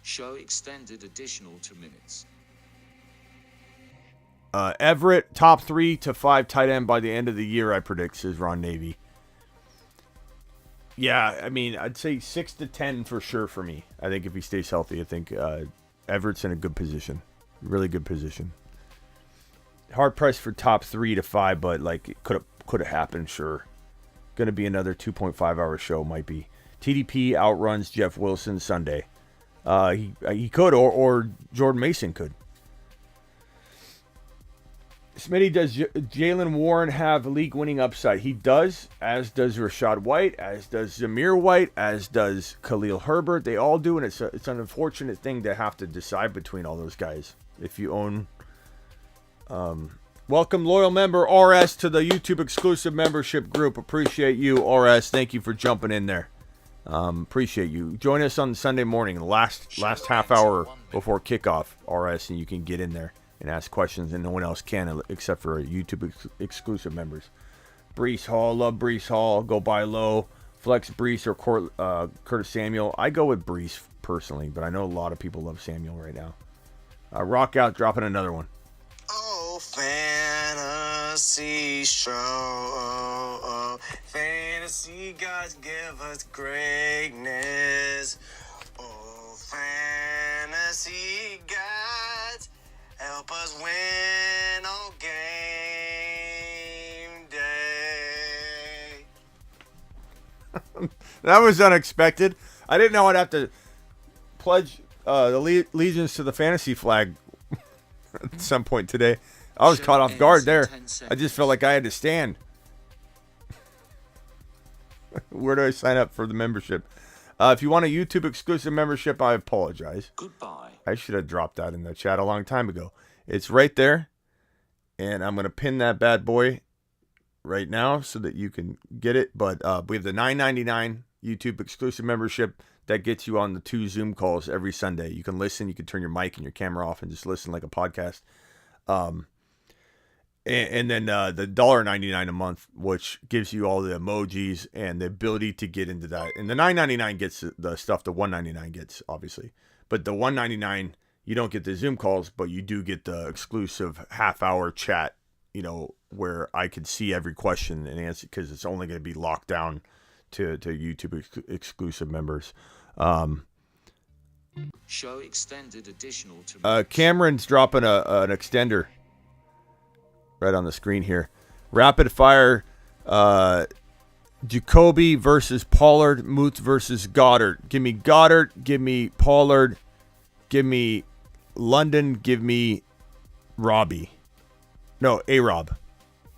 Show extended additional 2 minutes. Everett, top 3 to 5 tight end by the end of the year, I predict, says Ron Navy. Yeah, I mean, I'd say 6 to 10 for sure for me. I think if he stays healthy, I think Everett's in a good position. Really good position. Hard pressed for top 3 to 5, but like it could have happened, sure. Going to be another 2.5 hour show, might be. TDP outruns Jeff Wilson Sunday. He could, or Jordan Mason could. Smitty, does Jalen Warren have league-winning upside? He does, as does Rashad White, as does Zamir White, as does Khalil Herbert. They all do, and it's an unfortunate thing to have to decide between all those guys. If you own... welcome, loyal member RS, to the YouTube exclusive membership group. Appreciate you, RS. Thank you for jumping in there. Appreciate you. Join us on Sunday morning, the last half hour before kickoff, RS, and you can get in there and ask questions, and no one else can except for YouTube exclusive members. Breece Hall, love Breece Hall. Go buy low. Flex Breece or Curtis Samuel. I go with Breece personally, but I know a lot of people love Samuel right now. Rock out, dropping another one. Oh, fantasy show. Fantasy gods give us greatness. Oh, fantasy gods help us win on game day. That was unexpected. I didn't know I'd have to pledge the allegiance to the fantasy flag at some point today. I was caught off guard there. I just felt like I had to stand. Where do I sign up for the membership? If you want a YouTube exclusive membership, I apologize. Goodbye. I should have dropped that in the chat a long time ago. It's right there. And I'm going to pin that bad boy right now so that you can get it. But we have the $9.99 YouTube exclusive membership that gets you on the 2 Zoom calls every Sunday. You can listen. You can turn your mic and your camera off and just listen like a podcast. And then the $1.99 a month, which gives you all the emojis and the ability to get into that. And the $9.99 gets the stuff the $1.99 gets, obviously. But the $1.99, you don't get the Zoom calls, but you do get the exclusive half-hour chat, where I could see every question and answer, because it's only going to be locked down to YouTube exclusive members. Show extended additional to Cameron's dropping an extender right on the screen here. Rapid fire, Jacoby versus Pollard, Muth versus Goddard. Give me Goddard, give me Pollard, give me London, give me Robbie. No, A-Rob.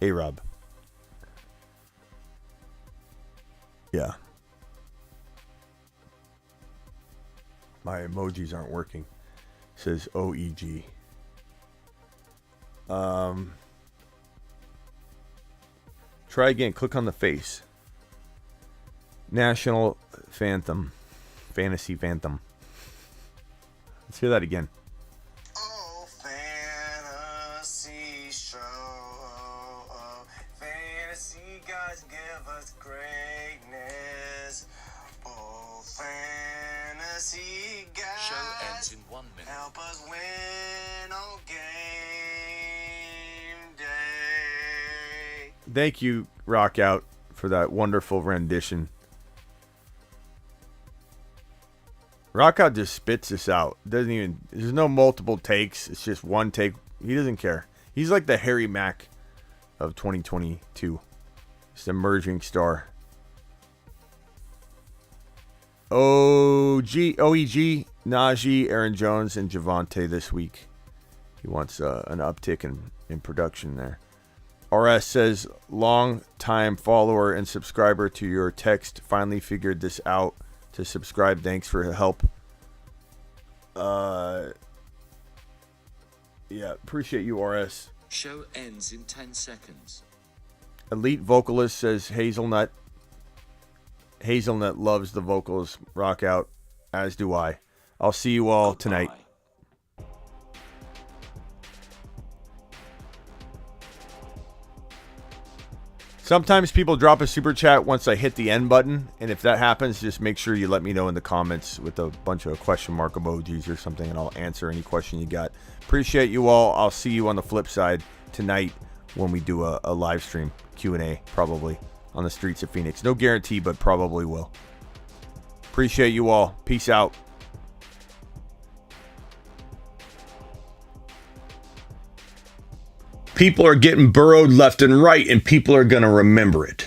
A-Rob. Yeah. My emojis aren't working. It says OEG. Try again. Click on the face. National Phantom. Fantasy Phantom. Let's hear that again. Oh, fantasy show. Oh, fantasy guys give us greatness. Oh, fantasy guys. Show ends in 1 minute. Help us win on game day. Thank you, Rock Out, for that wonderful rendition. Rock Out just spits this out. There's no multiple takes. It's just one take. He doesn't care. He's like the Harry Mack of 2022. He's the emerging star. OEG, Najee, Aaron Jones, and Javonte this week. He wants an uptick in production there. RS says, long time follower and subscriber to your text. Finally figured this out to subscribe. Thanks for the help. Yeah, appreciate you, RS. Show ends in 10 seconds. Elite Vocalist says Hazelnut. Hazelnut loves the vocals. Rock Out, as do I. I'll see you all tonight. Sometimes people drop a super chat once I hit the end button, and if that happens, just make sure you let me know in the comments with a bunch of question mark emojis or something, and I'll answer any question you got. Appreciate you all. I'll see you on the flip side tonight when we do a live stream Q&A, probably on the streets of Phoenix. No guarantee, but probably will. Appreciate you all. Peace out. People are getting burrowed left and right, and people are going to remember it.